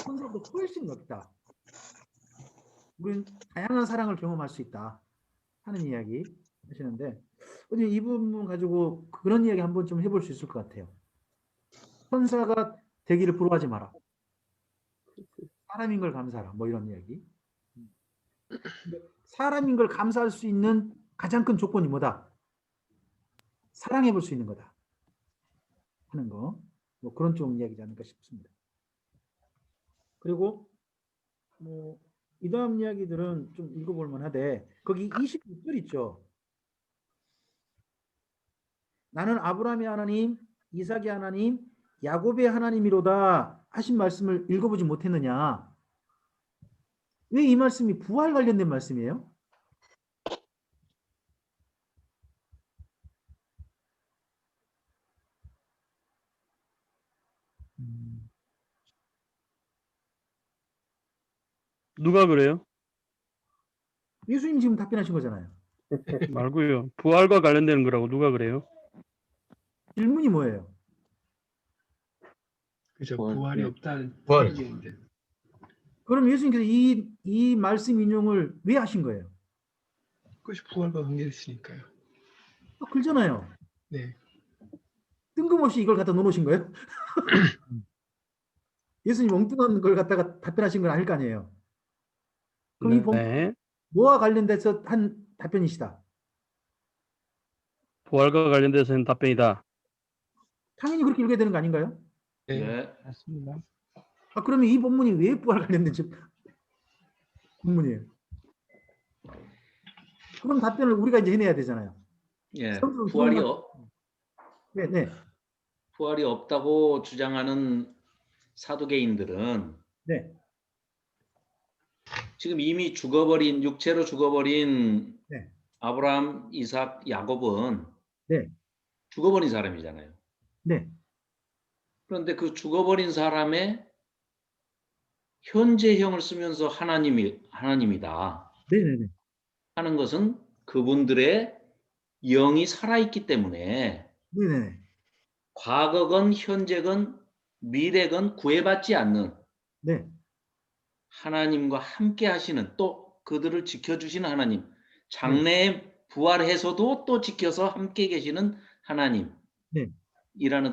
천사보다 훨씬 높다. 우리는 다양한 사랑을 경험할 수 있다 하는 이야기 하시는데 어제 이 부분 가지고 그런 이야기 한번 좀 해볼 수 있을 것 같아요. 천사가 되기를 부러워하지 마라. 사람인 걸 감사하라. 뭐 이런 이야기. 사람인 걸 감사할 수 있는 가장 큰 조건이 뭐다? 사랑해 볼 수 있는 거다 하는 거. 뭐 그런 쪽 이야기지 않을까 싶습니다. 그리고 뭐 이 다음 이야기들은 좀 읽어볼 만하되 거기 26절 있죠. 나는 아브라함의 하나님, 이삭의 하나님, 야곱의 하나님이로다 하신 말씀을 읽어보지 못했느냐? 왜 이 말씀이 부활 관련된 말씀이에요? 누가 그래요? 예수님 지금 답변하신 거잖아요. 말고요. 부활과 관련되는 거라고 누가 그래요? 질문이 뭐예요? 그죠. 부활이 없다는 부활. 얘기인데. 그럼 예수님께서 이 말씀 인용을 왜 하신 거예요? 그것이 부활과 관계있으니까요. 글잖아요. 네. 뜬금없이 이걸 갖다 놓으신 거예요? 예수님 엉뚱한 걸 갖다가 답변하신 건 아닐 거 아니에요. 그럼 이 네. 뭐와 관련돼서 한 답변이시다. 부활과 관련돼서는 답변이다. 당연히 그렇게 읽어야 되는 거 아닌가요? 네. 맞습니다. 아, 그러면 이 본문이 왜 부활 관련된 본문이에요? 그럼 답변을 우리가 이제 해내야 되잖아요. 예. 성경 부활이 네, 네, 부활이 없다고 주장하는 사두개인들은 네, 지금 이미 죽어버린 육체로 죽어버린 네. 아브라함, 이삭, 야곱은 네, 죽어버린 사람이잖아요. 네, 그런데 그 죽어버린 사람의 현재형을 쓰면서 하나님이다 네, 네, 네, 하는 것은 그분들의 영이 살아있기 때문에 네, 네, 과거건 현재건 미래건 구애받지 않는 네, 하나님과 함께 하시는 또 그들을 지켜주시는 하나님, 장래에 부활해서도 또 지켜서 함께 계시는 하나님이라는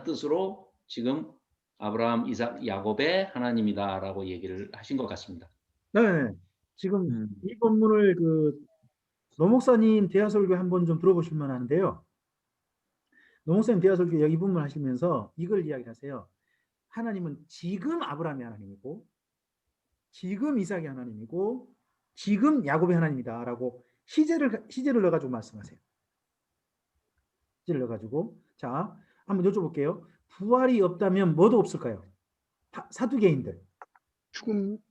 뜻으로 지금 아브라함, 이삭, 야곱의 하나님이다라고 얘기를 하신 것 같습니다. 네, 네. 지금 이 본문을 노 목사님 대화설교 한번 좀 들어보실 만한데요. 노 목사님 대화설교 이 부분 하시면서 이걸 이야기하세요. 하나님은 지금 아브라함의 하나님이고, 지금 이삭의 하나님이고, 지금 야곱의 하나님이다라고 시제를 넣어가지고 말씀하세요. 시제를 넣어가지고 자 한번 여쭤볼게요. 부활이 없다면 뭐도 없을까요? 사두개인들. 죽음도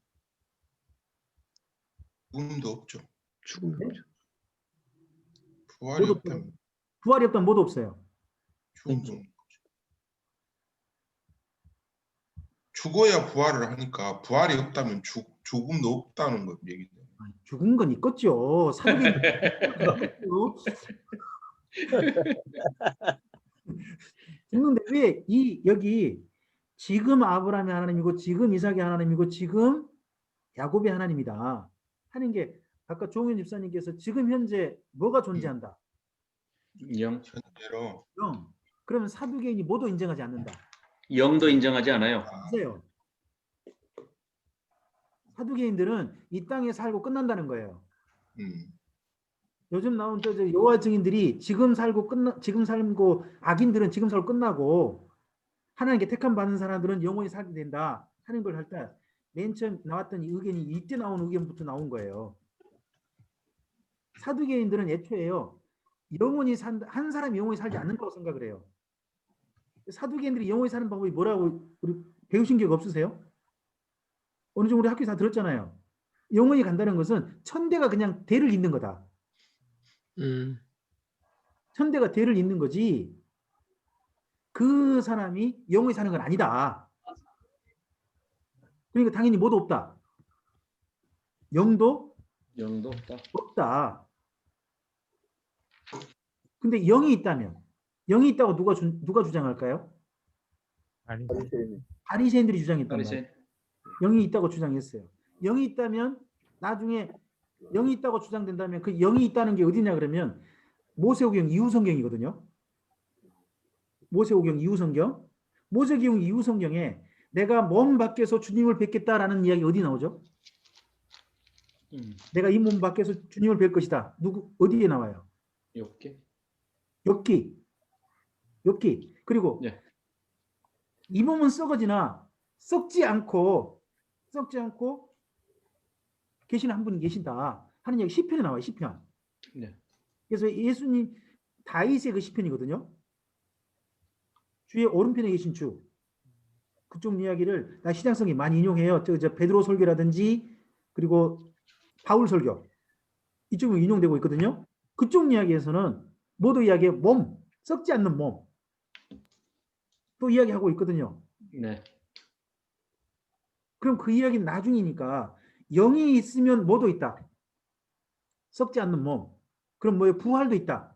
없죠. 죽음이 네? 없죠. 부활이 뭐도 없다면 부활이 없다면 뭐도 없어요. 죽어야 부활을 하니까 부활이 없다면 죽음도 없다는 거 얘기죠. 죽은 건 있겠죠. 사두개인 죽는데 왜 여기 지금 아브라함의 하나님이고 지금 이삭의 하나님이고 지금 야곱의 하나님이다 하는 게 아까 조홍현 집사님께서 지금 현재 뭐가 존재한다? 영. 현재로. 영. 그러면 사두개인이 뭐도 인정하지 않는다. 영도 인정하지 않아요. 맞아요. 사두개인들은 이 땅에 살고 끝난다는 거예요. 요즘 나온 저 여호와 증인들이 지금 살고 악인들은 지금 살고 끝나고 하나님께 택함 받는 사람들은 영원히 살게 된다 하는 걸 할 때 맨 처음 나왔던 이 의견이 이때 나온 의견부터 나온 거예요. 사두개인들은 애초에요. 한 사람이 영원히 살지 않는다고 생각을 해요. 사두개인들이 영원히 사는 방법이 뭐라고 우리 배우신 게 없으세요? 어느 정도 우리 학교에서 다 들었잖아요. 영원히 간다는 것은 천대가 그냥 대를 잇는 거다. 천대가 대를 잇는 거지 그 사람이 영원히 사는 건 아니다. 그러니까 당연히 뭐도 없다. 영도 없다. 근데 영이 있다고 누가 주장할까요? 바리새인들이 주장했단 말이에요. 영이 있다고 주장했어요. 영이 있다면 나중에 영이 있다고 주장된다면 그 영이 있다는 게 어디냐 그러면 모세오경 이후 성경이거든요. 모세오경 이후 성경. 모세오경 이후 성경에 내가 몸 밖에서 주님을 뵙겠다라는 이야기 어디 나오죠? 내가 이 몸 밖에서 주님을 뵐 것이다. 어디에 나와요? 욥기. 그리고 이 몸은 썩어지나 썩지 않고 계시는 한 분이 계신다 하는 얘기 시편에 나와요. 시편. 그래서 예수님 다윗의 그 시편이거든요. 주의 오른편에 계신 주. 그쪽 이야기를 나 신약성이 많이 인용해요. 저 베드로 설교라든지 그리고 바울 설교 이쪽으로 인용되고 있거든요. 그쪽 이야기에서는 모두 이야기해 몸, 썩지 않는 몸 또 이야기하고 있거든요. 그럼 그 이야기는 나중이니까 영이 있으면 뭐도 있다. 썩지 않는 몸. 그럼 뭐예요? 부활도 있다.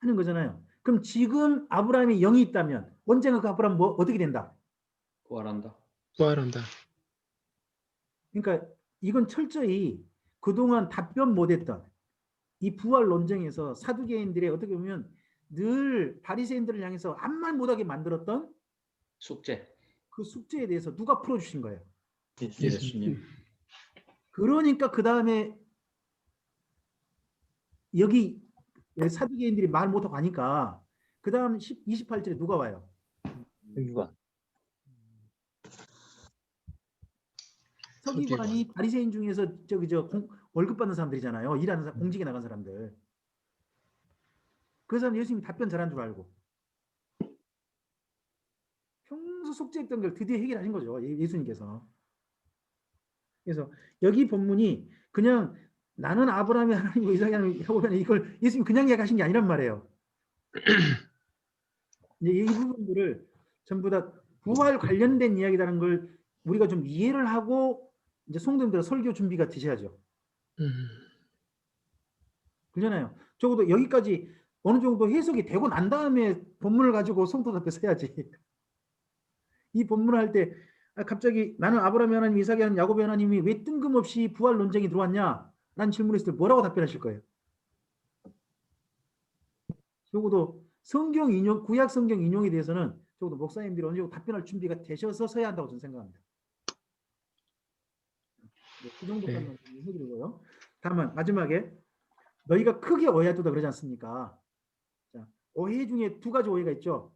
하는 거잖아요. 그럼 지금 아브라함이 영이 있다면 언젠가 그 아브라함 어떻게 된다? 부활한다. 그러니까 이건 철저히 그동안 답변 못했던 이 부활 논쟁에서 사두개인들의 어떻게 보면 늘 바리새인들을 향해서 아무 말 못하게 만들었던 그 숙제에 대해서 누가 풀어주신 거예요? 예수님. 그러니까 그 다음에 여기 왜 사두개인들이 말 못하고 하니까 그 다음 28절에 누가 와요? 서기관. 서기관이 바리새인 중에서 월급 받는 사람들이잖아요. 일하는 사람, 공직에 나간 사람들. 그 사람 예수님이 답변 잘한 줄 알고 평소 속죄했던 걸 드디어 해결하신 거죠. 예수님께서. 그래서 여기 본문이 그냥 나는 아브라함의 하나님이고 이삭의 하나님이고 하고 이걸 예수님이 그냥 이야기하신 게 아니란 말이에요. 이제 이 부분들을 전부 다 부활 관련된 이야기라는 걸 우리가 좀 이해를 하고 이제 성도님들 설교 준비가 되셔야죠. 그러잖아요. 적어도 여기까지 어느 정도 해석이 되고 난 다음에 본문을 가지고 성도 앞에 서야지. 이 본문을 할 때 갑자기 나는 아브라함의 하나님, 이삭의 하나님, 야곱의 하나님이 왜 뜬금없이 부활 논쟁이 들어왔냐? 라는 질문했을 때 뭐라고 답변하실 거예요? 적어도 성경 인용, 구약 성경 인용에 대해서는 적어도 목사님들이 어느 정도 답변할 준비가 되셔서 서야 한다고 저는 생각합니다. 네, 그 정도까지만 해드리고요. 다만 마지막에 너희가 크게 오해하도다 그러지 않습니까? 자, 오해 중에 두 가지 오해가 있죠.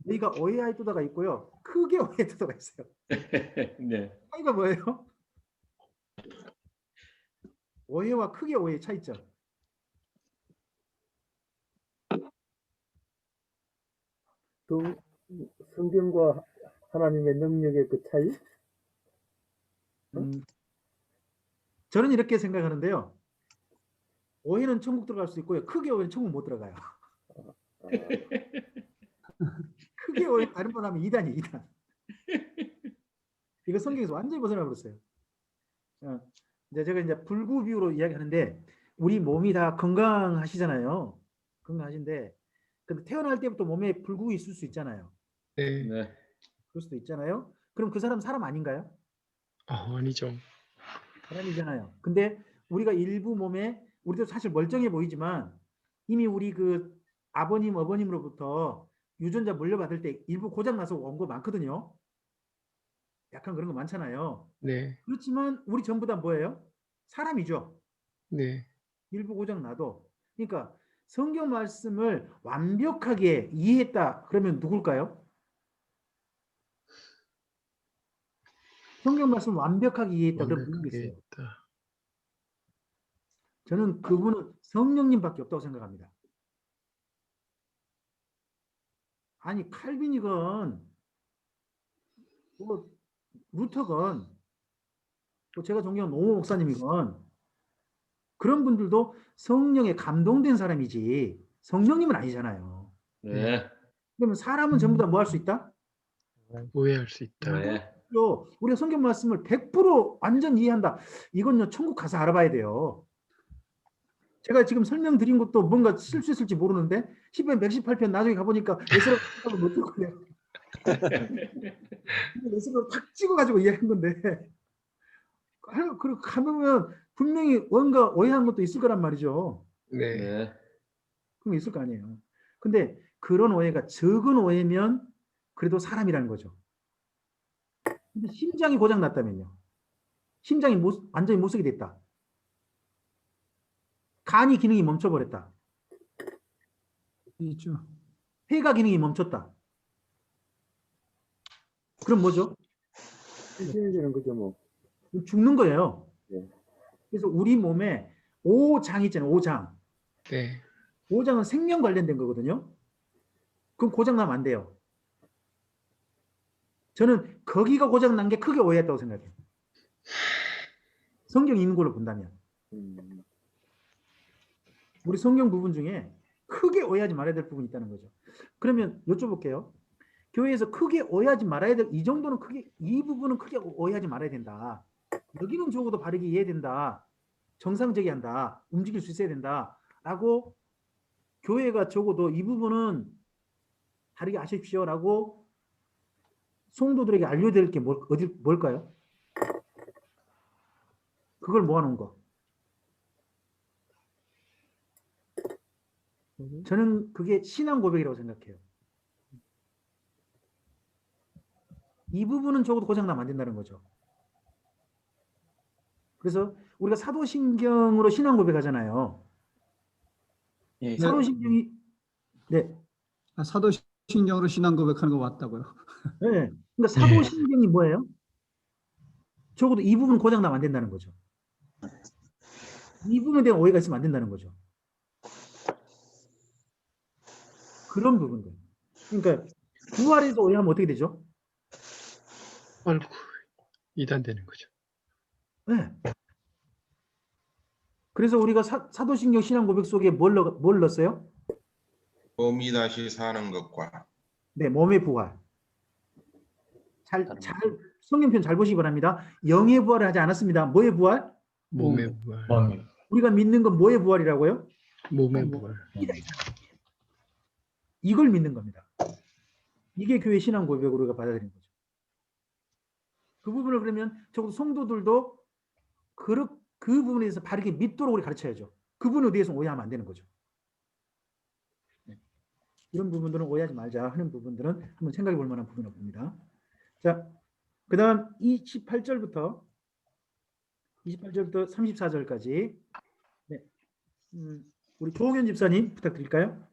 너희가 오해하도다가 있고요. 크게 오해하도다가 있어요. 네. 차이가 뭐예요? 오해와 크게 오해의 차이점. 성경과 하나님의 능력의 그 차이? 저는 이렇게 생각하는데요. 오해는 천국 들어갈 수 있고요. 크게 오해는 천국 못 들어가요. 크게 오해 다른 번 하면 2단이 2단. 이거 성경에서 완전히 벗어나 버렸어요. 이제 제가 이제 불구비유로 이야기하는데 우리 몸이 다 건강하시잖아요. 건강하신데 근데 태어날 때부터 몸에 불구가 있을 수 있잖아요. 네. 그럴 수도 있잖아요. 그럼 그 사람 사람 아닌가요? 아니죠. 사람이잖아요. 근데 우리가 일부 몸에 우리도 사실 멀쩡해 보이지만 이미 우리 그 아버님, 어머님으로부터 유전자 물려받을 때 일부 고장나서 온 거 많거든요. 약간 그런 거 많잖아요. 네. 그렇지만 우리 전부 다 뭐예요? 사람이죠. 네. 일부 고장나도. 그러니까 성경 말씀을 완벽하게 이해했다. 그러면 누굴까요? 성경 말씀을 완벽하게 이해했다. 그러면 누구 있어요? 저는 그분은 성령님밖에 없다고 생각합니다. 아니 칼빈이건 뭐 루터건 또 제가 존경하는 노모 목사님이건 그런 분들도 성령에 감동된 사람이지 성령님은 아니잖아요. 네. 그러면 사람은 전부 다 뭐 할 수 있다? 오해할 수 있다. 네. 우리가 성경 말씀을 100% 완전 이해한다. 이건요 천국 가서 알아봐야 돼요. 제가 지금 설명드린 것도 뭔가 실수했을지 모르는데 10편 118편 나중에 가보니까 예수를 못 듣고요. 예수를 탁 찍어가지고 이해한 건데 그리고 가보면 분명히 뭔가 오해한 것도 있을 거란 말이죠. 네. 그럼 있을 거 아니에요. 근데 그런 오해가 적은 오해면 그래도 사람이라는 거죠. 근데 심장이 고장 났다면요. 심장이 완전히 못 쓰게 됐다. 간이 기능이 멈춰버렸다. 있죠. 폐가 기능이 멈췄다. 그럼 뭐죠? 신신되는 거죠, 뭐. 죽는 거예요. 네. 그래서 우리 몸에 5장 있잖아요. 5장. 네. 5장은 생명 관련된 거거든요. 그럼 고장나면 안 돼요. 저는 거기가 고장난 게 크게 오해했다고 생각해요. 성경이 있는 걸로 본다면. 우리 성경 부분 중에 크게 오해하지 말아야 될 부분이 있다는 거죠. 그러면 여쭤볼게요. 교회에서 크게 오해하지 말아야 될 이 정도는 크게 이 부분은 크게 오해하지 말아야 된다. 여기는 적어도 바르게 이해된다. 정상적이 한다. 움직일 수 있어야 된다. 라고 교회가 적어도 이 부분은 다르게 하십시오라고 성도들에게 알려야 될 게 뭘까요? 그걸 모아놓은 거. 저는 그게 신앙 고백이라고 생각해요. 이 부분은 적어도 고장나면 안 된다는 거죠. 그래서 우리가 사도신경으로 신앙 고백하잖아요. 예. 사도신경이 네. 사도신경으로 신앙 고백하는 거 맞다고요. 네. 그러니까 사도신경이 뭐예요? 적어도 이 부분 고장 나면 안 된다는 거죠. 이 부분에 대한 오해가 있으면 안 된다는 거죠. 그런 부분들. 그러니까 부활에서 오해하면 어떻게 되죠? 아이고, 이단되는 거죠. 네. 그래서 우리가 사도신경 신앙 고백 속에 뭘 넣었어요? 몸이 다시 사는 것과 네, 몸의 부활. 성경 표현 잘 보시기 바랍니다. 영의 부활을 하지 않았습니다. 뭐의 부활? 몸의 부활. 우리가 믿는 건 뭐의 부활이라고요? 몸의 부활. 이걸 믿는 겁니다. 이게 교회 신앙 고백으로 우리가 받아들이는 거죠. 그 부분을 그러면 적어도 성도들도 그 부분에 대해서 바르게 믿도록 우리 가르쳐야죠. 그 부분에 대해서 오해하면 안 되는 거죠. 이런 부분들은 오해하지 말자 하는 부분들은 한번 생각해 볼 만한 부분이라고 봅니다. 자, 그 다음 28절부터 34절까지 네. 우리 조홍현 집사님 부탁드릴까요?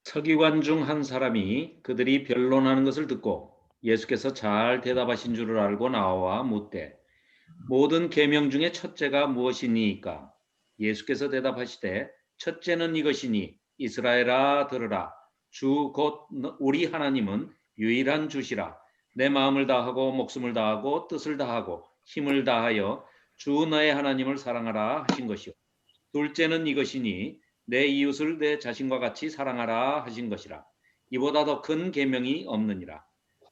서기관 중 한 사람이 그들이 변론하는 것을 듣고 예수께서 잘 대답하신 줄을 알고 나와 묻되 모든 계명 중에 첫째가 무엇이니까? 예수께서 대답하시되 첫째는 이것이니 이스라엘아 들으라. 주 곧 우리 하나님은 유일한 주시라. 내 마음을 다하고 목숨을 다하고 뜻을 다하고 힘을 다하여 주 너의 하나님을 사랑하라 하신 것이요. 둘째는 이것이니 내 이웃을 내 자신과 같이 사랑하라 하신 것이라. 이보다 더 큰 계명이 없느니라.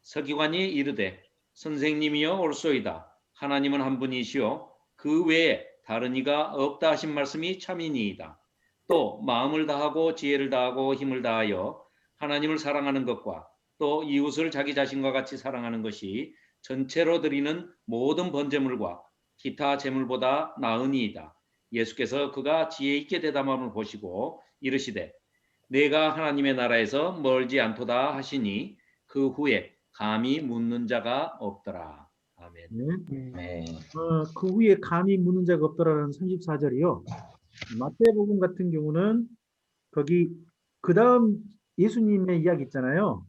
서기관이 이르되 선생님이여 옳소이다. 하나님은 한 분이시요 그 외에 다른 이가 없다 하신 말씀이 참이니이다. 또 마음을 다하고 지혜를 다하고 힘을 다하여 하나님을 사랑하는 것과 또 이웃을 자기 자신과 같이 사랑하는 것이 전체로 드리는 모든 번제물과 기타 제물보다 나으니이다. 예수께서 그가 지혜 있게 대담함을 보시고 이르시되 내가 하나님의 나라에서 멀지 않도다 하시니 그 후에 감히 묻는 자가 없더라. 아멘. 네. 그 후에 감히 묻는 자가 없더라라는 34절이요. 마태복음 같은 경우는 거기 그 다음 예수님의 이야기 있잖아요.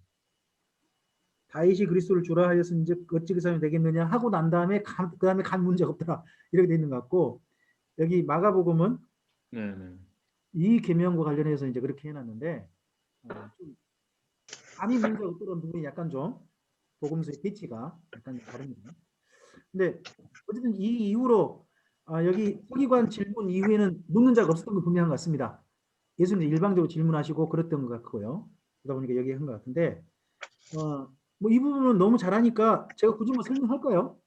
다윗이 그리스도를 주라 하였으니 이제 어찌 그 사람이 되겠느냐 하고 난 다음에 그 다음에 간 문제가 없더라 이렇게 돼 있는 것 같고 여기 마가복음은 이 계명과 관련해서 이제 그렇게 해놨는데 좀 감히 묻는 자가 없더라는 부분이 약간 좀 복음서의 배치가 약간 다릅니다. 근데 어쨌든 이 이후로 여기 서기관 질문 이후에는 묻는 자가 없었던 건 분명한 것 같습니다. 예수님 일방적으로 질문하시고 그랬던 것 같고요. 그러다 보니까 여기 한 것 같은데 뭐 이 부분은 너무 잘하니까 제가 굳이 뭐 설명할까요?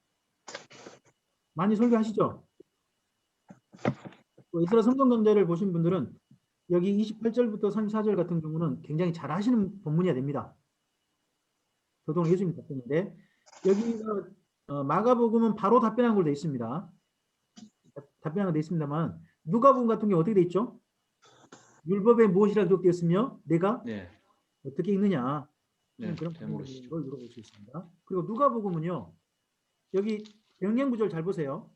많이 설교하시죠? 이스라엘 성경 강좌를 보신 분들은 여기 28절부터 34절 같은 경우는 굉장히 잘하시는 본문이야 됩니다. 저도 예수님 답변인데 여기가 마가복음은 바로 답변한 걸로 되어 있습니다. 답변한 거 되어 있습니다만 누가복음 같은 경우 어떻게 되어 있죠? 율법에 무엇이라 기록되었으며 내가 어떻게 읽느냐 그런 부분을 물어볼 수 있습니다. 그리고 누가복음은요. 여기 병행 구절 잘 보세요.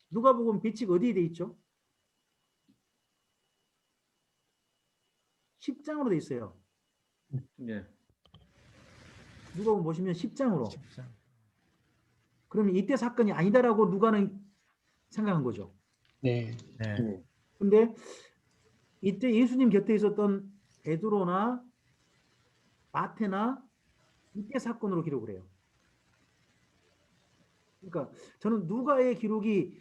누가복음 배치가 어디에 되어 있죠? 10장으로 되어 있어요. 누가복음 보시면 10장으로. 그러면 이때 사건이 아니다라고 누가는 생각한 거죠. 네. 근데 이때 예수님 곁에 있었던 베드로나 마태나 이때 사건으로 기록을 해요. 그러니까 저는 누가의 기록이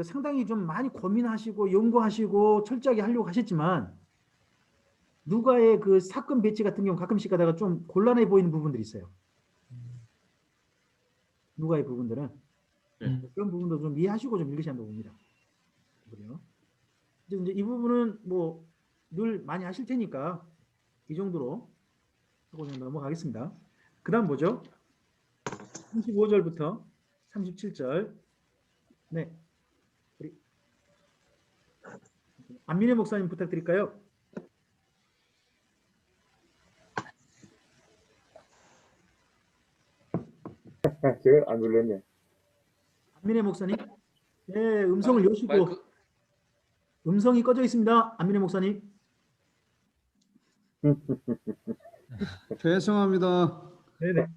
상당히 좀 많이 고민하시고 연구하시고 철저하게 하려고 하셨지만 누가의 그 사건 배치 같은 경우 가끔씩 가다가 좀 곤란해 보이는 부분들이 있어요. 누가의 부분들은 그런 부분도 좀 이해하시고 좀 읽으셔야 한다고 봅니다. 그래요. 이제 이 부분은 뭐 늘 많이 하실 테니까 이 정도로 하고 넘어가겠습니다. 그 다음 뭐죠? 35절부터 37절. 네. 우리 안민혜 목사님 부탁드릴까요? 제가 안 눌렀네. 안민혜 목사님. 네, 음성을 여시고 음성이 꺼져 있습니다. 안민혜 목사님. 죄송합니다. 네네.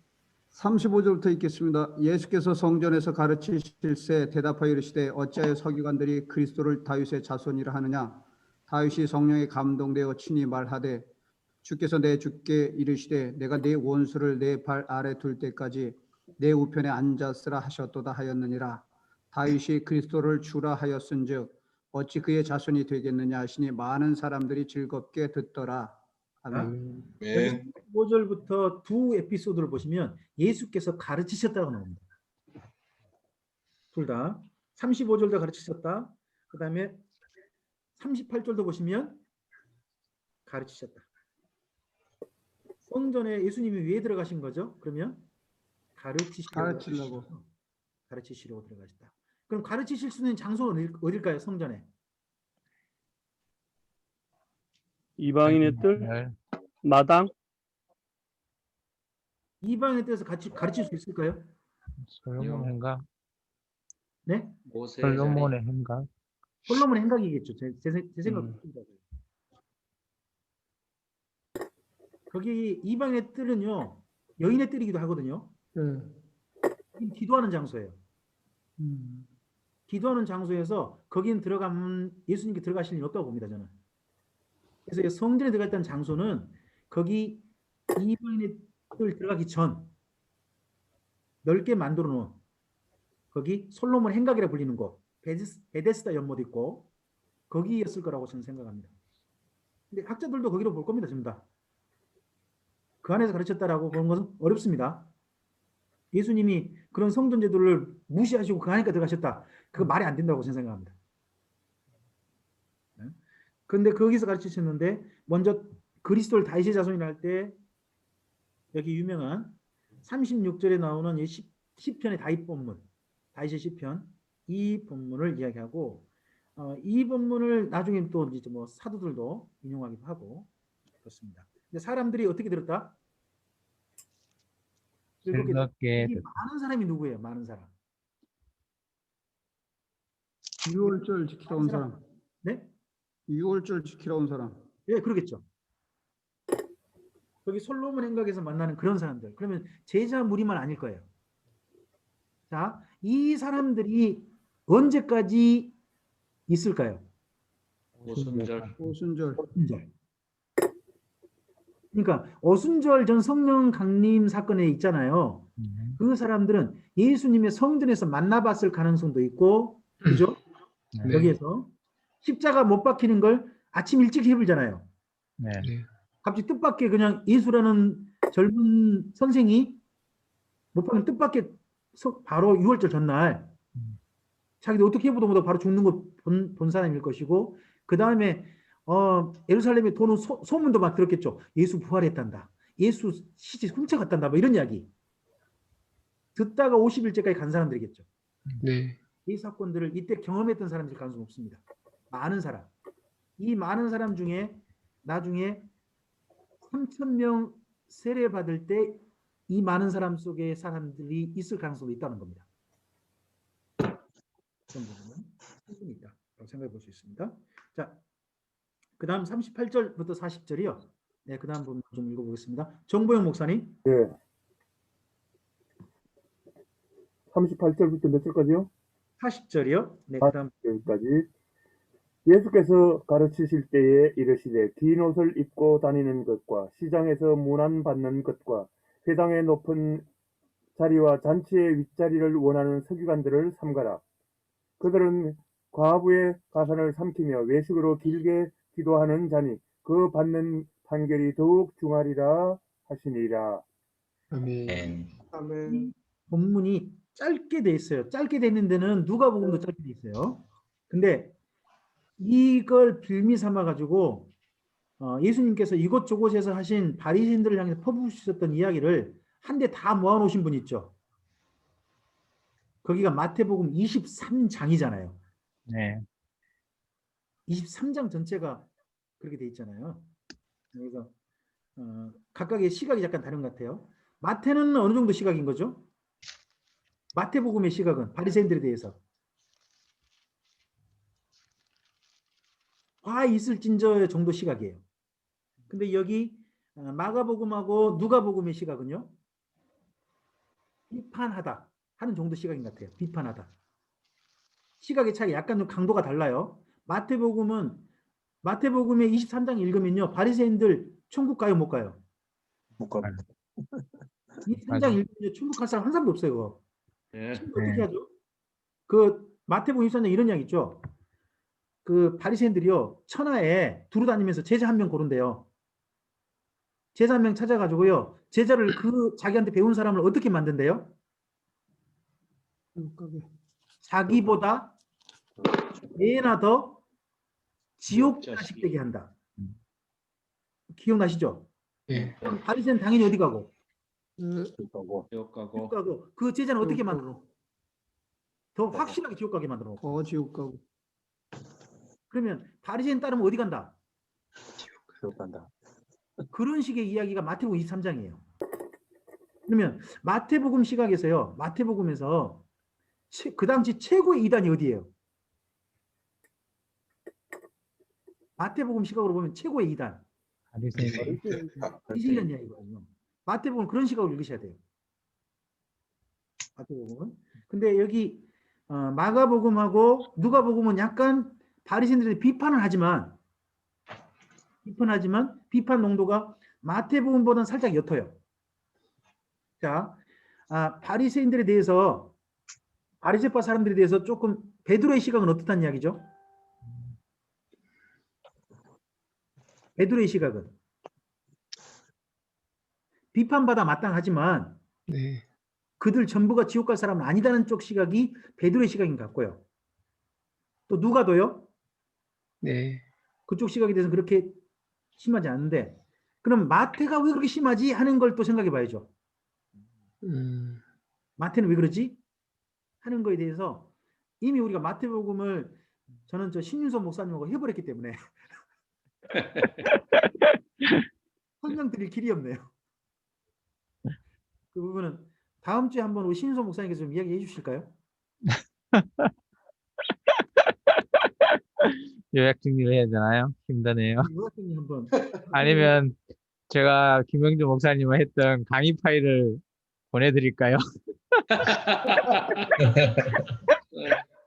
35절부터 읽겠습니다. 예수께서 성전에서 가르치실새 대답하여 이르시되 어찌하여 서기관들이 그리스도를 다윗의 자손이라 하느냐. 다윗이 성령에 감동되어 친히 말하되 주께서 내 주께 이르시되 내가 네 원수를 내 발 아래 둘 때까지 내 우편에 앉았으라 하셨도다 하였느니라. 다윗이 그리스도를 주라 하였은즉 어찌 그의 자손이 되겠느냐 하시니 많은 사람들이 즐겁게 듣더라. 아멘. 아멘. 5절부터 두 에피소드를 보시면 예수께서 가르치셨다고 나옵니다. 둘 다. 35절도 가르치셨다. 그 다음에 38절도 보시면 가르치셨다. 성전에 예수님이 왜 들어가신 거죠? 그러면 가르치시려고 들어가셨다. 그럼 가르치실 수 있는 장소는 어딜까요? 성전에. 이방인의 뜰, 마당, 이방인에 대해서 가르칠 수 있을까요? 솔로몬 행각. 네? 모세의 솔로몬의 행각. 솔로몬 행각이겠죠. 제 생각. 거기 이방의 뜰은요, 여인의 뜰이기도 하거든요. 기도하는 장소예요. 기도하는 장소에서 거기는 들어가면 예수님께 들어가실 일이 없다고 봅니다, 저는. 그래서 성전에 들어갔던 장소는 거기 이방인의 뜰 들어가기 전 넓게 만들어 놓은 거기 솔로몬 행각이라 불리는 곳, 베데스다 연못 있고 거기였을 거라고 저는 생각합니다. 근데 학자들도 거기로 볼 겁니다, 전부 다. 그 안에서 가르쳤다라고 보는 것은 어렵습니다. 예수님이 그런 성전 제도를 무시하시고 그 안에 들어가셨다. 그거 말이 안 된다고 저는 생각합니다. 그런데 거기서 가르치셨는데 먼저 그리스도를 다윗의 자손이라 할 때 여기 유명한 36절에 나오는 시편의 다윗 본문, 다윗의 시편 이 본문을 이야기하고 이 본문을 나중에 또 이제 뭐 사도들도 인용하기도 하고 그렇습니다. 근데 사람들이 어떻게 들었다? 즐겁게 이 많은 사람이 누구예요? 많은 사람. 6월절 지키러 온 사람. 네? 6월절 지키러 온 사람. 예, 그러겠죠. 여기 솔로몬 행각에서 만나는 그런 사람들. 그러면 제자 무리만 아닐 거예요. 자, 이 사람들이 언제까지 있을까요? 오순절. 오순절. 그러니까 오순절 전 성령 강림 사건에 있잖아요. 그 사람들은 예수님의 성전에서 만나봤을 가능성도 있고, 그죠? 네. 여기에서 십자가 못 박히는 걸 아침 일찍 해불잖아요. 네. 갑자기 뜻밖의 그냥 예수라는 젊은 선생이 못 박힌 뜻밖의 바로 6월절 전날 자기도 어떻게 해보도 못하고 바로 죽는 거 본 사람일 것이고, 그 다음에 예루살렘에 도는 소문도 막 들었겠죠. 예수 부활했단다. 예수 시체 훔쳐갔단다. 뭐 이런 이야기. 듣다가 50일째까지 간 사람들이겠죠. 네. 이 사건들을 이때 경험했던 사람들 가능성 없습니다. 많은 사람. 이 많은 사람 중에 나중에 3,000명 세례 받을 때 이 많은 사람 속에 사람들이 있을 가능성도 있다는 겁니다. 그런 부분은 충분히 있다고 생각해 볼 수 있습니다. 자, 그 다음 38절부터 40절이요. 네, 그 다음 부분 좀 읽어보겠습니다. 정보영 목사님. 네. 38절부터 몇 절까지요? 40절이요. 네, 그 다음. 여기까지. 예수께서 가르치실 때에 이르시되 긴 옷을 입고 다니는 것과 시장에서 문안받는 것과 회당의 높은 자리와 잔치의 윗자리를 원하는 서기관들을 삼가라. 그들은 과부의 가산을 삼키며 외식으로 길게 기도하는 자니 그 받는 판결이 더욱 중하리라 하시니라. 아멘. 아멘. 본문이 짧게 돼 있어요. 짧게 돼 있는 데는 누가복음도 짧게 돼 있어요. 근데 이걸 빌미 삼아 가지고 예수님께서 이곳저곳에서 하신 바리새인들을 향해서 퍼부으셨던 이야기를 한데 다 모아놓으신 분 있죠. 거기가 마태복음 23장이잖아요. 네. 23장 전체가 그렇게 돼 있잖아요. 그래서 각각의 시각이 약간 다른 것 같아요. 마태는 어느 정도 시각인 거죠? 마태복음의 시각은 바리새인들에 대해서 화 있을진저의 정도 시각이에요. 근데 여기 마가복음하고 누가복음의 시각은요. 비판하다 하는 정도 시각인 것 같아요. 비판하다. 시각의 차이 약간 좀 강도가 달라요. 마태복음의 23장 읽으면요. 바리새인들 천국 가요 못 가요? 못 가고. 23장 읽으면 천국 갈 사람 한 사람도 없어요. 그거. 예. 어떻게 하죠? 그 마태복음 23장 이런 이야기 있죠. 그 바리새인들이요. 천하에 두루 다니면서 제자 한 명 고른대요. 제자 한 명 찾아가지고요. 제자를 그 자기한테 배운 사람을 어떻게 만든대요? 자기보다 예나 더 지옥 자식 되게 한다. 기억나시죠? 예. 그럼 바리새인 당연히 어디 가고? 지옥 가고. 지옥 가고. 그 제자는 어떻게 만들어? 더 확실하게 지옥 가게 만들어. 지옥 가고. 그러면 바리새인 따르면 어디 간다? 지옥 간다. 그런 식의 이야기가 마태복음 23장이에요. 그러면 마태복음 시각에서요. 마태복음에서 그 당시 최고의 이단이 어디예요? 마태복음 시각으로 보면 최고의 이단. 바리새인 이야기거든요. 마태복음은 그런 시각으로 읽으셔야 돼요. 마태복음은. 근데 여기 마가복음하고 누가복음은 약간 바리새인들이 비판을 하지만 비판 농도가 마태복음보다는 살짝 옅어요. 자, 바리새인들에 대해서 바리새파 사람들에 대해서 조금 베드로의 시각은 어떻다는 이야기죠? 베드로의 시각은 비판받아 마땅하지만 네. 그들 전부가 지옥 갈 사람은 아니다는 쪽 시각이 베드로의 시각인 것 같고요. 또 누가도요? 네. 그쪽 시각에 대해서는 그렇게 심하지 않은데 그럼 마태가 왜 그렇게 심하지 하는 걸 또 생각해 봐야죠. 마태는 왜 그러지? 하는 거에 대해서 이미 우리가 마태복음을 저는 저 신윤서 목사님하고 해버렸기 때문에 설명드릴 길이 없네요. 그 부분은 다음 주에 한번 우리 신윤서 목사님께서 좀 이야기해 주실까요? 요약 정리를 해야 되나요? 힘드네요. 요약 정리 한번. 아니면 제가 김영주 목사님과 했던 강의 파일을 보내드릴까요?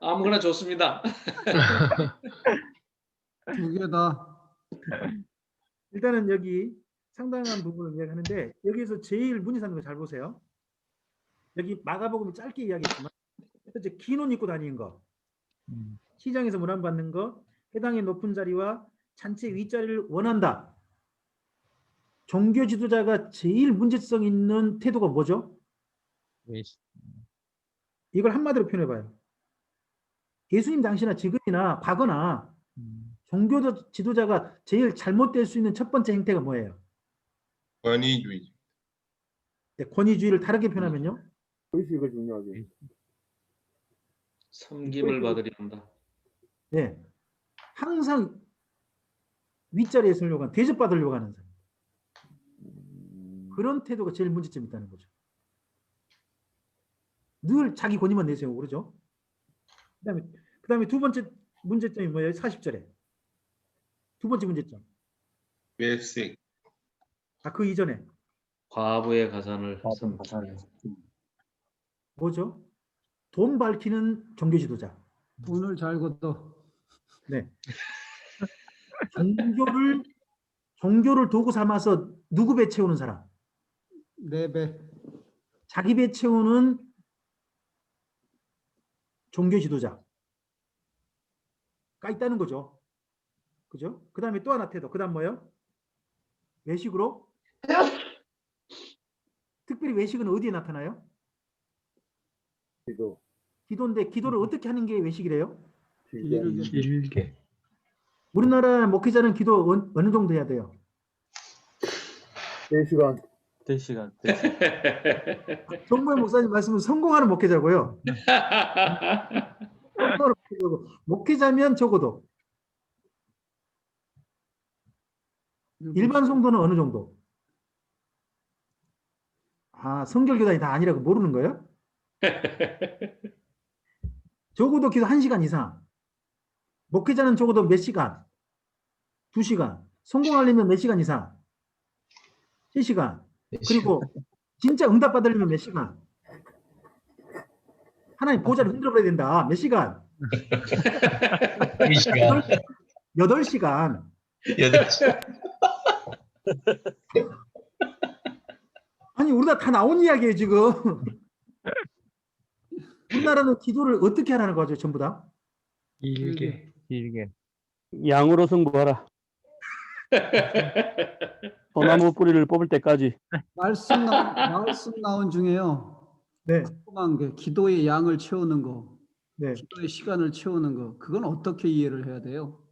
아무거나 좋습니다. 두 개 다. 일단은 여기 상당한 부분을 이야기하는데 여기에서 제일 문제 삼는 거 잘 보세요. 여기 마가복음이 짧게 이야기했지만 첫째 긴 옷 입고 다니는 거, 시장에서 문안받는 거, 해당의 높은 자리와 잔치 윗자리를 원한다. 종교 지도자가 제일 문제성 있는 태도가 뭐죠? 이걸 한마디로 표현해봐요. 예수님 당시나 지금이나 과거나 종교 지도자가 제일 잘못될 수 있는 첫 번째 행태가 뭐예요? 권위주의. 네, 권위주의를 다르게 표현하면요? 의식을 중요하게. 섬김을 받으려 한다. 네, 항상 윗자리에 서려고 하는, 대접받으려고 하는 사람. 그런 태도가 제일 문제점이 있다는 거죠. 늘 자기 권위만 내세우고 그러죠. 그다음에 두 번째 문제점이 뭐예요? 40절에. 두 번째 문제점. 외식. 그 이전에. 과부의 가산을 뭐죠? 돈 밝히는 종교 지도자. 돈을 잘 걷어. 네. 종교를 도구 삼아서 누구 배 채우는 사람? 내 배. 자기 배 채우는 종교 지도자가 있다는 거죠. 그죠? 그 다음에 또 하나 태도. 그 다음 뭐예요? 외식으로? 특별히 외식은 어디에 나타나요? 기도인데 기도를 어떻게 하는 게 외식이래요? 길게. 우리나라 목회자는 기도 어느 정도 해야 돼요? 4시간. 4시간. 정말 목사님 말씀은 성공하는 목회자고요. 목회자면 적어도 일반 성도는 어느 정도? 성결교단이 다 아니라고 모르는 거예요? 적어도 기도 1시간 이상. 목회자는 적어도 몇 시간? 2시간. 성공하려면 몇 시간 이상? 3시간. 그리고 진짜 응답 받으려면 몇 시간? 하나님 보좌를 흔들어 버려야 된다. 몇 시간? 2시간. 8시간. 8시간. 아니 우리나라 다 나온 이야기예요 지금. 우리나라는 기도를 어떻게 하라는 거죠 전부 다? 길게. 양으로 승부하라. 소나무 뿌리를 뽑을 때까지. 말씀 나온 중에요. 네. 궁금한 게 기도의 양을 채우는 거, 네. 기도의 시간을 채우는 거, 그건 어떻게 이해를 해야 돼요?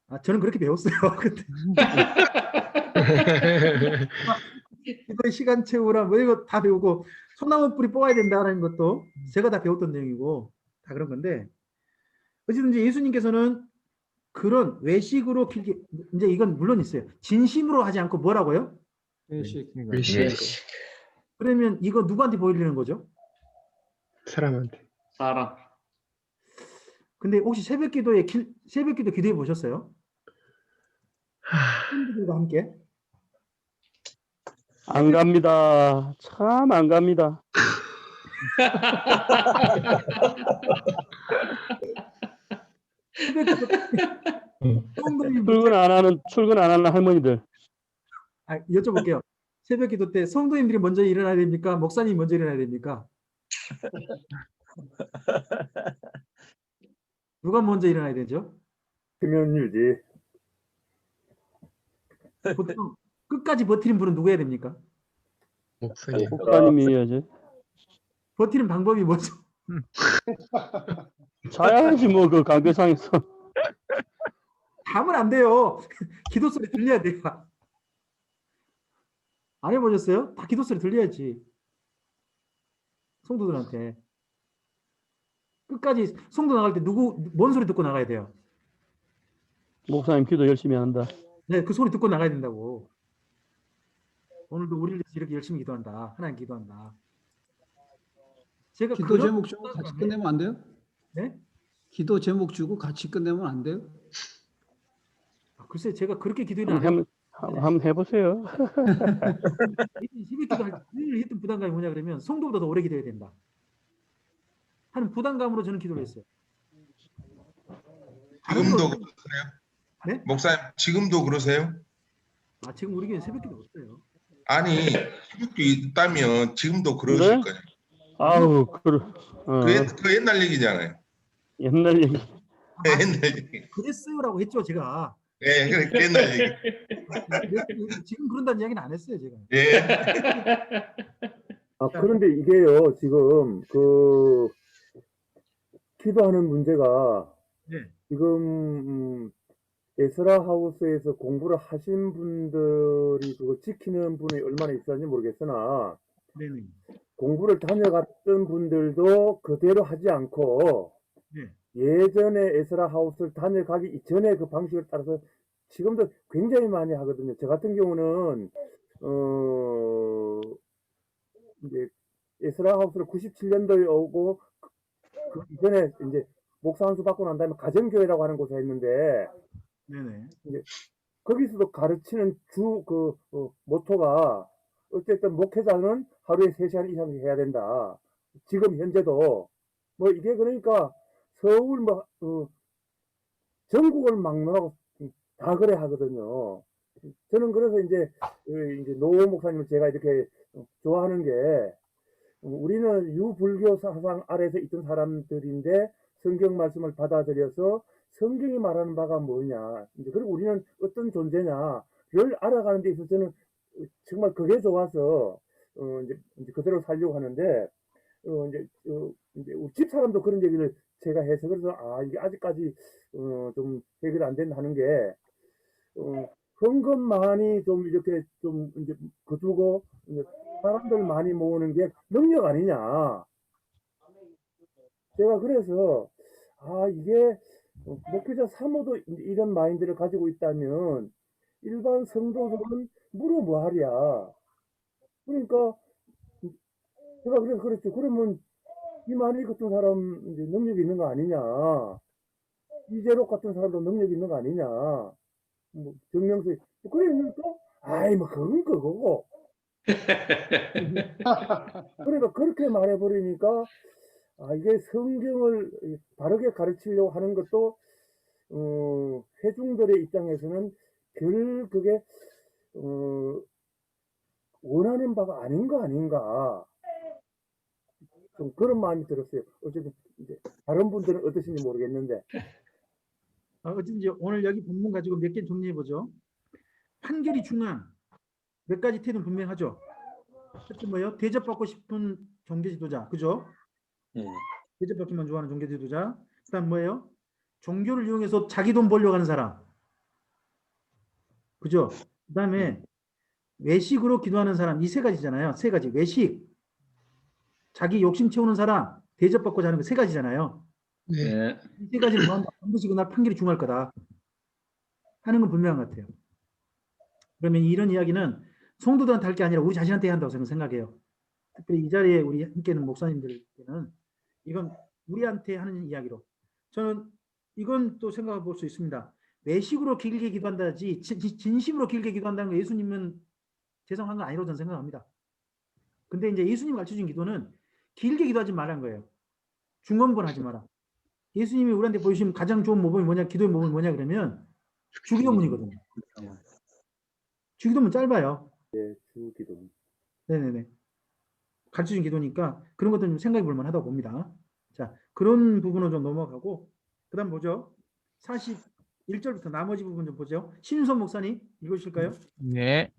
아, 저는 그렇게 배웠어요. 근데 기도의 시간 채우라 뭐 이거 다 배우고 소나무 뿌리 뽑아야 된다는 것도 제가 다 배웠던 내용이고 다 그런 건데 어쨌든 이제 예수님께서는 그런 외식으로 길게 이제 이건 물론 있어요. 진심으로 하지 않고 뭐라고요? 외식. 그러면 이거 누구한테 보이려는 거죠? 사람한테. 사람. 근데 혹시 새벽기도 기도해 보셨어요? 친구들과 함께? 안 갑니다. 참 안 갑니다. 출근 안 하는 할머니들. 아, 여쭤볼게요. 새벽기도 때 성도님들이 먼저 일어나야 됩니까? 목사님이 먼저 일어나야 됩니까? 누가 먼저 일어나야 되죠? 수면 유지. 보통 끝까지 버티는 분은 누구 해야 됩니까? 목사님이 해야지. 버티는 방법이 뭐죠? 자야지 뭐 그 관계상에서. 자면 안 돼요. 기도 소리 들려야 돼요. 안 해보셨어요? 다 기도 소리 들려야지. 성도들한테. 끝까지 성도 나갈 때 뭔 소리 듣고 나가야 돼요? 목사님 기도 열심히 한다. 네, 그 소리 듣고 나가야 된다고. 오늘도 우리를 위해서 이렇게 열심히 기도한다. 하나님 기도한다. 제가 기도 제목 주고 같이 끝내면 안 돼요? 네? 기도 제목 주고 같이 끝내면 안 돼요? 아, 글쎄 제가 그렇게 기도는 안 해요. 한번 해보세요. 새벽 기도할 때 했던 부담감이 뭐냐 그러면 성도보다 더 오래 기도해야 된다 하는 부담감으로 저는 기도를 했어요. 지금도 그러세요? 네? 목사님 지금도 그러세요? 아, 지금 우리 교회 새벽 기도 없어요. 아니 새벽도 있다면 지금도 그러실 거예요. 아우 그 옛날 얘기잖아요. 옛날 얘기. 옛날 얘기. 그랬어요라고 했죠 제가. 예, 그래 옛날 얘기. 지금 그런다는 이야기는 안 했어요 제가. 예. 아, 그런데 이게요, 지금, 기도하는 문제가, 네. 지금, 에스라 하우스에서 공부를 하신 분들이 그걸 지키는 분이 얼마나 있었는지 모르겠으나, 네네. 공부를 다녀갔던 분들도 그대로 하지 않고, 네. 예전에 에스라 하우스를 다녀가기 이전에 그 방식을 따라서 지금도 굉장히 많이 하거든요. 저 같은 경우는, 이제 에스라 하우스를 97년도에 오고 그 이전에 이제 목사 한수 받고 난 다음에 가정교회라고 하는 곳에 했는데 네네. 이제 거기서도 가르치는 모토가 어쨌든 목회자는 하루에 3시간 이상씩 해야 된다. 지금 현재도 뭐 이게 그러니까 서울 전국을 막론하고 다 그래 하거든요. 저는 그래서 이제 노 목사님을 제가 이렇게 좋아하는 게 우리는 유불교 사상 아래서 있던 사람들인데 성경 말씀을 받아들여서 성경이 말하는 바가 뭐냐, 이제 그리고 우리는 어떤 존재냐를 알아가는 데 있어서 저는 정말 그게 좋아서 이제 그대로 살려고 하는데 이제 우리 집 사람도 그런 얘기를 제가 해서 그래서 이게 아직까지 좀 해결 안 된다 하는 게 헌금만이 좀 이렇게 좀 이제 거두고 사람들 많이 모으는 게 능력 아니냐. 제가 그래서 이게 목회자 사모도 이런 마인드를 가지고 있다면 일반 성도들은 물어 뭐하랴. 그러니까 제가 그래서 그랬죠. 그러면 이만희 같은 사람 이제 능력이 있는 거 아니냐. 이재록 같은 사람도 능력이 있는 거 아니냐. 뭐 정명수 그래 또 아이 뭐 그건 그거고 그러니까 그렇게 말해버리니까 아 이게 성경을 바르게 가르치려고 하는 것도 회중들의 입장에서는 별 그게 원하는 바가 아닌 거 아닌가 좀 그런 마음이 들었어요. 어쨌든 이제 다른 분들은 어떠신지 모르겠는데 어쨌든 이제 오늘 여기 본문 가지고 몇 개 정리해 보죠. 판결이 중요한 몇 가지 태도는 분명하죠. 첫째 뭐예요? 대접받고 싶은 종교 지도자, 그죠? 대접받기만 좋아하는 종교 지도자. 그다음 뭐예요? 종교를 이용해서 자기 돈 벌려고 하는 사람, 그죠? 그다음에 외식으로 기도하는 사람, 이 세 가지잖아요. 세 가지. 외식, 자기 욕심 채우는 사람, 대접받고자 하는 거 세 가지잖아요. 네. 이 세 가지를 뭐한다? 반드시 그날 판결이 중요할 거다 하는 건 분명한 것 같아요. 그러면 이런 이야기는 성도들한테 할 게 아니라 우리 자신한테 해야 한다고 저는 생각해요. 특별히 이 자리에 우리 함께 있는 목사님들께는 이건 우리한테 하는 이야기로 저는 이건 또 생각해 볼 수 있습니다. 외식으로 길게 기도한다지 진심으로 길게 기도한다는 거 예수님은 죄송한 건 아니라고 저는 생각합니다. 근데 이제 예수님 가르쳐준 기도는 길게 기도하지 말라는 거예요. 중언부언 하지 마라. 예수님이 우리한테 보여주신 가장 좋은 모범이 뭐냐, 기도의 모범이 뭐냐 그러면 주기도문이거든요. 주기도문 짧아요. 예, 주기도. 네네네. 가르쳐준 기도니까 그런 것도 좀 생각해 볼 만하다고 봅니다. 자, 그런 부분은 좀 넘어가고 그 다음 보죠. 41절부터 나머지 부분 좀 보죠. 신윤선 목사님 읽어주실까요? 네.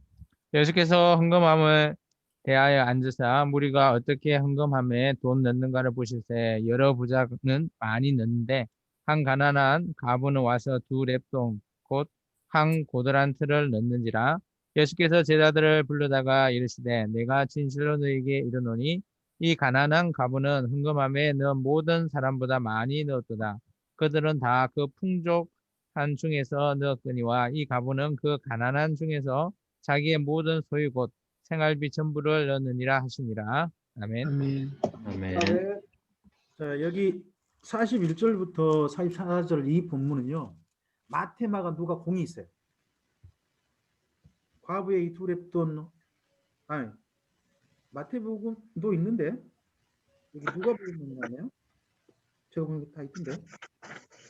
예수께서 헌금함을 대하여 앉으사 무리가 어떻게 헌금함에 돈 넣는가를 보실세 여러 부자는 많이 넣는데 한 가난한 가부는 와서 2렙돈 곧 한 고들한 틀을 넣는지라. 예수께서 제자들을 불러다가 이르시되 내가 진실로 너희에게 이르노니 이 가난한 가부는 헌금함에 넣은 모든 사람보다 많이 넣었도다. 그들은 다 그 풍족한 중에서 넣었거니와 이 가부는 그 가난한 중에서 자기의 모든 소유 곧 생활비 전부를 넣느니라 하시니라. 아멘. 아멘. 자, 여기 41절부터 44절 이 본문은요. 마태, 마가, 누가 공이 있어요. 과부의 이 2렙돈 아니 마태복음도 있는데 여기 누가복음이 있나요? 제가 보는 거 다 있던데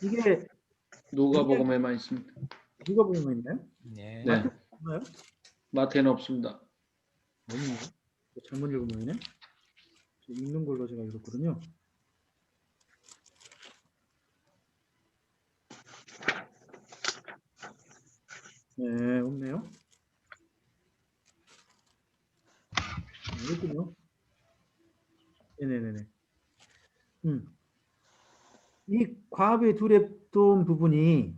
이게 누가복음에만 있습니다. 누가복음에 있나요? 네. 네. 있나요? 마태는 없습니다. 없네요. 잘못 읽은 모양이네. 읽는 걸로 제가 읽었거든요. 네, 없네요. 있군요. 네네네네. 이 과부의 2렙돈 부분이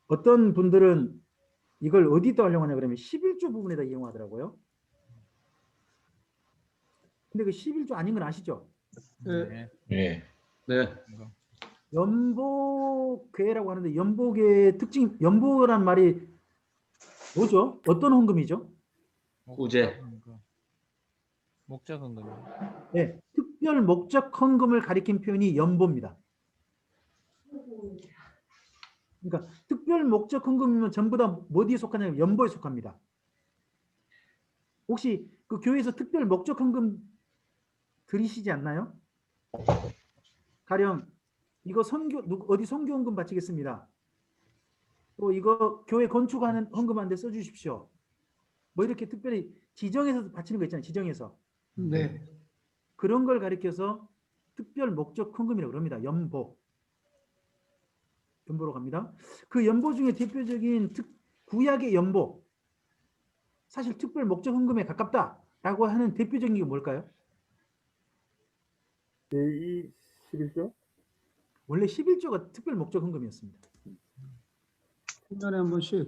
어떤 분들은 이걸 어디다 활용하냐 그러면 11조 부분에다 이용하더라고요. 근데 그 11조 아닌 건 아시죠? 네. 네. 네. 연복괴라고 하는데 연복의 특징, 연복이란 말이 뭐죠? 어떤 헌금이죠? 구제. 목적 헌금. 네, 특별 목적 헌금을 가리킨 표현이 연보입니다. 그러니까 특별 목적 헌금이면 전부 다 어디에 속하냐면 연보에 속합니다. 혹시 그 교회에서 특별 목적 헌금 들이시지 않나요? 가령 이거 어디 선교 헌금 바치겠습니다. 또 이거 교회 건축하는 헌금하는데 써주십시오. 뭐 이렇게 특별히 지정해서 바치는 거 있잖아요. 지정해서. 네. 그런 걸 가리켜서 특별 목적 헌금이라고 그럽니다. 연보. 연보로 갑니다. 그 연보 중에 대표적인 구약의 연보. 사실 특별 목적 헌금에 가깝다라고 하는 대표적인 게 뭘까요? 제2 11조? 원래 11조가 특별 목적 헌금이었습니다. 1년에 한 번씩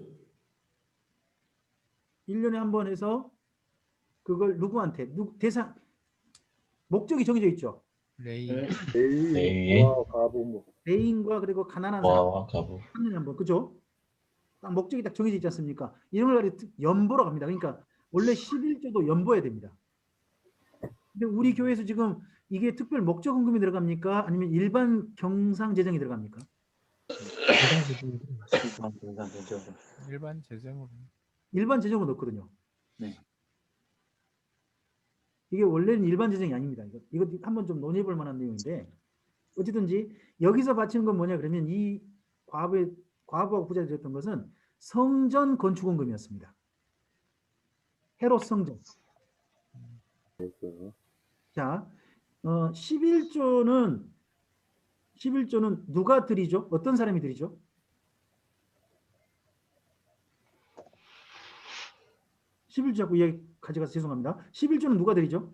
1년에 한 번 해서 그걸 누구한테 대상 목적이 정해져 있죠. 레이. 레이와 가부 뭐. 레인과 그리고 가난한 사람 3년에 한 번, 그죠? 딱 목적이 딱 정해져 있지 않습니까? 이런 걸 가지고 연보로 갑니다. 그러니까 원래 11조도 연보해야 됩니다. 근데 우리 교회에서 지금 이게 특별 목적 헌금이 들어갑니까? 아니면 일반 경상 재정이 들어갑니까? 일반 재정으로. 일반 재정으로 넣거든요. 네. 이게 원래는 일반 재정이 아닙니다. 이거 한번 좀 논의해 볼 만한 내용인데 어쨌든지 여기서 바치는 건 뭐냐 그러면 이 과부하고 부자 드렸던 것은 성전 건축원금이었습니다. 헤롯 성전. 자, 11조는 누가 드리죠? 어떤 사람이 드리죠? (11조) 자꾸 이야기 가져가서 죄송합니다. 11조는 누가 드리죠?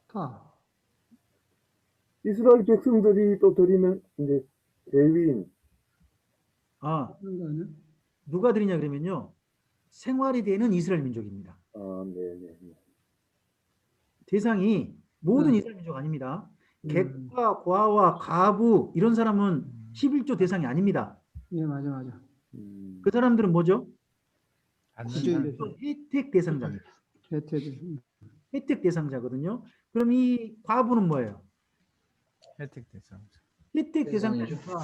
다. 이스라엘 백성들이 또 드리면 이제 레위인. 그런 거 아니야? 누가 드리냐 그러면요. 생활이 되는 이스라엘 민족입니다. 네네. 대상이 모든 네. 이스라엘 민족 아닙니다. 객과 과와 가부 이런 사람은 11조 대상이 아닙니다. 예, 맞아. 그 사람들은 뭐죠? 구제인 혜택 대상자입니다. 혜택 대상자거든요. 그럼 이 과부는 뭐예요? 혜택 대상자. 혜택 대상자니까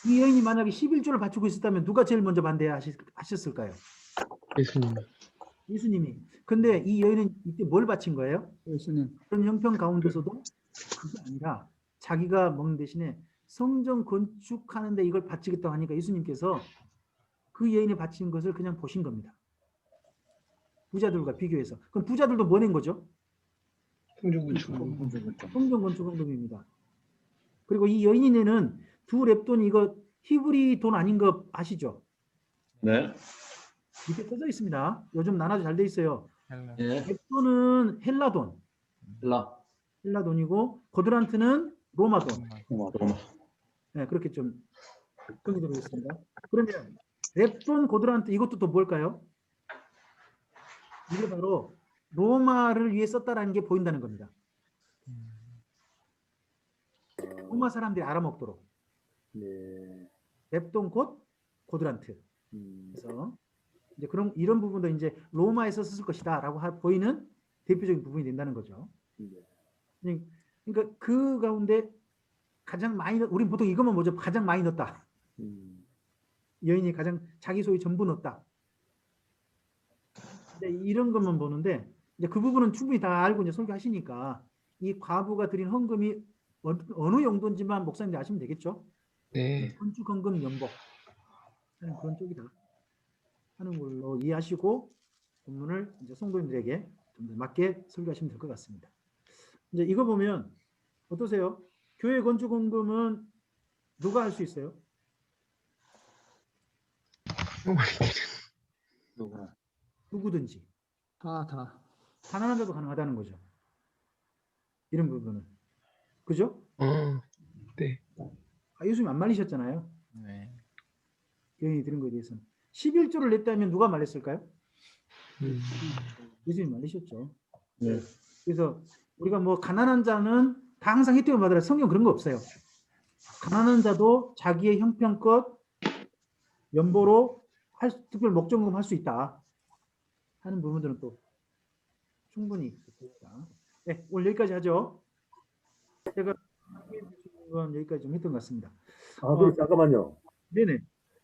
이 여인이 만약에 11조를 바치고 있었다면 누가 제일 먼저 반대하셨을까요? 예수님이. 근데 이 여인은 이때 뭘 바친 거예요? 예수님. 그런 형편 가운데서도 그게 아니라 자기가 먹는 대신에 성전 건축하는데 이걸 바치겠다고 하니까 예수님께서 그 여인이 바친 것을 그냥 보신 겁니다. 부자들과 비교해서. 그럼 부자들도 뭐 낸 거죠? 성전 건축원금입니다. 그리고 이 여인이 내는 두 렙돈 이거 히브리 돈 아닌 거 아시죠? 네. 밑에 써져 있습니다. 요즘 나눠도 잘 돼 있어요. 예. 렙돈은 헬라 돈. 헬라 돈이고 고드란트는 로마 돈. 네, 그렇게 좀 정리되겠습니다. 그러면 렙돈, 고드란트 이것도 또 뭘까요? 이게 바로 로마를 위해 썼다라는 게 보인다는 겁니다. 로마 사람들이 알아먹도록. 렙돈 곧 고드란트. 그래서 이제 그런 이런 부분도 이제 로마에서 썼을 것이다라고 보이는 대표적인 부분이 된다는 거죠. 그러니까 그 가운데 가장 많이 우리 보통 이것만 보죠. 가장 많이 넣었다. 여인이 가장 자기 소유 전부 넣었다. 이제 이런 것만 보는데 이제 그 부분은 충분히 다 알고 이제 설교하시니까 이 과부가 드린 헌금이 어느 용도인지만 목사님들 아시면 되겠죠? 네. 건축 헌금 연복 하는 그런 쪽이다 하는 걸로 이해하시고 본문을 이제 성도님들에게 좀 더 맞게 설교하시면 될 것 같습니다. 이제 이거 보면 어떠세요? 교회 건축 헌금은 누가 할 수 있어요? 누구든지. 다. 가난한 자도 가능하다는 거죠. 이런 부분은. 그죠? 네. 예수님 안 말리셨잖아요. 네. 여인이 드린 거에 대해서는. 11조를 냈다면 누가 말렸을까요? 예수님 말리셨죠. 네. 그래서 우리가 뭐 가난한 자는 다 항상 혜택을 받으라 성경 그런 거 없어요. 가난한 자도 자기의 형편껏 연보로 특별 목적금 할 수 있다 하는 부분들은 또 충분히 있습니다. 네, 오늘 여기까지 하죠. 제가 건 여기까지 좀 했던 것 같습니다. 잠깐만요. 네네.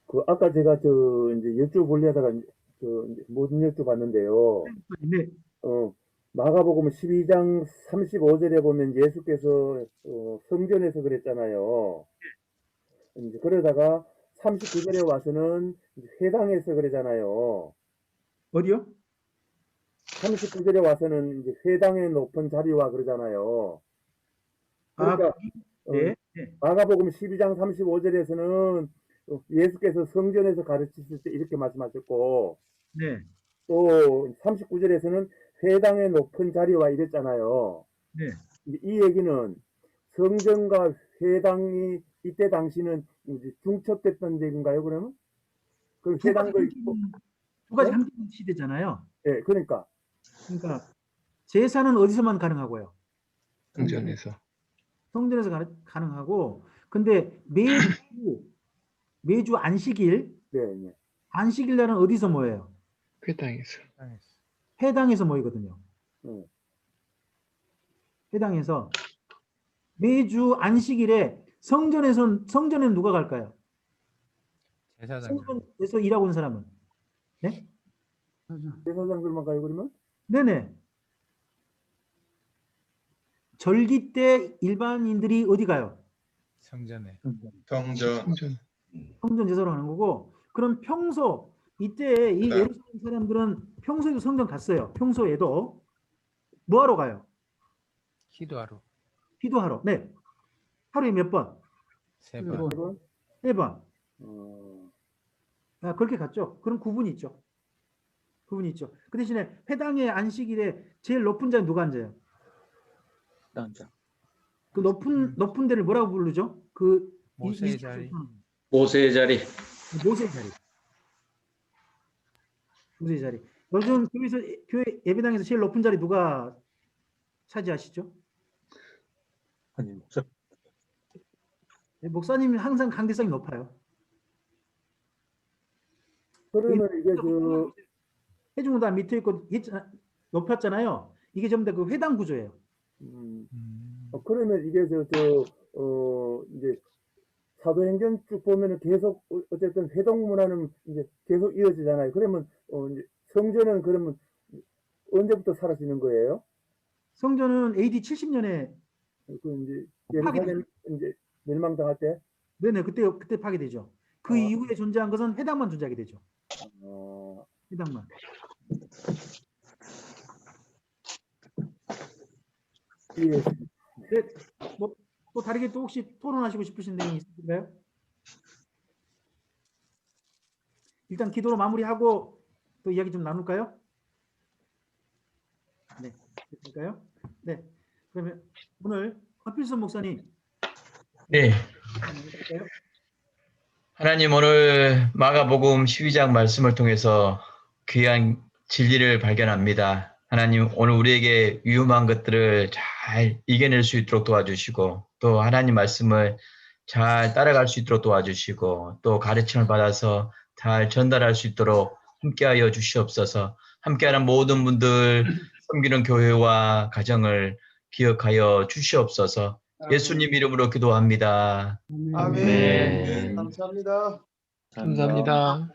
그 아까 제가 이제 여쭤보려다가 못 여쭤봤는데요. 네. 마가복음 12장 35절에 보면 예수께서 성전에서 그랬잖아요. 이제 그러다가 39절에 와서는 회당에서 그러잖아요. 어디요? 39절에 와서는 이제 회당의 높은 자리와 그러잖아요. 그러니까 네. 마가복음 12장 35절에서는 예수께서 성전에서 가르치실 때 이렇게 말씀하셨고, 네. 또 39절에서는 회당의 높은 자리와 이랬잖아요. 네. 이 얘기는 성전과 회당이 이때 당시는 이제 중첩됐던 얘기인가요, 그러면? 그 회당도 있고 두 가지 함께 시대잖아요. 네, 그러니까 제사는 어디서만 가능하고요? 성전에서 가능하고, 근데 매주 안식일, 네. 안식일 날은 어디서 모여요? 회당에서 모이거든요. 회당에서 매주 안식일에 성전에는 누가 갈까요? 제사장. 성전에서 일하고 있는 사람은? 네? 제사장들만 가요 그러면? 네네. 절기 때 일반인들이 어디 가요? 성전에. 성전. 성전 제사로 가는 거고, 그럼 평소 이때 이 네. 예루살렘 사람들은 평소에도 성전 갔어요. 평소에도 뭐하러 가요? 기도하러. 기도하러. 네. 하루에 몇 번? 3번. 4번. 어, 아, 그렇게 갔죠. 그럼 구분이 있죠. 구분이 있죠. 그 대신에 회당의 안식일에 제일 높은 자는 누가 앉아요? 남자. 그 높은 데를 뭐라고 부르죠? 그 모세의 자리. 모세의 자리. 모세의 자리. 모세의 자리. 요즘 교회 예배당에서 제일 높은 자리 누가 차지하시죠? 아니, 네, 목사님이 항상 강대성이 높아요. 그러면 이게 저 해중단 밑에 있고 높았잖아요. 이게 전부 다 그 회당 구조예요. 그러면 이게 이제 사도행전 쭉 보면은 계속 어쨌든 회동 문화는 이제 계속 이어지잖아요. 그러면 이제 성전은 그러면 언제부터 사라지는 거예요? 성전은 AD 70년에 그 이제 예루살렘 이제 멸망당할 때? 네네 그때 파괴되죠. 그 이후에 존재한 것은 회당만 존재하게 되죠. 회당만. 예. 네, 또 다르게 또 혹시 토론하시고 싶으신 내용이 있으신가요? 일단 기도로 마무리하고 또 이야기 좀 나눌까요? 네, 될까요? 네, 그러면 오늘 박필선 목사님. 네. 하나님 오늘 마가복음 12장 말씀을 통해서 귀한 진리를 발견합니다. 하나님 오늘 우리에게 위험한 것들을 잘 이겨낼 수 있도록 도와주시고 또 하나님 말씀을 잘 따라갈 수 있도록 도와주시고 또 가르침을 받아서 잘 전달할 수 있도록 함께하여 주시옵소서. 함께하는 모든 분들 섬기는 교회와 가정을 기억하여 주시옵소서. 예수님 이름으로 기도합니다. 아멘. 네. 감사합니다. 감사합니다.